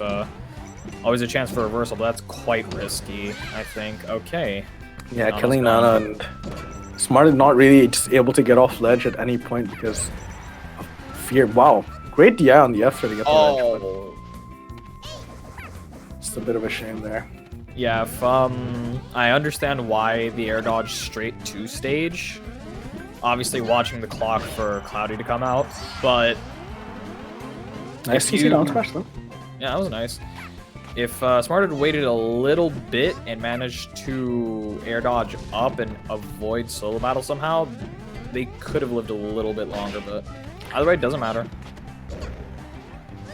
always a chance for reversal, but that's quite risky, I think. Okay. Yeah, killing Nana and Smarted not really just able to get off ledge at any point because of fear. Wow. Great DI on the F to get the ledge, but it's a bit of a shame there. Yeah, if, I understand why the air dodge straight to stage. Obviously watching the clock for Cloudy to come out, but... Nice CC down smash though. Yeah, that was nice. If Smarted waited a little bit and managed to air dodge up and avoid solo battle somehow, they could have lived a little bit longer, but either way, it doesn't matter.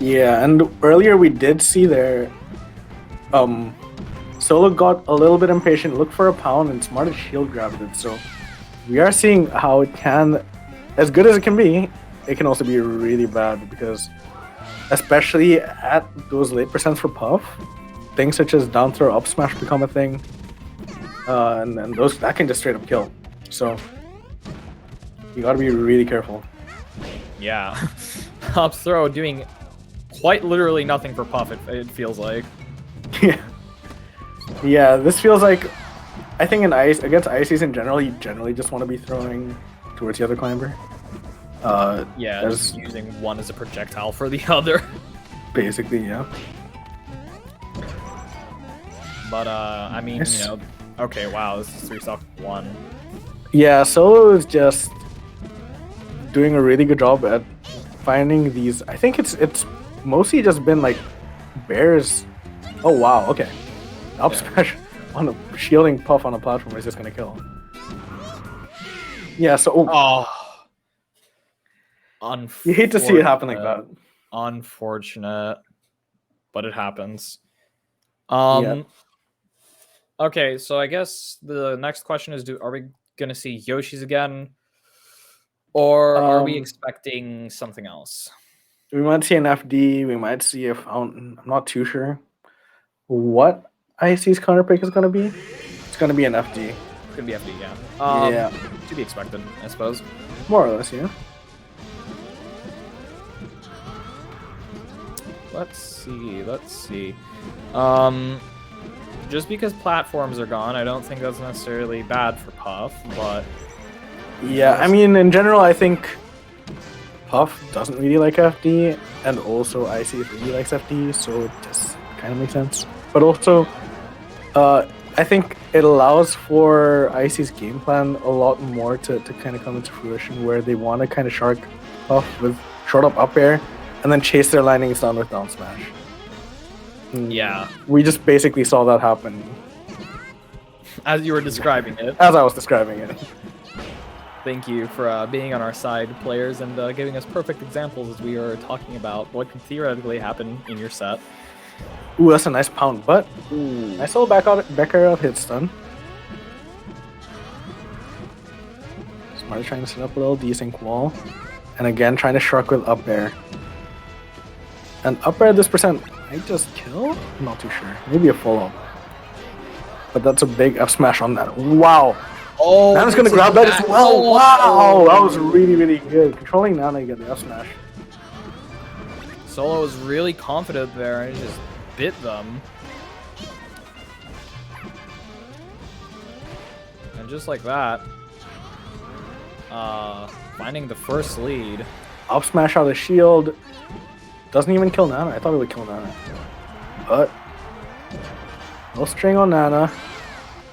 Yeah, and earlier we did see there, Solo got a little bit impatient, looked for a Pound, and Smarted shield grabbed it. So we are seeing how it can, as good as it can be, it can also be really bad because, especially at those late percents for Puff, things such as down throw, up smash become a thing, and those that can just straight up kill. So you got to be really careful. Yeah, up throw doing quite literally nothing for Puff, it feels like. Yeah, this feels like, I think against Ices in general, you generally just want to be throwing towards the other climber. Yeah, just using one as a projectile for the other. Basically, yeah. But, I mean, you know, okay, wow, this is 3 stock 1. Yeah, Solo is just doing a really good job at finding these. I think it's mostly just been like bears. Oh wow, okay. Up smash on a shielding Puff on a platform is just gonna kill. Yeah, so you hate to see it happen like that. Unfortunate, but it happens. Yeah. Okay, so I guess the next question is: are we gonna see Yoshi's again, or are we expecting something else? We might see an FD. We might see a fountain. I'm not too sure what IC's counter pick is gonna be. It's gonna be an FD. It's gonna be FD, yeah. Yeah. To be expected, I suppose. More or less, yeah. Let's see. Just because platforms are gone, I don't think that's necessarily bad for Puff, but... Yeah, I mean, in general, I think Puff doesn't really like FD, and also Icy really likes FD, so it just kind of makes sense. But also, I think it allows for Icy's game plan a lot more to kind of come into fruition, where they want to kind of shark Puff with short up air, and then chase their landings down with down smash. Yeah. We just basically saw that happen. As you were describing it. As I was describing it. Thank you for being on our side, players, and giving us perfect examples as we are talking about what could theoretically happen in your set. Ooh, that's a nice pound, but nice little back air out hit stun. Smart trying to set up a little desync wall. And again, trying to shark with up air. And up air at this percent might just kill? I'm not too sure. Maybe a follow-up. But that's a big F smash on that. Wow! Oh, Nana's gonna grab that as well! Wow! That was really, really good. Controlling Nana to get the F smash. Solo was really confident there and just bit them. And just like that, finding the first lead. Up smash out of shield. Doesn't even kill Nana. I thought it would kill Nana. But no string on Nana.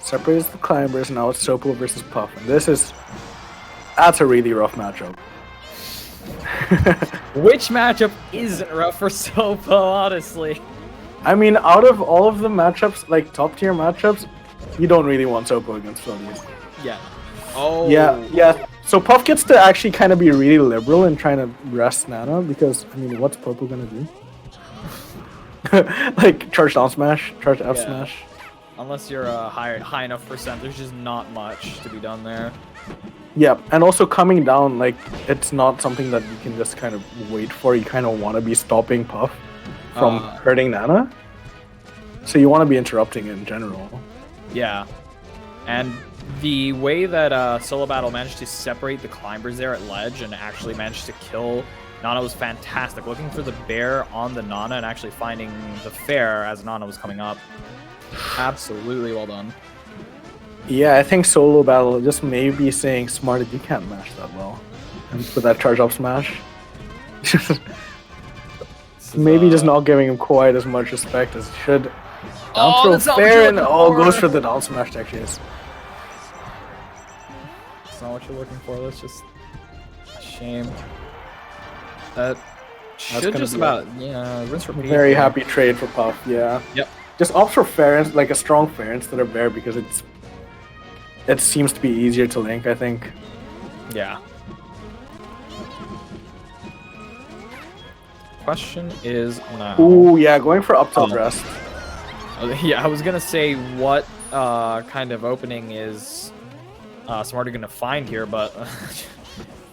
Separates the climbers. Now it's Sopo versus Puff. And that's a really rough matchup. Which matchup isn't rough for Sopo, honestly? I mean, out of all of the matchups, like top tier matchups, you don't really want Sopo against Phillies. Yeah. Oh. Yeah. So Puff gets to actually kind of be really liberal in trying to rest Nana because, I mean, what's Popo gonna do? Like, charge down smash, charge F smash. Unless you're a high enough percent, there's just not much to be done there. Yeah, and also coming down, like, it's not something that you can just kind of wait for. You kind of want to be stopping Puff from hurting Nana. So you want to be interrupting it in general. Yeah. And the way that Solo Battle managed to separate the climbers there at ledge and actually managed to kill Nana was fantastic. Looking for the bear on the Nana and actually finding the fair as Nana was coming up. Absolutely well done. Yeah, I think Solo Battle just maybe saying, Smarted, you can't mash that well. And for that charge up smash. Maybe just not giving him quite as much respect as he should. Down throw fair and goes for the down smash tech chase. That's not what you're looking for. That's just a shame. That should just about rinse repeat. Very happy trade for Puff, yeah. Yep. Just opt for fair, like a strong fair instead of bear because it seems to be easier to link, I think. Yeah. Question is now. Ooh, yeah, going for up tilt rest. Yeah, I was gonna say what kind of opening is Smarty gonna find here, but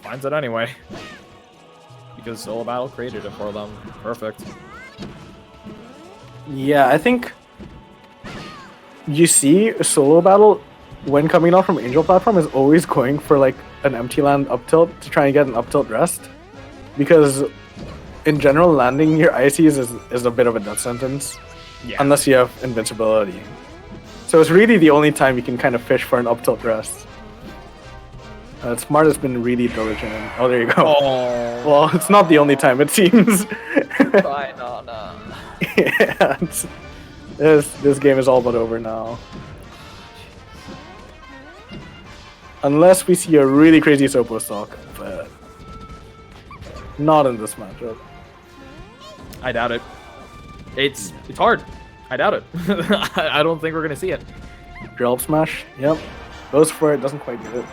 finds it anyway. Because Solo Battle created it for them. Perfect. Yeah, I think you see Solo Battle when coming down from Angel Platform is always going for like an empty land up tilt to try and get an up tilt rest. Because in general, landing your ICs is a bit of a death sentence. Yeah. Unless you have invincibility. So it's really the only time you can kind of fish for an up tilt rest. Smart has been really diligent. Oh, there you go. Oh. Well, it's not the only time, it seems. I know. Yeah, this game is all but over now. Unless we see a really crazy Sopo stock, but not in this matchup. I doubt it. It's hard. I doubt it. I don't think we're gonna see it. Drill up smash. Yep. Goes for it. Doesn't quite get it.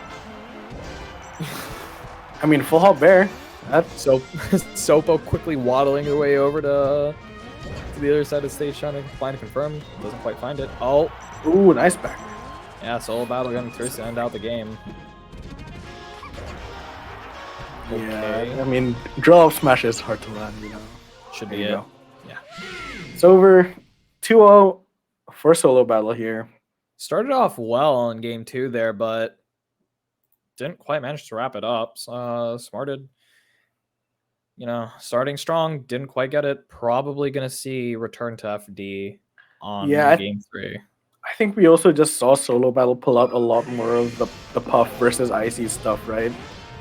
I mean, full hop bear. That's Sopo quickly waddling her way over to the other side of the stage, trying to find a confirm. Doesn't quite find it. Oh. Ooh, nice back. Yeah, solo battle getting through to end out the game. Okay. Yeah, I mean, drill up smash is hard to land, you know. Should There be you it. go. Yeah. It's over. 2-0 for solo battle here. Started off well in game 2 there, but didn't quite manage to wrap it up. Smarted, starting strong, didn't quite get it. Probably going to see return to FD on game 3. I think we also just saw solo battle pull out a lot more of the puff versus icy stuff, right?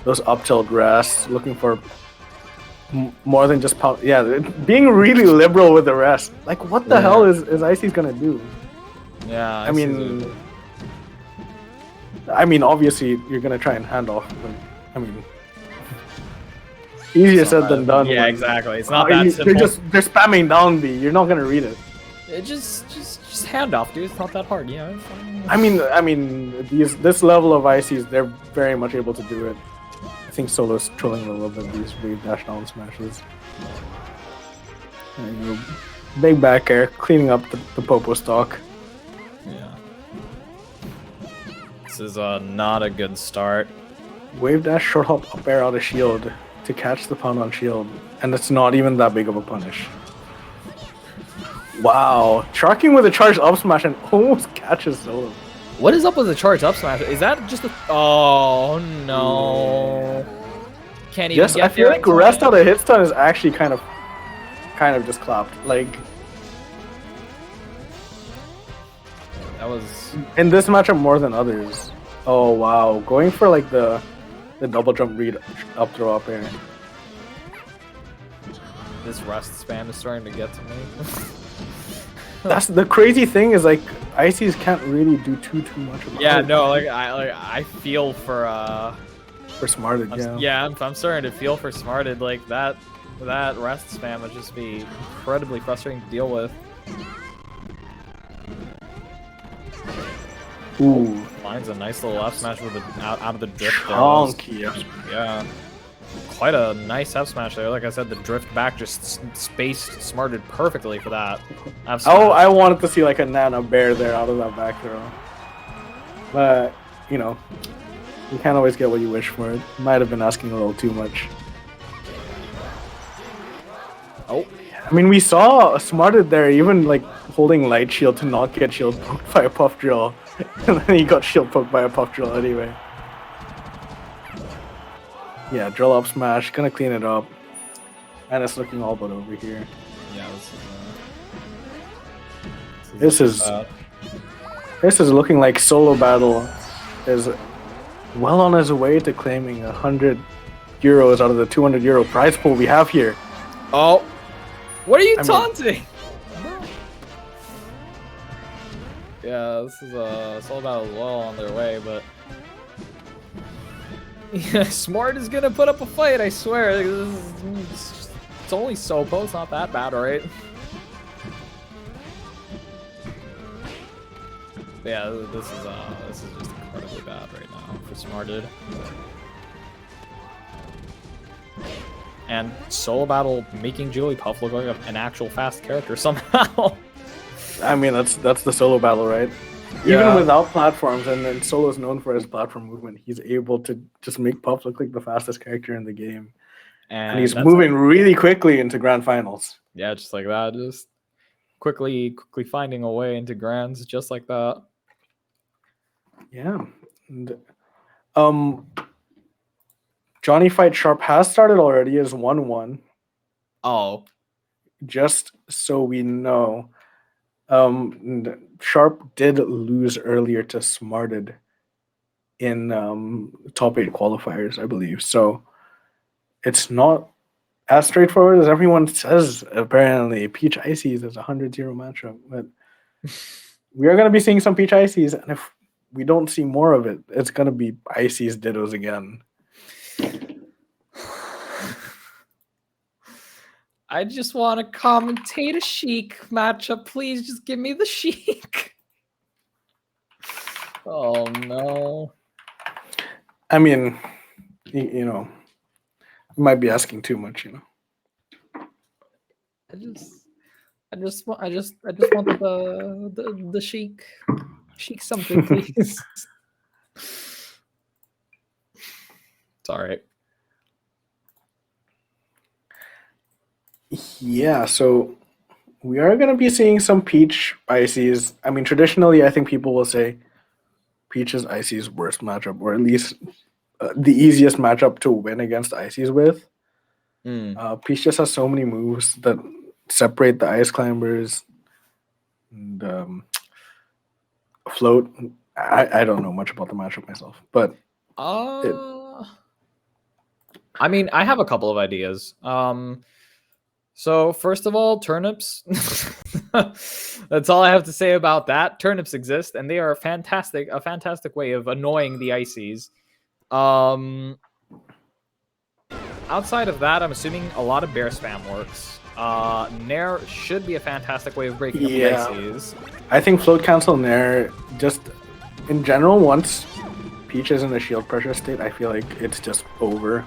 Those up tilt rests, looking for more than just power. Yeah, being really liberal with the rest. Like, what the hell is Icy's gonna do? Yeah, I mean, obviously you're gonna try and hand off. But, I mean, easier said than done. Yeah, exactly. It's not that simple. They're spamming down B. You're not gonna read it. Just hand off, dude. It's not that hard, I mean, this level of ICs, they're very much able to do it. I think Solo's trolling a little bit these wave dash down smashes. There you go. Big back air, cleaning up the Popo stock. Yeah. This is not a good start. Wave dash, short hop, up air out of shield to catch the pound on shield. And it's not even that big of a punish. Wow. Sharking with a charged up smash and almost catches Solo. What is up with the charge up smash? Is that just a... Oh, no. Yeah. Can't even get I feel like rest out of hit stun is actually kind of just clapped. Like... That was... In this matchup more than others. Oh, wow. Going for, like, the double jump read up throw up air. This rest spam is starting to get to me. That's the crazy thing is like ICs can't really do too much about it. Yeah, no, I feel for Smarted, yeah. Yeah, I'm starting to feel for Smarted. Like that rest spam would just be incredibly frustrating to deal with. Ooh, finds a nice little F smash with out of the drift. Chunky F smash. Yeah. Quite a nice F smash there. Like I said, the drift back just spaced Smarted perfectly for that. F smash. Oh, I wanted to see like a Nana bear there out of that back throw. But, you know, you can't always get what you wish for. It might have been asking a little too much. Oh. I mean, we saw Smarted there even like holding light shield to not get shield poked by a puff drill. And then he got shield poked by a puff drill anyway. Yeah, drill up smash, gonna clean it up. And it's looking all but over here. Yeah, this is looking like solo battle is well on his way to claiming €100 out of the €200 prize pool we have here. Oh, what are you taunting? Yeah, this is solo battle as well on their way, but. Yeah, Smart is gonna put up a fight, I swear. It's only Sopo, it's not that bad, right? Yeah, this is just incredibly bad right now for Smarted. And solo battle making Jigglypuff look like an actual fast character somehow. I mean, that's the solo battle, right? Yeah. Even without platforms, and then Solo's known for his platform movement, he's able to just make Puff look like the fastest character in the game. And he's moving really quickly into grand finals. Yeah, just like that. Just quickly finding a way into grands just like that. Yeah. And, Johnny Fight Sharp has started already as 1-1. Oh. Just so we know, Sharp did lose earlier to Smarted in top 8 qualifiers, I believe. So it's not as straightforward as everyone says. Apparently, Peach Ices is a 100-0 matchup, but we are going to be seeing some Peach Ices, and if we don't see more of it, it's going to be Ices Dittos again. I just want to commentate a Sheik matchup. Please just give me the Sheik. Oh, no. I mean, you know, you might be asking too much, you know. I just want the Sheik. Sheik something, please. It's all right. Yeah, so we are going to be seeing some Peach Ices. I mean, traditionally, I think people will say Peach is Icy's worst matchup, or at least the easiest matchup to win against Ices with. Peach just has so many moves that separate the Ice Climbers and Float. I don't know much about the matchup myself, but I mean, I have a couple of ideas. So first of all, turnips. That's all I have to say about that. Turnips exist, and they are a fantastic way of annoying the Ices. Outside of that, I'm assuming a lot of bear spam works. Nair should be a fantastic way of breaking up the Ices. I think float cancel Nair, just in general, once Peach is in a shield pressure state, I feel like it's just over.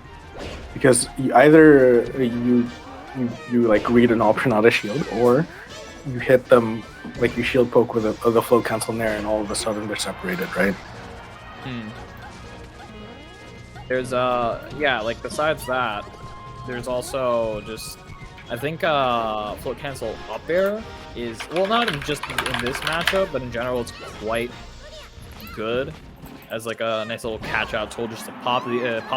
Because either you like read an option out of shield, or you hit them, like you shield poke with the float cancel Nair, and all of a sudden they're separated, right? There's like besides that, there's also just, I think float cancel up air is, well, not even just in this matchup, but in general it's quite good as like a nice little catch out tool, just to pop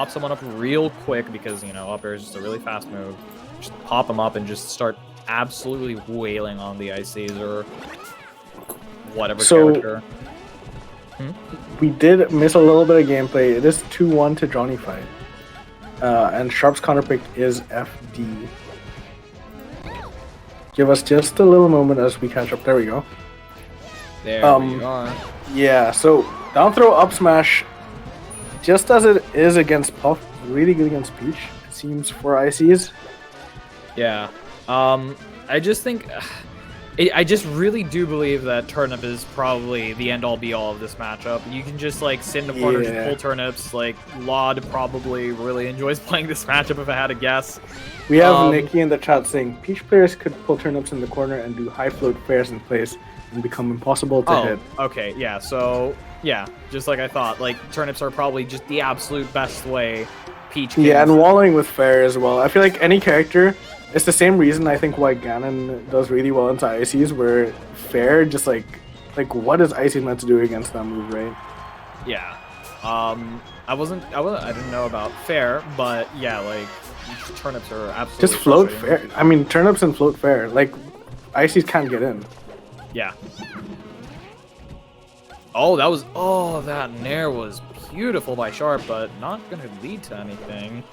someone up real quick, because you know up air is just a really fast move. Just pop them up and just start absolutely wailing on the ICs or whatever character. We did miss a little bit of gameplay. It is 2-1 to Johnny Fight. And Sharp's counterpick is FD. Give us just a little moment as we catch up. There we go. There we are. Yeah, so down throw up smash, just as it is against Puff, really good against Peach, it seems, for ICs. Yeah. I just think... I just really do believe that turnip is probably the end-all be-all of this matchup. You can just like sit in the corner and pull turnips. Like Laud probably really enjoys playing this matchup if I had to guess. We have Nikki in the chat saying Peach players could pull turnips in the corner and do high float fairs in place and become impossible to hit. Okay, yeah. So yeah, just like I thought, like turnips are probably just the absolute best way Peach can... Yeah, and wallowing with fair as well. I feel like any character... It's the same reason I think why Ganon does really well into Ices, where fair just like what is Icy meant to do against that move, right? Yeah. I didn't know about fair, but yeah, like turnips are absolutely just float fair. I mean, turnips and float fair. Like Ices can't get in. Yeah. That Nair was beautiful by Sharp, but not gonna lead to anything.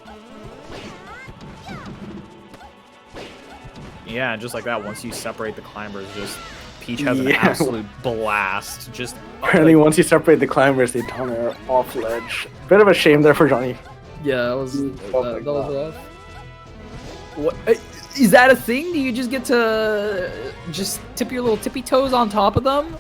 Yeah, and just like that, once you separate the climbers, just Peach has an absolute blast. Just apparently, once you separate the climbers, they down air off ledge. Bit of a shame there for Johnny. Yeah, that was rough. What is that a thing? Do you just get to just tip your little tippy toes on top of them?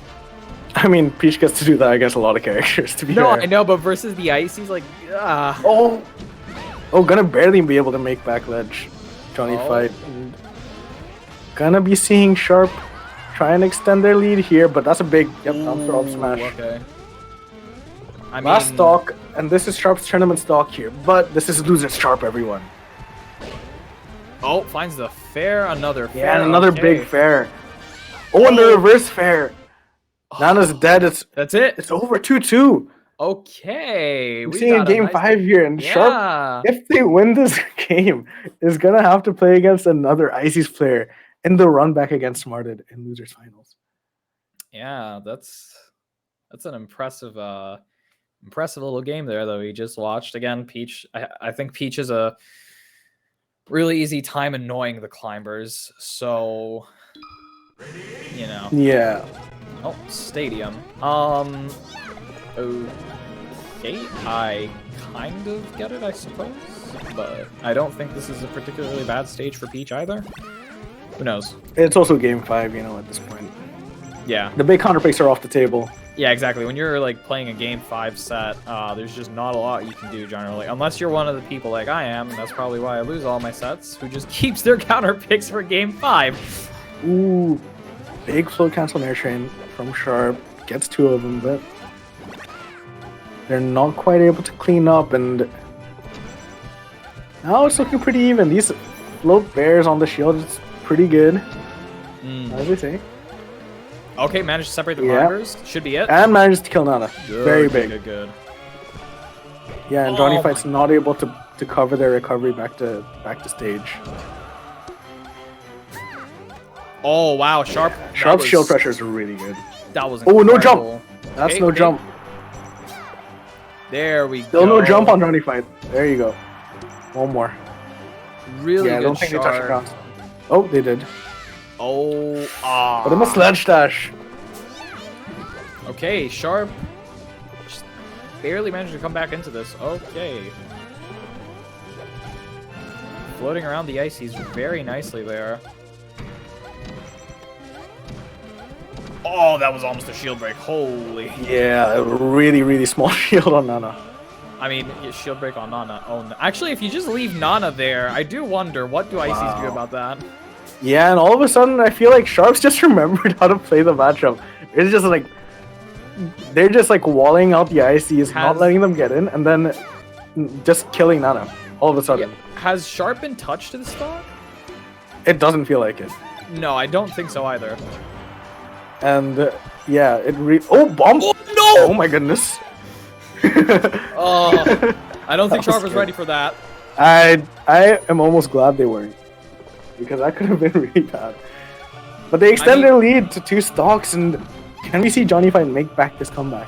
I mean, Peach gets to do that against a lot of characters. To be fair. I know, but versus the ice, he's like, gonna barely be able to make back ledge. Johnny Fight. Gonna be seeing Sharp try and extend their lead here, but that's a big down throw up smash. Okay. Last stock, and this is Sharp's tournament stock here, but this is loser Sharp, everyone. Oh, finds the fair, another fair. Yeah, and another big fair. Oh, and the reverse fair. Nana's dead. That's it. It's over 2-2. Okay. We're We seeing a got game nice... 5 here, and Sharp, Yeah. if they win this game, is gonna have to play against another Ices player in the run back against Smarted in losers finals. Yeah, that's an impressive little game there that we just watched. Again, Peach, I think Peach is a really easy time annoying the climbers, so you know. Yeah. Oh, stadium. Okay, I kind of get it, I suppose, but I don't think this is a particularly bad stage for Peach either. Who knows? It's also game 5, you know, at this point. Yeah. The big counter picks are off the table. Yeah, exactly. When you're like playing a game 5 set, there's just not a lot you can do generally, unless you're one of the people like I am, and that's probably why I lose all my sets, who just keeps their counter picks for game 5. Ooh, big float cancel air train from Sharp. Gets 2 of them, but they're not quite able to clean up, and now it's looking pretty even. These float bears on the shield is pretty good, as they say. Okay, managed to separate the climbers. Should be it. And manages to kill Nana. Good, very big. Good. Yeah, and Johnny Fight's not able to cover their recovery back to stage. Oh wow, Sharp. Sharp's shield pressure is really good. That was incredible. incredible. No jump. That's okay, no jump. There we Still go. no jump on Johnny Fight. There you go. One more. Really yeah, good I don't think Sharp. they touched the ground. Oh, they did. Oh, Put him a sledge dash. Okay, Sharp just barely managed to come back into this. Okay. Floating around the ices very nicely there. Oh, that was almost a shield break. Holy. Yeah, a really, really small shield on Nana. I mean, shield break on Nana. Oh, no. Actually, if you just leave Nana there, I do wonder, what do ices do about that? Yeah, and all of a sudden, I feel like Sharps just remembered how to play the matchup. It's just like, they're just like walling out the ICs, not letting them get in, and then just killing Nana all of a sudden. Yeah. Has Sharp been touched to the stock? It doesn't feel like it. No, I don't think so either. And yeah, oh, bomb! Oh, no! Oh my goodness. Oh, I don't think Sharp was ready for that. I am almost glad they weren't, because that could have been really bad. But they extend their lead to 2 stocks, and can we see Johnny Fight make back this comeback?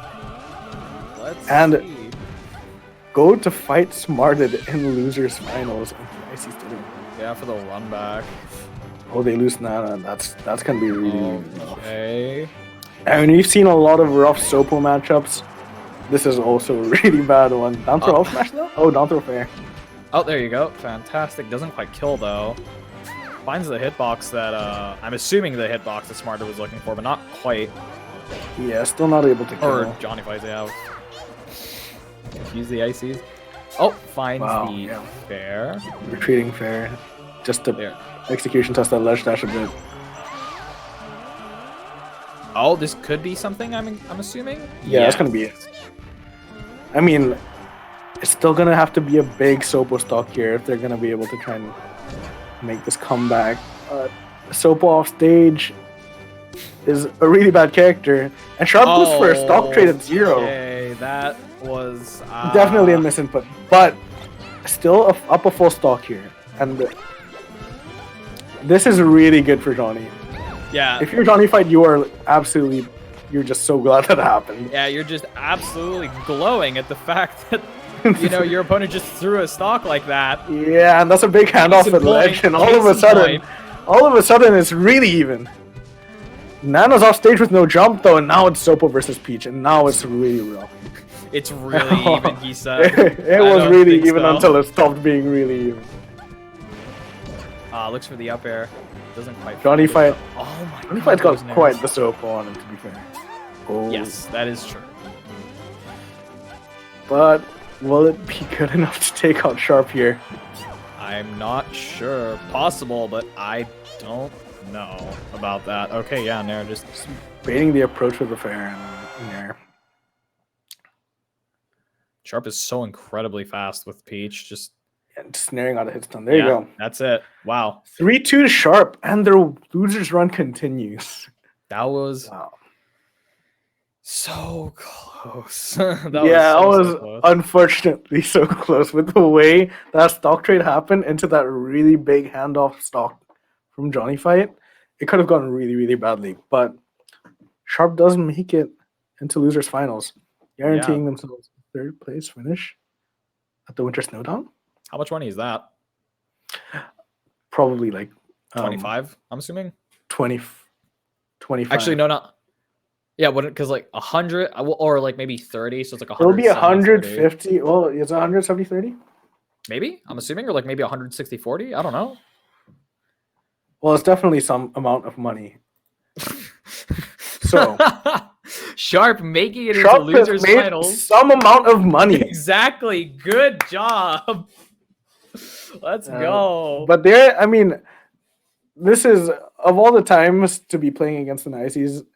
Let's see. Go to fight Smarted in losers finals. Yeah, for the run back. Oh, they lose Nana. That's gonna be really. Okay. I mean, we've seen a lot of rough Sopo matchups. This is also a really bad one. Down throw off smash though? Oh, down throw fair. Oh, there you go. Fantastic. Doesn't quite kill though. Finds the hitbox that I'm assuming the hitbox that Smarter was looking for, but not quite. Yeah, still not able to kill. Or Johnny Fights out. Use the ICs. Oh, finds the fair. Retreating fair. Just to execution test that ledge dash a bit. Oh, this could be something. I'm assuming. Yeah, that's gonna be it. I mean, it's still gonna have to be a big Sopo stock here if they're gonna be able to try and make this comeback. Sopo off stage is a really bad character, and Sharp boost for a stock trade at 0. Okay, that was definitely a misinput, but still up a full stock here, and this is really good for Johnny. Yeah. If you're Johnny Fight, you're just so glad that happened. Yeah, you're just absolutely glowing at the fact that your opponent just threw a stock like that. Yeah, and that's a big handoff at ledge, and all of a sudden it's really even. Nana's off stage with no jump though, and now it's Sopo versus Peach, and now it's really rough. It's really even, he said. It was really even until it stopped being really even. Looks for the up air. Doesn't quite. Johnny Fight. Oh my god. Johnny Fight's got quite the Sopo on him, to be fair. Oh. Yes, that is true. But will it be good enough to take out Sharp here? I'm not sure. Possible, but I don't know about that. Okay, yeah, Nair just baiting the approach with the fair and Nair. Sharp is so incredibly fast with Peach. Just snaring out a hit stun. There you go. That's it. Wow. 3-2 to Sharp, and their losers run continues. That was So close. Yeah, I was close. unfortunately so close with the way that stock trade happened into that really big handoff stock from Johnny fight. It could have gone really, really badly, but Sharp does make it into losers finals, guaranteeing themselves a third place finish at the Winter Snowdown. How much money is that? Probably like 25, I'm assuming. 25. Actually, no, not. Yeah, because like 100 or like maybe 30, so it's like 100. It'll be 150. Well, it's 170 30. Maybe, I'm assuming, or like maybe 160 40. I don't know. Well, it's definitely some amount of money. So Sharp making it into losers finals. Some amount of money. Exactly. Good job. Let's go. But there, I mean, this is of all the times to be playing against an ICs,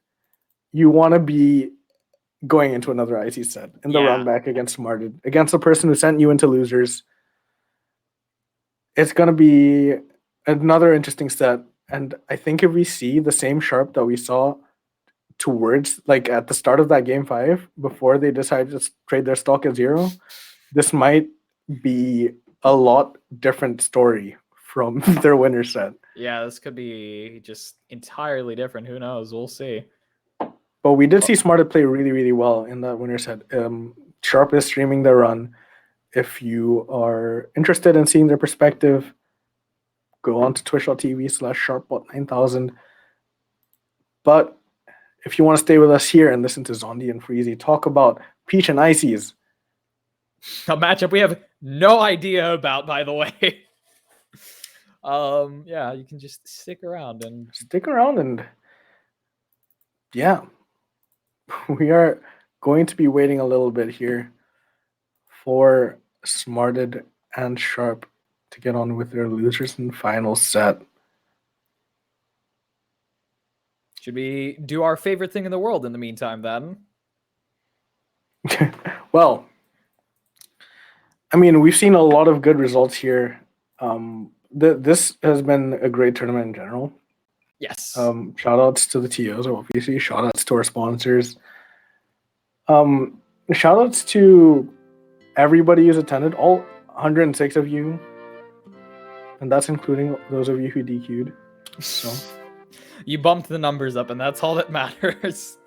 you want to be going into another IC set in the run back against Smarted, against the person who sent you into losers. It's gonna be another interesting set. And I think if we see the same Sharp that we saw towards like at the start of that game 5 before they decided to trade their stock at 0, this might be a lot different story from their winner set. Yeah, this could be just entirely different. Who knows? We'll see. But we did see Smarted play really, really well in that winner set. Sharp is streaming their run. If you are interested in seeing their perspective, go on to twitch.tv/sharpbot9000. But if you want to stay with us here and listen to Zondi and Freezy talk about Peach and Ices, a matchup we have no idea about, by the way. Yeah, you can just stick around and yeah, we are going to be waiting a little bit here for Smarted and Sharp to get on with their losers and final set. Should we do our favorite thing in the world in the meantime, then? Well, I mean, we've seen a lot of good results here. This has been a great tournament in general. Yes. Shout outs to the TOs, obviously. Shout outs to our sponsors. Shout outs to everybody who's attended, all 106 of you. And that's including those of you who DQ'd. So you bumped the numbers up, and that's all that matters.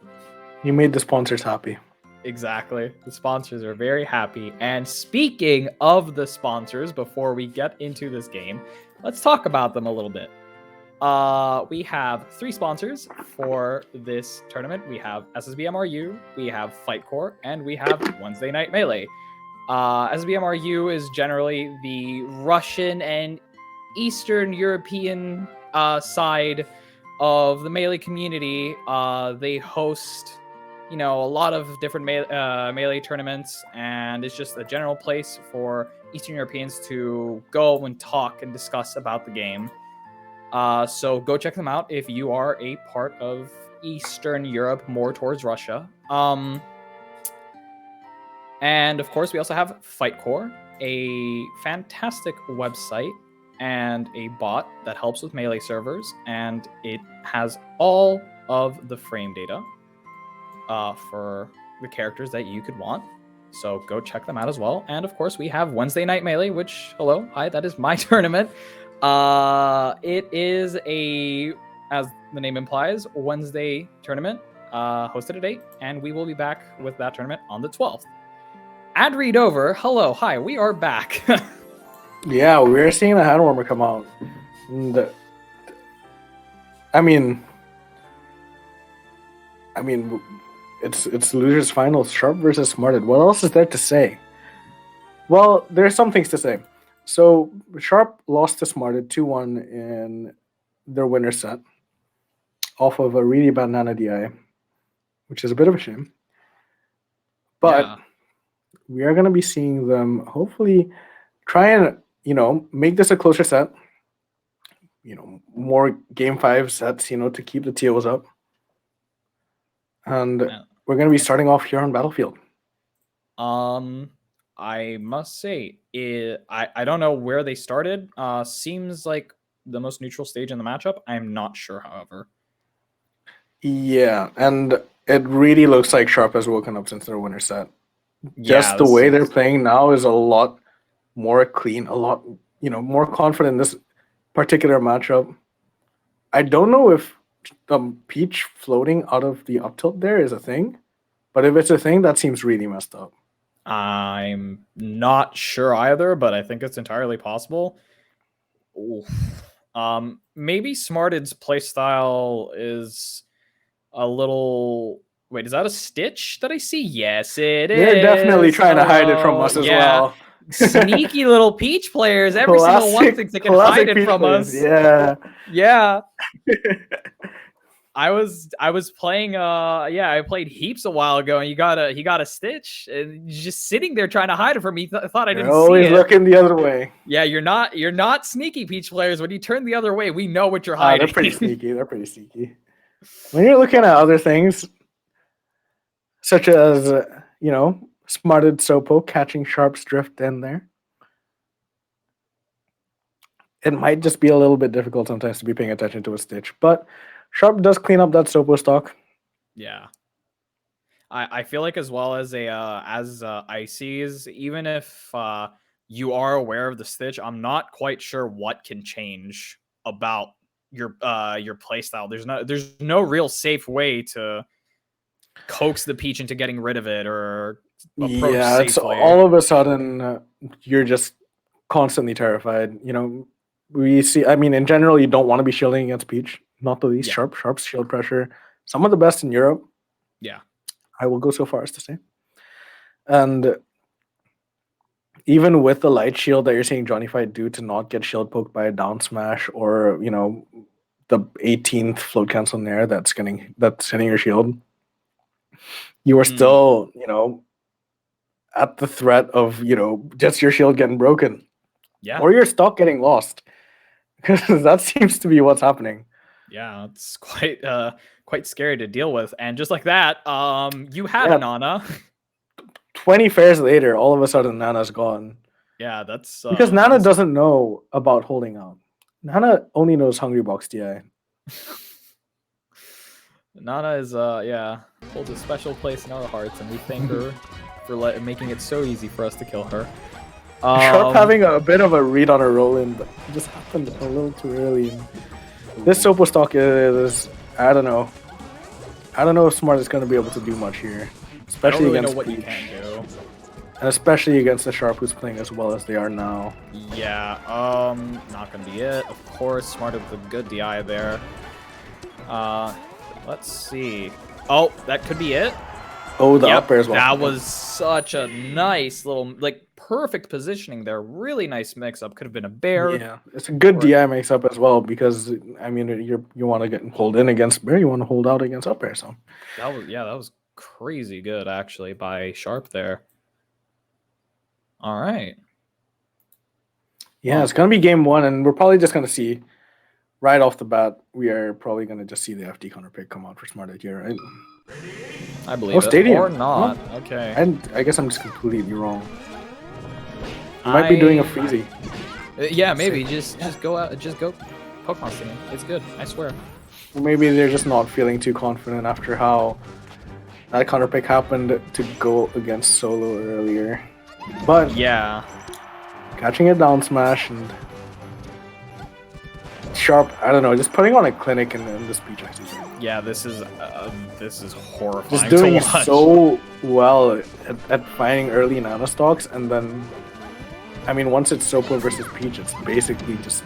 You made the sponsors happy. Exactly. The sponsors are very happy. And speaking of the sponsors, before we get into this game, let's talk about them a little bit. We have 3 sponsors for this tournament. We have SSBMRU, we have Fightcore, and we have Wednesday Night Melee. SSBMRU is generally the Russian and Eastern European side of the Melee community. They host, a lot of different Melee tournaments, and it's just a general place for Eastern Europeans to go and talk and discuss about the game. So go check them out if you are a part of Eastern Europe, more towards Russia. And of course, we also have Fightcore, a fantastic website and a bot that helps with Melee servers, and it has all of the frame data for the characters that you could want. So go check them out as well. And of course, we have Wednesday Night Melee, which, hi, that is my tournament. It is as the name implies, Wednesday tournament, hosted at 8, and we will be back with that tournament on the 12th. Ad read over. Hello, hi, we are back. Yeah, we're seeing a hand warmer come out. I mean, it's losers finals, Sharp versus Smarted. What else is there to say? Well, there's some things to say. So Sharp lost to Smarted 2-1 in their winner set off of a really bad Nana DI, which is a bit of a shame. But we are going to be seeing them hopefully try and, make this a closer set. More game 5 sets, to keep the TOs up. And we're going to be starting off here on Battlefield. I must say, I don't know where they started. Seems like the most neutral stage in the matchup. I'm not sure, however. Yeah, and it really looks like Sharp has woken up since their winner set. Just Yeah, the way they're playing now is a lot more clean, a lot, more confident in this particular matchup. I don't know if Peach floating out of the up tilt there is a thing, but if it's a thing, that seems really messed up. I'm not sure either, but I think it's entirely possible. Oof. Maybe Smarted's playstyle is a little. Wait, is that a Stitch that I see? Yes, it is. They're definitely trying to hide it from us as well. Sneaky little Peach players. Every single one thinks they can hide it from us. Yeah. Yeah. I was playing I played Heaps a while ago, and he got a Stitch, and he's just sitting there trying to hide it from me. Thought I didn't see it. Always looking the other way. Yeah, you're not sneaky Peach players. When you turn the other way, we know what you're hiding. They're pretty sneaky. They're pretty sneaky. When you're looking at other things, such as Smarted Sopo catching Sharp's drift in there, it might just be a little bit difficult sometimes to be paying attention to a Stitch, but Sharp does clean up that Sopo stock. Yeah. I feel like as well as Ices, even if you are aware of the Stitch, I'm not quite sure what can change about your playstyle. There's no real safe way to coax the Peach into getting rid of it or approach safely. It's all of a sudden you're just constantly terrified. We see, in general, you don't want to be shielding against Peach. Not the least. Sharp's shield pressure, some of the best in Europe. Yeah. I will go so far as to say. And even with the light shield that you're seeing Johnny Fight do to not get shield poked by a down smash or, the 18th float cancel nair that's hitting your shield, you are still, at the threat of, just your shield getting broken. Yeah. Or your stock getting lost. Because that seems to be what's happening. Yeah, it's quite scary to deal with. And just like that, you had a Nana. 20 fares later, all of a sudden Nana's gone. Yeah, that's because Nana doesn't know about holding out. Nana only knows Hungry Box DI. Nana is holds a special place in our hearts, and we thank her for making it so easy for us to kill her. Sharp having a bit of a read on her roll-in, but it just happened a little too early. This Sopo stock is, I don't know. I don't know if Smart is going to be able to do much here. Especially against Peach. And especially against the Sharp who's playing as well as they are now. Yeah, not going to be it. Of course, Smart with a good DI there. Let's see. Oh, that could be it. Oh, the up air as well. That was such a nice little, perfect positioning there. Really nice mix-up. Could have been a bear. Yeah, it's a good DI mix-up as well because, you want to get hold in against bear, you want to hold out against up air. So that was crazy good, actually, by Sharp there. All right. Yeah, it's going to be game one, and we're probably just going to see, right off the bat, we are probably going to just see the FD counter pick come out for Smarted here, right? I believe Stadium. Or not. Oh. Okay. And I guess I'm just completely wrong. I might be doing a freezy. Yeah, maybe. Just go out. Just go Pokemon Stadium. It's good. I swear. Maybe they're just not feeling too confident after how that counter pick happened to go against Solo earlier. But yeah, catching a down smash and Sharp, I don't know, just putting on a clinic in this Peach actually. Yeah, this is horrifying. Just doing so well at finding early Nana stocks, and then, once it's Sopo versus Peach, it's basically just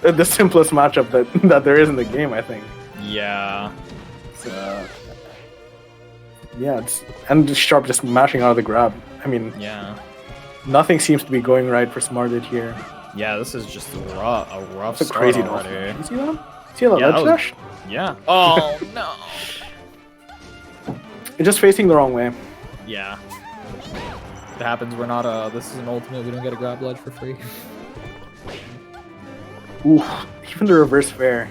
the simplest matchup that there is in the game, I think. Yeah. And Sharp just mashing out of the grab. Yeah. Nothing seems to be going right for Smarted here. Yeah, this is just a rough it's a crazy already. You see that? See that ledge dash? Yeah. Oh, no. You're just facing the wrong way. Yeah. It happens. We're not this is an ultimate. We don't get a grab ledge for free. Ooh, even the reverse fair.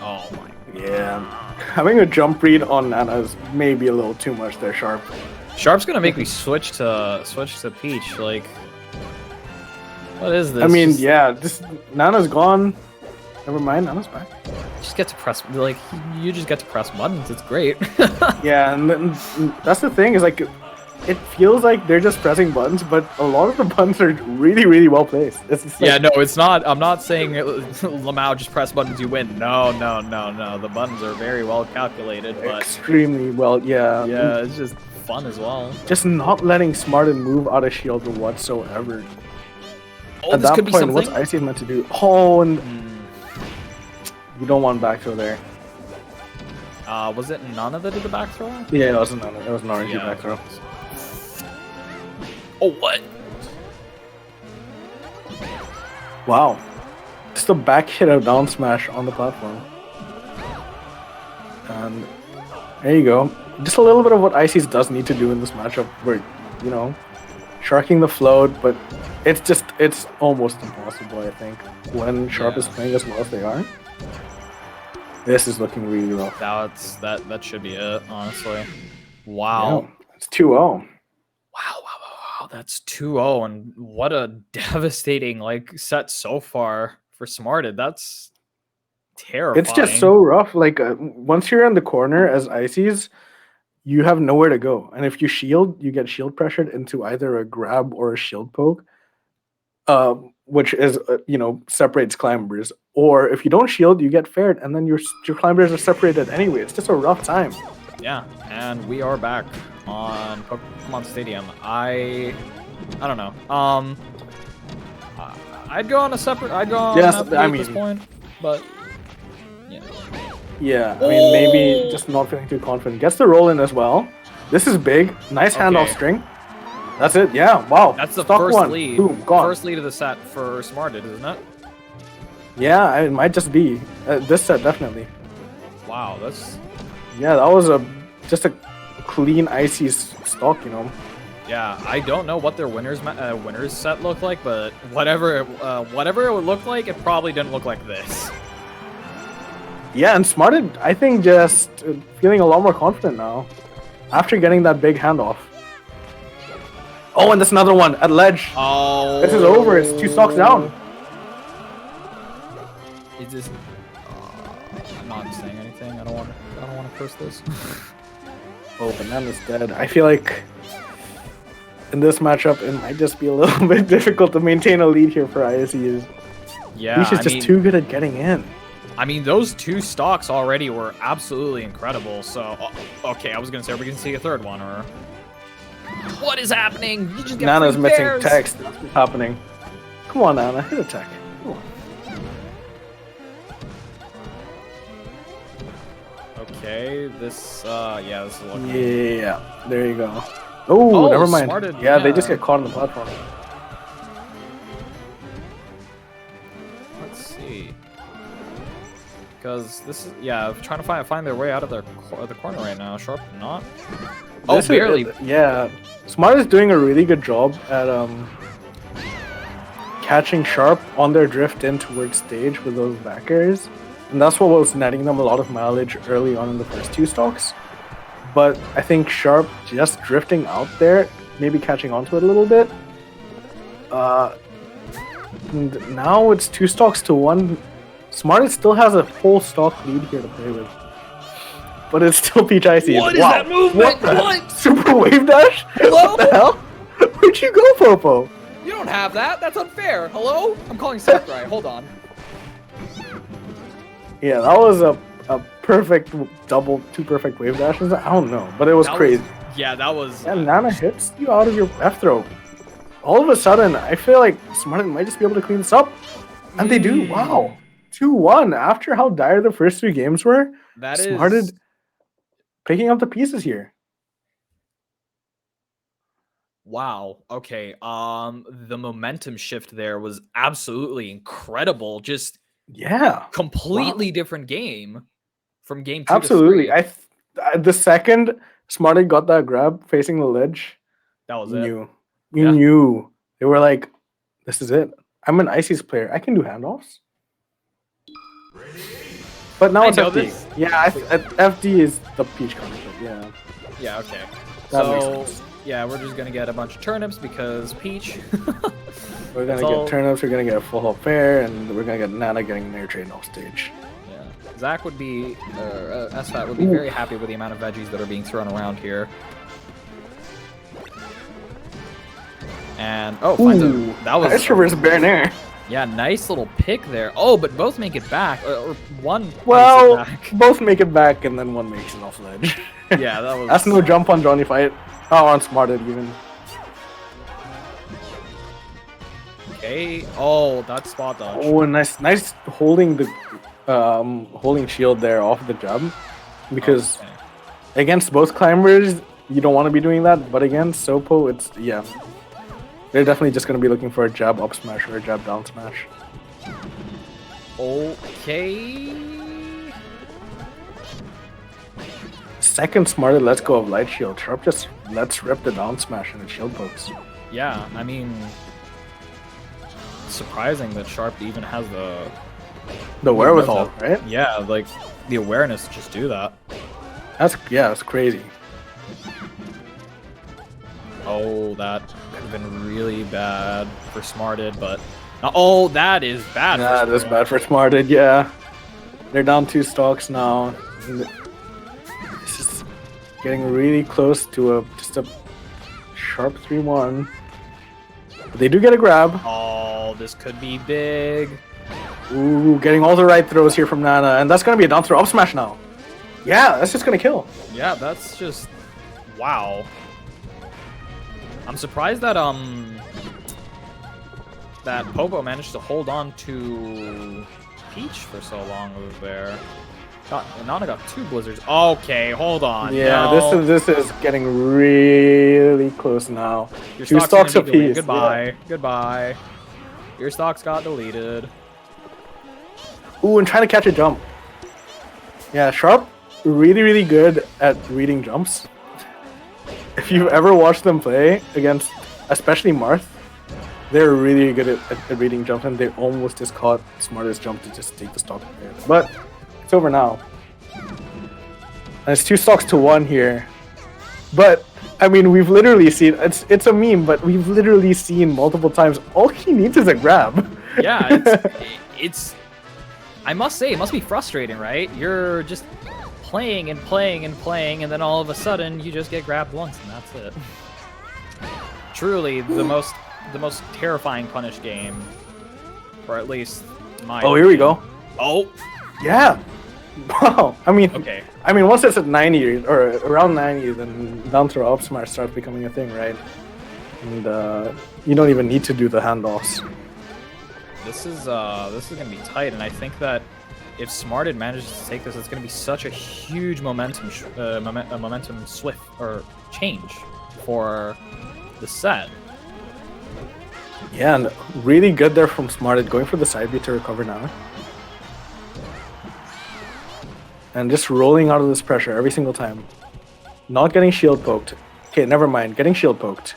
Oh my. Yeah. Having a jump read on Nana is maybe a little too much there, Sharp. Sharp's gonna make me switch to Peach. What is this? Nana's gone. Never mind, Nana's back. Just get to press, like, you just get to press buttons. It's great. Yeah, and then, that's the thing is like, it feels like they're just pressing buttons, but a lot of the buttons are really, really well placed. It's just like, Yeah, no, it's not. I'm not saying Lamau just press buttons, you win. No. The buttons are very well calculated, but extremely well. Yeah. yeah, it's just fun as well. Just not letting Smarted move out of shield whatsoever. Oh, At this that could be point, something. what's Icy meant to do? Oh, and you don't want back throw there. Was it Nana that did the back throw? Yeah, it wasn't Nana. It was an RNG Yeah. back throw. Oh, what? Wow. Just a back hit of down smash on the platform. And there you go. Just a little bit of what Ices does need to do in this matchup where, you know, sharking the float, but it's almost impossible, I think, when Sharp is playing as well as they are. This is looking really rough. That should be it, honestly. Wow. Yeah, it's 2-0. Wow, that's 2-0, and what a devastating like set so far for Smarted. That's terrifying. It's just so rough. Like once you're in the corner as Ices, you have nowhere to go, and if you shield, you get shield pressured into either a grab or a shield poke, which is separates climbers. Or if you don't shield, you get fared, and then your climbers are separated anyway. It's just a rough time. Yeah, and we are back on Pokemon Stadium. I don't know. I'd go on a separate. I'd go on Yes, FD I at mean- this point, but yeah. Yeah, I mean, maybe just not feeling too confident. Gets the roll in as well. This is big. Nice handoff Okay. string. That's it. Yeah, wow. That's the Stock first one. lead. Boom, gone. First lead of the set for Smarted, isn't it? Yeah, it might just be. This set, definitely. Wow, that's Yeah, that was just a clean, icy stock, yeah. I don't know what their winners set looked like, but whatever it would look like, it probably didn't look like this. Yeah, and Smarted, I think, just feeling a lot more confident now after getting that big handoff. Oh, and that's another one at ledge. Oh, This is over. It's 2 stocks down. Is this? I'm not saying anything. I don't want to curse this. Oh, Banana's dead. I feel like in this matchup, it might just be a little bit difficult to maintain a lead here for ISEs. Yeah, He's just too good at getting in. I mean, those 2 stocks already were absolutely incredible. So, okay, I was gonna say, are we gonna see a third one, or what is happening? You just get Nana's free missing pairs. text. That's what's happening. Come on, Nana, hit attack. Come on. Okay, this this is looking. Yeah, there you go. Oh, never mind. Smarted, yeah, they yeah. just get caught on the platform. Let's see. Because this is trying to find their way out of the corner right now. Sharp not. Oh, This is- barely. yeah, Smart is doing a really good job at catching Sharp on their drift in towards stage with those backers, and that's what was netting them a lot of mileage early on in the first 2 stocks. But I think Sharp just drifting out there, maybe catching onto it a little bit. And now it's 2 stocks to 1. Smart still has a whole stock lead here to play with. But it's still Peach Icy. What is Wow. that movement? What? What? Super wave dash? Hello? What the hell? Where'd you go, Popo? You don't have that. That's unfair. Hello? I'm calling Sakurai. Hold on. Yeah, that was a perfect 2 perfect wave dashes. I don't know, but it was crazy. That was. Yeah, Nana hits you out of your F throw. All of a sudden, I feel like Smart might just be able to clean this up. And they do. Wow. 2-1 after how dire the first 3 games were. That is. Smarted picking up the pieces here. Wow. Okay. The momentum shift there was absolutely incredible. Just Yeah. completely different game from game 2 Absolutely. to 3. The second Smarted got that grab facing the ledge, That was you it. knew. You Yeah. knew. They were like, this is it. I'm an Ices player. I can do handoffs. But now I it's know FD. this. Yeah, FD is the Peach concept. Yeah. Yeah. Okay. That So makes sense. Yeah, we're just gonna get a bunch of turnips because Peach. We're gonna get turnips, we're gonna get a full health pair, and we're gonna get Nana getting an air train off stage. Yeah, Zach would be, SFAT would be very happy with the amount of veggies that are being thrown around here. And finds that was nice reverse bair there. Yeah, nice little pick there. Oh, but both make it back, or one. Well, back. both make it back, and then one makes it off ledge. Yeah, that was. That's no jump on Johnny Fight. Oh, on Smarted even. Okay. Oh, that spot dodge. Oh, nice holding the holding shield there off the jump, because against both climbers you don't want to be doing that, but against Sopo it's they're definitely just gonna be looking for a jab up smash or a jab down smash. Okay. Second Smarted let's go of light shield. Sharp just let's rip the down smash and the shield pokes. Yeah, I mean, surprising that Sharp even has the wherewithal, right? Yeah, like the awareness to just do that. That's crazy. Oh, that could have been really bad for Smarted, but oh, that is bad. That is bad for Smarted. Yeah, they're down 2 stocks now. This is getting really close to just a sharp 3-1. But they do get a grab. Oh, this could be big. Ooh, getting all the right throws here from Nana, and that's gonna be a down throw up smash now. Yeah, that's just gonna kill. Yeah, that's just wow. I'm surprised that that Popo managed to hold on to Peach for so long over there. Nana got 2 blizzards. Okay, hold on. Yeah, no. this is getting really close now. Your 2 stocks apiece. Goodbye. Yeah. Goodbye. Your stocks got deleted. Ooh, and trying to catch a jump. Yeah, Sharp, really good at reading jumps. If you've ever watched them play against, especially Marth, they're really good at reading jumps, and they almost just caught Smartest jump to just take the stock there. But it's over now. And it's 2 stocks to 1 here. But I mean, we've literally seen it's a meme, but we've literally seen multiple times. All he needs is a grab. Yeah, it's. I must say, it must be frustrating, right? You're just playing and playing and playing, and then all of a sudden you just get grabbed once, and that's it. Truly, the most terrifying punish game, or at least my. Oh, here we go. Oh. Yeah. Wow. I mean, okay. I mean, once it's at 90 or around 90, then down throw up smash starts becoming a thing, right? And you don't even need to do the handoffs. This is gonna be tight, and I think that if Smarted manages to take this, it's gonna be such a huge momentum swift or change for the set. Yeah, and really good there from Smarted, going for the side beat to recover now. And just rolling out of this pressure every single time. Not getting shield poked. Okay, never mind. Getting shield poked.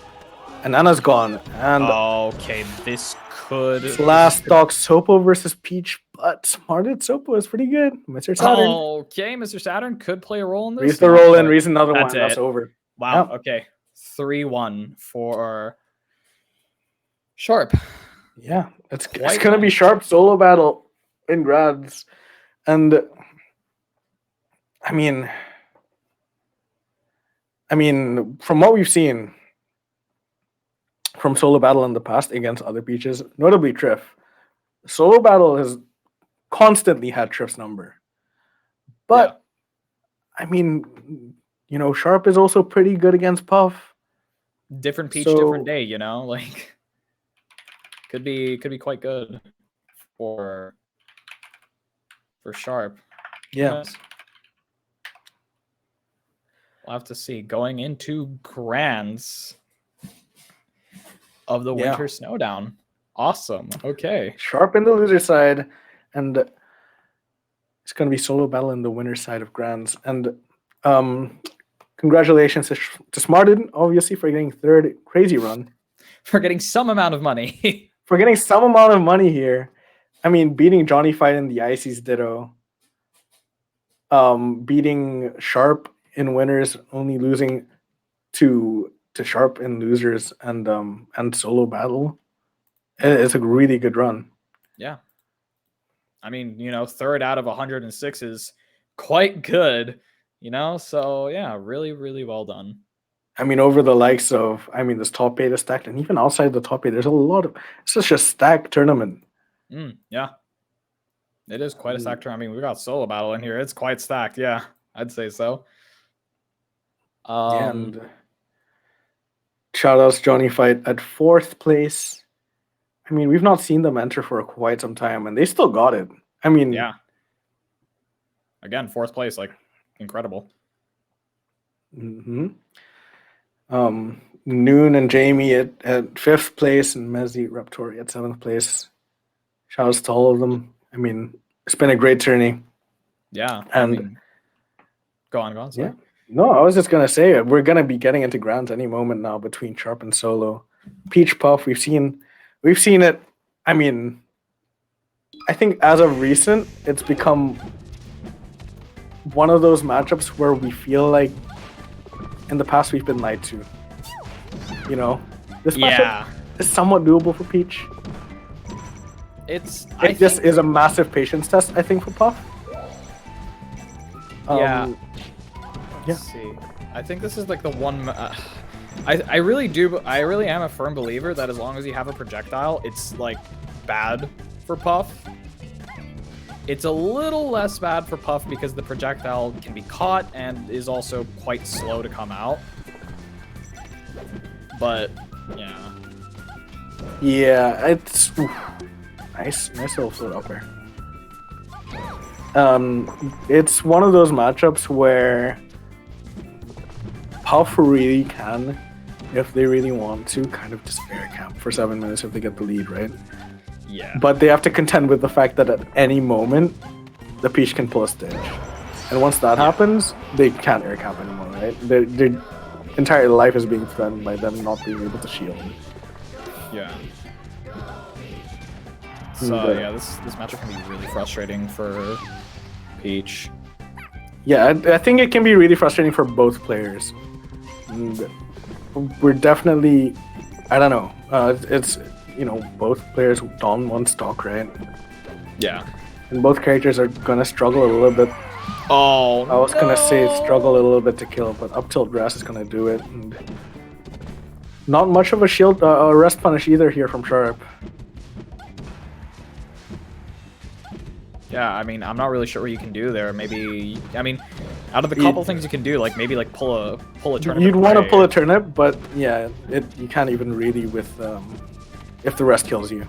And Anna's gone. And okay, this could... last stock Sopo versus Peach, but Smarted Sopo is pretty good. Mr. Saturn. Okay, Mr. Saturn could play a role in this. Reese the roll in, Reese another one. It. That's over. Wow, Yep. Okay. 3-1 for Sharp. Yeah, it's going to be Sharp solo battle in grads. And I mean, from what we've seen from solo battle in the past against other Peaches, notably Triff, solo battle has constantly had Triff's number. But I mean, you know, Sharp is also pretty good against Puff. Different Peach, different day, you know, like could be quite good for Sharp. Yeah. We'll have to see. Going into Grands of the Winter Snowdown. Awesome. Okay. Sharp in the loser side, and it's going to be solo battle in the winner side of Grands. And congratulations to Smarted, obviously, for getting 3rd. Crazy run. For getting some amount of money. For getting some amount of money here. I mean, beating Johnny Fight in the Icy's Ditto. Beating Sharp in winners, only losing to to Sharp in losers and solo battle. It's a really good run. Yeah. I mean, you know, 3rd out of 106 is quite good, you know? So, yeah, really, really well done. I mean, over the likes of, this top 8 is stacked, and even outside the top 8, there's a lot of, it's such a stacked tournament. Yeah. It is quite a stacked tournament. I mean, we got solo battle in here. It's quite stacked. Yeah, I'd say so. And shout outs Johnny Fight at 4th place. I mean, we've not seen them enter for quite some time, and they still got it. I mean, yeah. Again, 4th place, like, incredible. Mm-hmm. Noon and Jamie at 5th place, and Messi Raptori at 7th place. Shout outs to all of them. I mean, it's been a great tourney. Yeah. And go on. Sorry. Yeah. No, I was just gonna say we're gonna be getting into grounds any moment now between Sharp and Solo. Peach Puff, we've seen it. I mean, I think as of recent, it's become one of those matchups where we feel like in the past we've been lied to. You know, this matchup is somewhat doable for Peach. It just is a massive patience test, I think, for Puff. Let's see. I think this is like the one. I really am a firm believer that as long as you have a projectile, it's like bad for Puff. It's a little less bad for Puff because the projectile can be caught and is also quite slow to come out. But yeah. Yeah, it's nice little float up there. It's one of those matchups where Puff really can, if they really want to, kind of just air camp for 7 minutes if they get the lead, right? Yeah. But they have to contend with the fact that at any moment, the Peach can pull a stage. And once that happens, they can't air camp anymore, right? Their entire life is being threatened by them not being able to shield. Yeah. So yeah, this matchup can be really frustrating for Peach. Yeah, I think it can be really frustrating for both players. We're definitely, I don't know. It's both players don one stock, right? Yeah. And both characters are gonna struggle a little bit. Oh, I was gonna say struggle a little bit to kill, but up tilt grass is gonna do it. And not much of a shield rest punish either here from Sharp. Yeah, I mean, I'm not really sure what you can do there. Maybe, I mean, out of the couple things you can do, like maybe like pull a turnip. You'd want to pull a turnip, but yeah, you can't even really with if the rest kills you.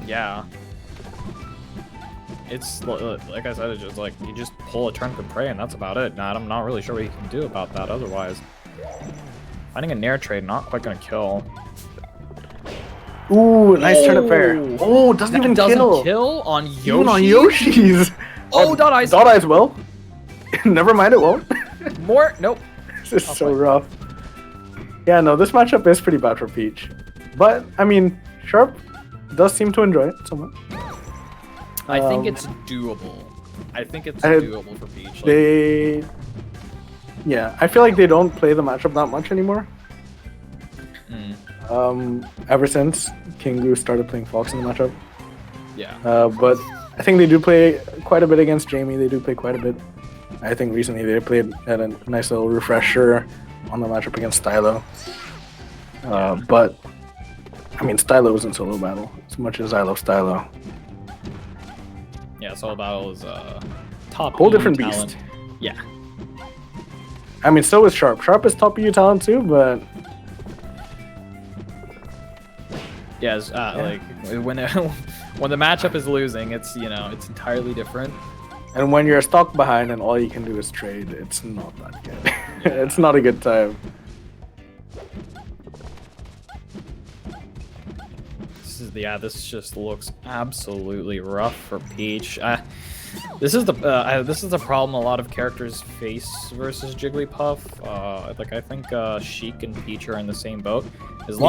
Yeah. It's like I said, it's just like you just pull a turnip and pray, and that's about it. Now, I'm not really sure what you can do about that otherwise. Finding a Nair trade, not quite gonna kill. Ooh, nice turnip fair. Oh, doesn't kill on Yoshi. Even on Yoshi's. Oh, Dot Eyes. Dot Eyes will. Never mind, it won't. More? Nope. This is so rough. Yeah, no, this matchup is pretty bad for Peach. But, I mean, Sharp does seem to enjoy it somewhat. I think it's doable. I think it's doable for Peach. Yeah, I feel like they don't play the matchup that much anymore. Ever since Kingu started playing Fox in the matchup. Yeah. But I think they do play quite a bit against Jamie. They do play quite a bit. I think recently they played at a nice little refresher on the matchup against Stylo. But, I mean, Stylo isn't solo battle as much as I love Stylo. Yeah, solo battle is top whole different talent. beast. Yeah. I mean, so is Sharp. Sharp is top EU talent too, but yes, like when the matchup is losing, it's it's entirely different. And when you're stuck behind and all you can do is trade, it's not that good. It's not a good time. This just looks absolutely rough for Peach. This is the problem a lot of characters face versus Jigglypuff. Like I think Sheik and Peach are in the same boat. As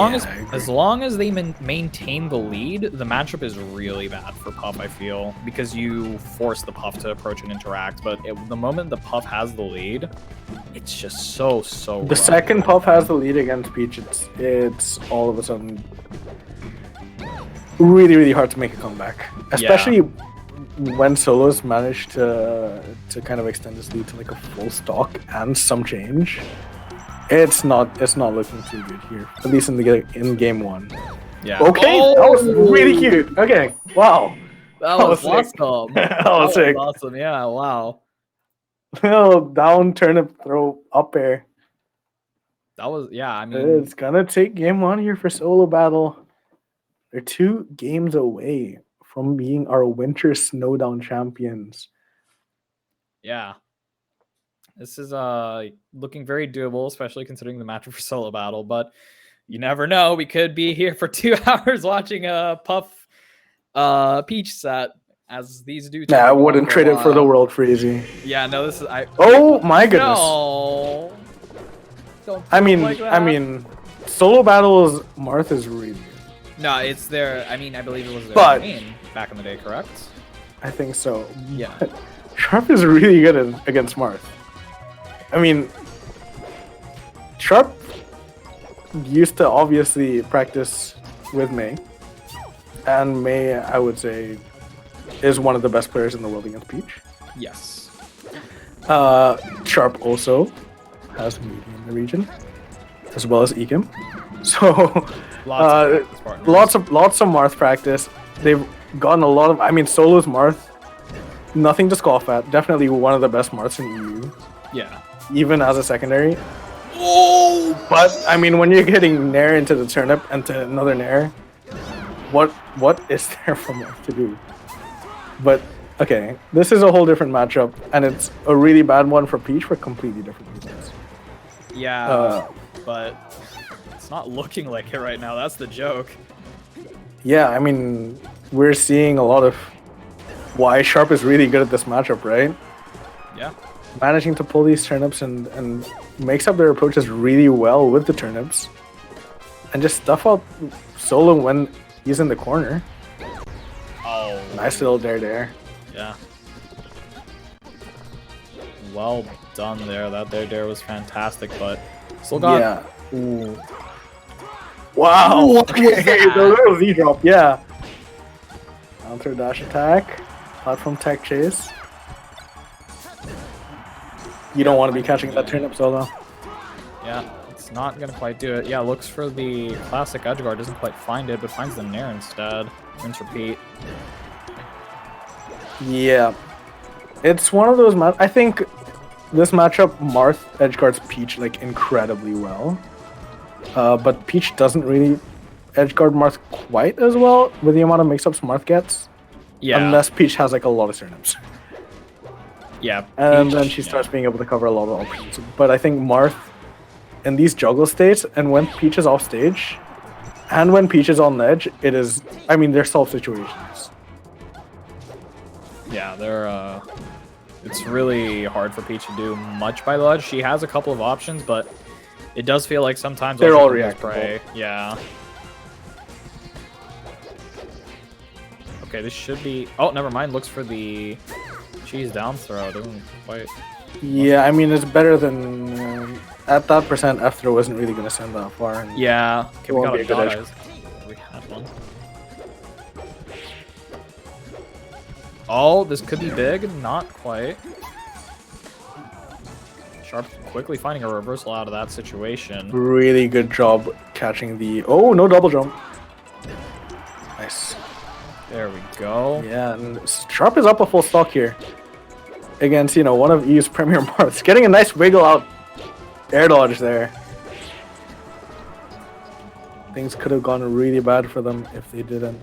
long as they maintain the lead, the matchup is really bad for Puff, I feel, because you force the Puff to approach and interact. But the moment the Puff has the lead, it's just so The second Puff has the lead against Peach, it's all of a sudden really hard to make a comeback, especially when Solos managed to kind of extend his lead to like a full stock and some change. It's not looking too good here, at least in game 1. Yeah. Okay, that was really cute. Okay, wow. That was awesome. That was sick. Awesome. Yeah. Wow. Little down turnip throw up air. That was I mean, it's gonna take game 1 here for Solo Battle. They're 2 games away from being our winter Snowdown champions. Yeah. This is looking very doable, especially considering the matchup for Solo Battle, but you never know. We could be here for 2 hours watching a Puff Peach set as these do. Nah, I wouldn't trade it for the World Freezy. Yeah, no, this is Oh my goodness. No. I mean, Solo Battle's Marth is really good. No, it's their. I mean, I believe it was their main back in the day, correct? I think so. Yeah. Sharp is really good against Marth. I mean, Sharp used to obviously practice with May, and May, I would say, is one of the best players in the world against Peach. Yes. Sharp also has Meaty in the region, as well as Ekim. So lots of Marth practice. They've gotten a lot of. I mean, Solo's Marth, nothing to scoff at. Definitely one of the best Marths in EU. Yeah. Even as a secondary. Oh! But I mean, when you're getting Nair into the turnip and to another Nair, what is there for Marth to do? But okay, this is a whole different matchup, and it's a really bad one for Peach for completely different reasons. Yeah, but it's not looking like it right now. That's the joke. Yeah, I mean, we're seeing a lot of why Sharp is really good at this matchup, right? Yeah. Managing to pull these turnips and makes up their approaches really well with the turnips. And just stuff out Solo when he's in the corner. Oh. Nice little dare there. Yeah. Well done there. That dare was fantastic, but still got... Yeah. Ooh. Wow! Okay, the little Z-drop, yeah. Counter dash attack. Platform tech chase. You don't want to be catching that turnip Solo. Yeah, it's not going to quite do it. Yeah, looks for the classic edge guard, doesn't quite find it, but finds the Nair instead. Rinse repeat. Yeah. It's one of those I think this matchup Marth edgeguards Peach like incredibly well. But Peach doesn't really edgeguard Marth quite as well with the amount of mix-ups Marth gets. Yeah. Unless Peach has like a lot of turnips. Yeah. And then she starts being able to cover a lot of options. But I think Marth in these juggle states and when Peach is off stage and when Peach is on ledge, it is, I mean, they're solved situations. Yeah, they're it's really hard for Peach to do much by the ledge. She has a couple of options, but it does feel like sometimes they're all reactable. Yeah. Okay, this should be... Oh, never mind. Looks for the cheese down throw. Doesn't quite... Yeah, I mean, it's better than... at that percent, F throw isn't really going to send that far. And yeah. Okay, we got a dot edge. We had one. Oh, this could be big. Not quite. Sharp quickly finding a reversal out of that situation. Really good job catching the... Oh, no double jump. Nice. There we go. Yeah, and Sharp is up a full stock here. Against, you know, one of EU's premier Marths. Getting a nice wiggle out. Air dodge there. Things could have gone really bad for them if they didn't.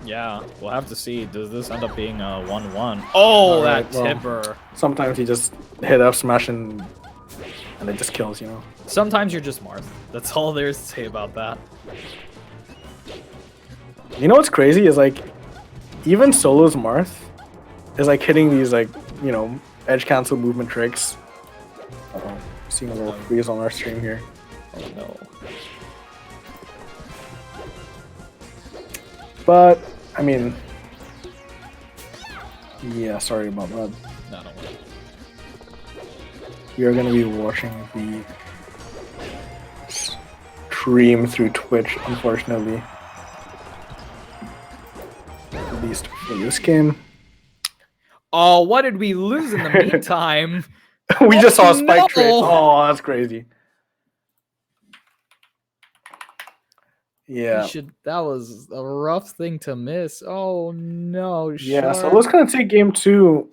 Yeah, we'll have to see. Does this end up being a 1-1? Oh, right, that tipper. Well, sometimes you just hit F smash and it just kills, you know. Sometimes you're just Marth. That's all there is to say about that. You know what's crazy is like, even Solo's Marth is like hitting these like, you know, edge cancel movement tricks. Uh-oh. Seeing a little freeze on our stream here. Oh no. But I mean, yeah, sorry about that. No, don't worry. We are going to be watching the stream through Twitch, unfortunately. At least for this game. Oh, what did we lose in the meantime? We just saw a spike no! trade. Oh, that's crazy. Yeah. That was a rough thing to miss. Oh no. Yeah, so Sharp. let's kind of take game 2.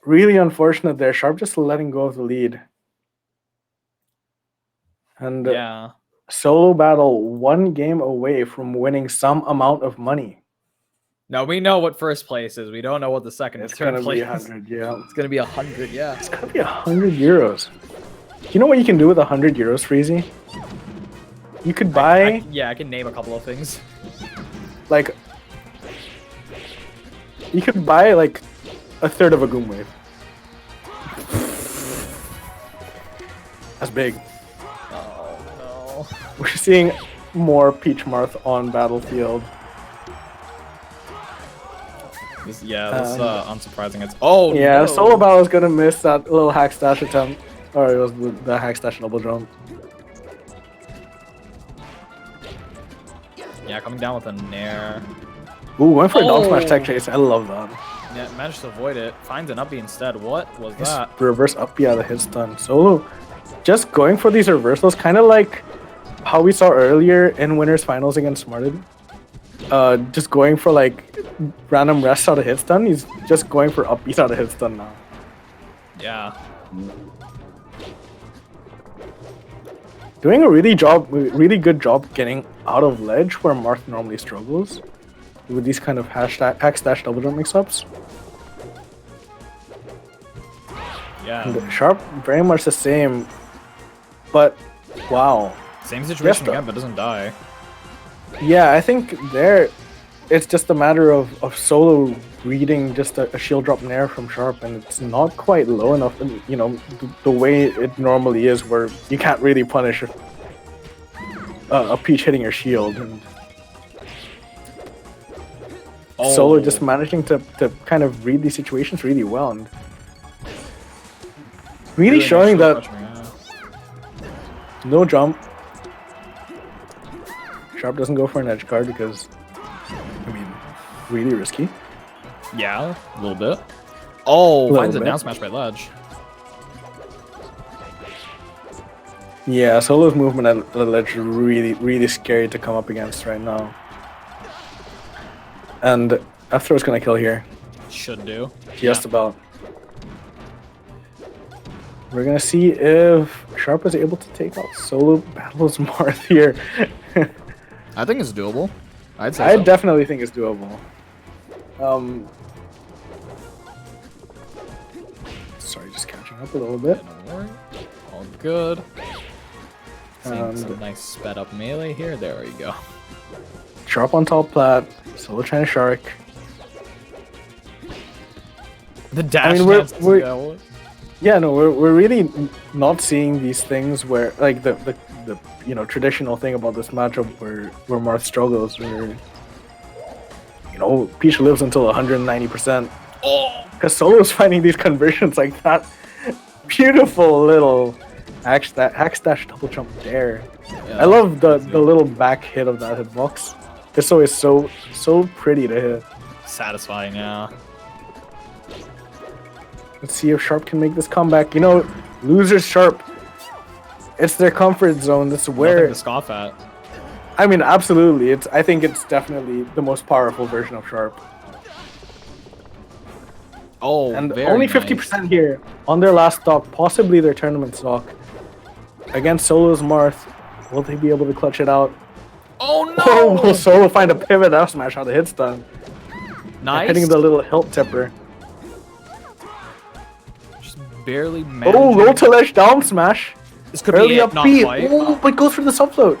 Really unfortunate there. Sharp just letting go of the lead. And Yeah. Solo Battle 1 game away from winning some amount of money. No, we know what first place is. We don't know what the second It's and third gonna place be is. 100, yeah. It's gonna be 100, yeah. It's gonna be 100 euros. You know what you can do with 100 euros, Freezy? You could buy... I can name a couple of things. Like... You could buy, like, a third of a Goom Wave. That's big. Oh, no. We're seeing more Peach Marth on Battlefield. This unsurprising. It's yeah, no. Solo Battle's gonna miss that little hack stash attempt. Or it was the hack stash double jump. Yeah, coming down with a nair. Ooh, went for a down smash tech chase. I love that. Yeah, managed to avoid it. Finds an uppie instead. What was that? Reverse up, yeah, the hit stun. Solo just going for these reversals, kind of like how we saw earlier in winners finals against Smarted. Just going for like random rests out of hit stun. He's just going for upbeat out of hit stun now. Yeah. Doing a really good job getting out of ledge where Marth normally struggles with these kind of hack stash double jump mix-ups. Yeah. And Sharp very much the same, but wow. Same situation again, but doesn't die. Yeah, I think there, it's just a matter of Solo reading just a shield drop nair from Sharp, and it's not quite low enough, you know, the way it normally is, where you can't really punish a Peach hitting your shield. And Solo just managing to kind of read these situations really well, and really showing that no jump. Sharp doesn't go for an edge guard because, I mean, really risky. Yeah, a little bit. Oh, finds a down smash by ledge. Yeah, Solo's movement at the ledge is really scary to come up against right now. And after it's gonna kill here. Should do. Just about. We're gonna see if Sharp is able to take out Solo Battle's Marth here. I think it's doable. I definitely think it's doable. Sorry, just catching up a little bit. All good. Seeing some nice sped up melee here. There we go. Sharp on top plat. Solo trying to shark. The dash dance. Yeah, no, we're really not seeing these things where, like, the you know, traditional thing about this matchup where Marth struggles, where, you know, Peach lives until 190%. Oh! Because Solo's finding these conversions like that beautiful little hack stash double jump there. Yeah, I love the little back hit of that hitbox. It's always so pretty to hit. Satisfying, yeah. Let's see if Sharp can make this comeback. You know, losers Sharp, it's their comfort zone. That's where nothing to scoff at. I mean, absolutely. I think it's definitely the most powerful version of Sharp. Oh, and only 50% here on their last stock, possibly their tournament stock. Against Solo's Marth, will they be able to clutch it out? Oh no! Oh, will Solo find a pivot F smash out of hit stun? Nice. Hitting the little hilt tipper. Just barely managing. Oh, roll to ledge down smash. This could be it, not quite. Oh, but goes for the subfloat.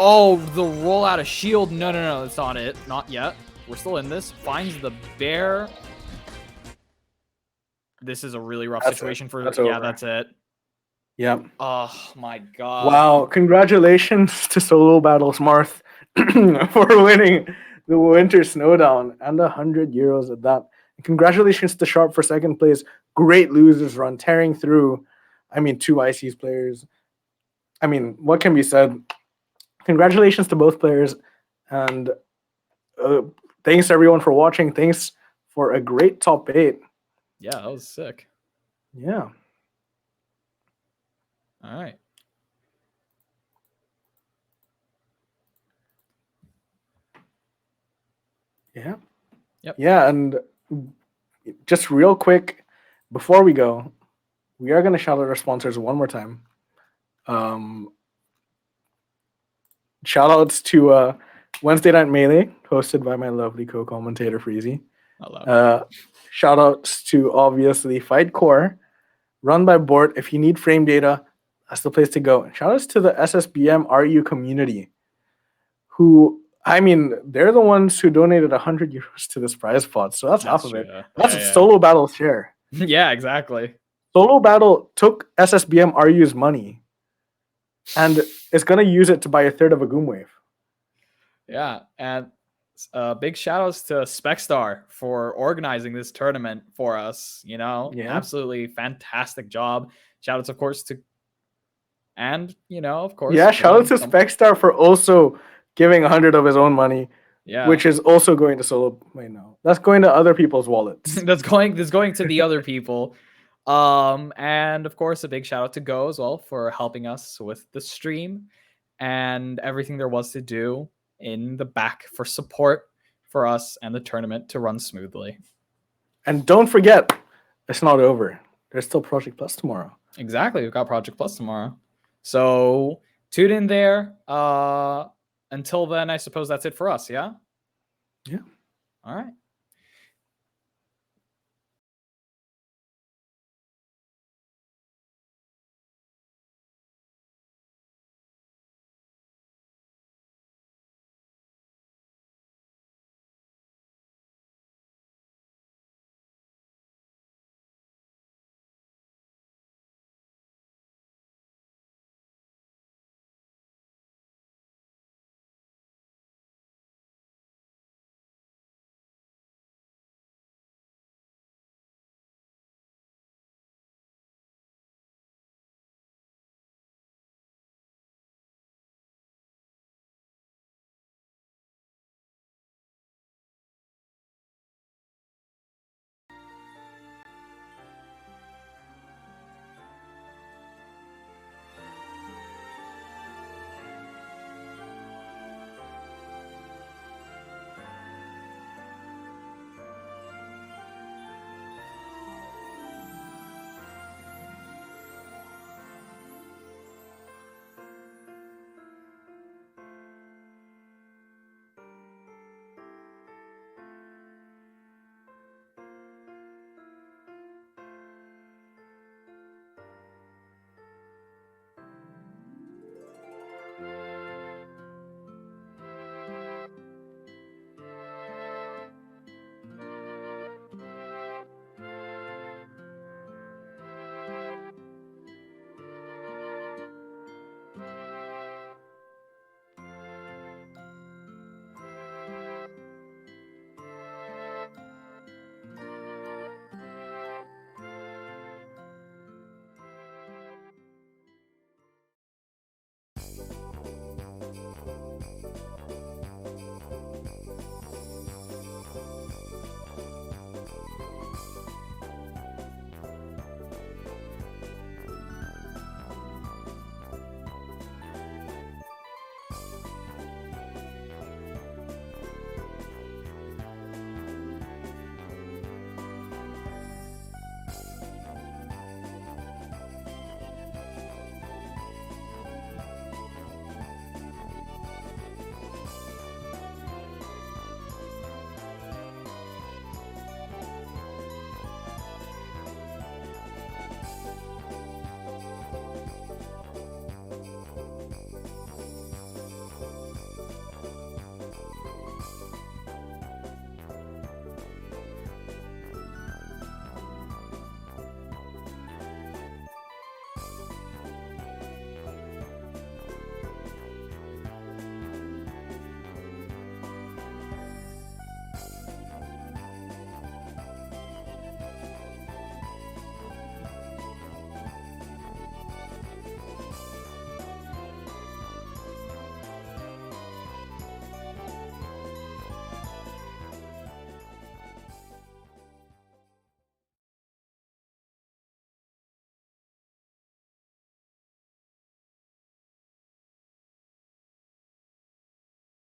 Oh, the roll out of shield. No, that's not it. Not yet. We're still in this. Finds the bear. This is a really rough situation for... Yeah, that's it. Yep. Oh, my God. Wow. Congratulations to Solo Battles Marth for winning the Winter Snowdown and 100 euros at that. And congratulations to Sharp for second place. Great losers run, tearing through. I mean, 2 ICs players. I mean, what can be said? Congratulations to both players, and thanks everyone for watching. Thanks for a great top 8. Yeah, that was sick. Yeah. All right. Yeah. Yep. Yeah, and just real quick, before we go, we are going to shout out our sponsors one more time. Shout outs to Wednesday Night Melee, hosted by my lovely co-commentator Freezy. Shout outs to obviously Fight Core, run by Bort. If you need frame data, that's the place to go. Shout outs to the SSBM RU community, who, I mean, they're the ones who donated 100 euros to this prize pot. So that's half of it. That's a solo battle share. Yeah, exactly. Solo battle took SSBM RU's money and is going to use it to buy a third of a Goom Wave. Yeah, and big shout outs to Specstar for organizing this tournament for us. You know, absolutely fantastic job. Shout outs, of course, to, and, you know, of course. Yeah, shout out to Specstar for also giving 100 of his own money. Yeah. Which is also going to solo. Wait, no, that's going to other people's wallets. that's going to the other people. And of course, a big shout out to Go as well for helping us with the stream and everything there was to do in the back for support for us and the tournament to run smoothly. And don't forget, it's not over. There's still Project Plus tomorrow. Exactly, we've got Project Plus tomorrow. So tune in there. Until then, I suppose that's it for us, yeah? Yeah. All right.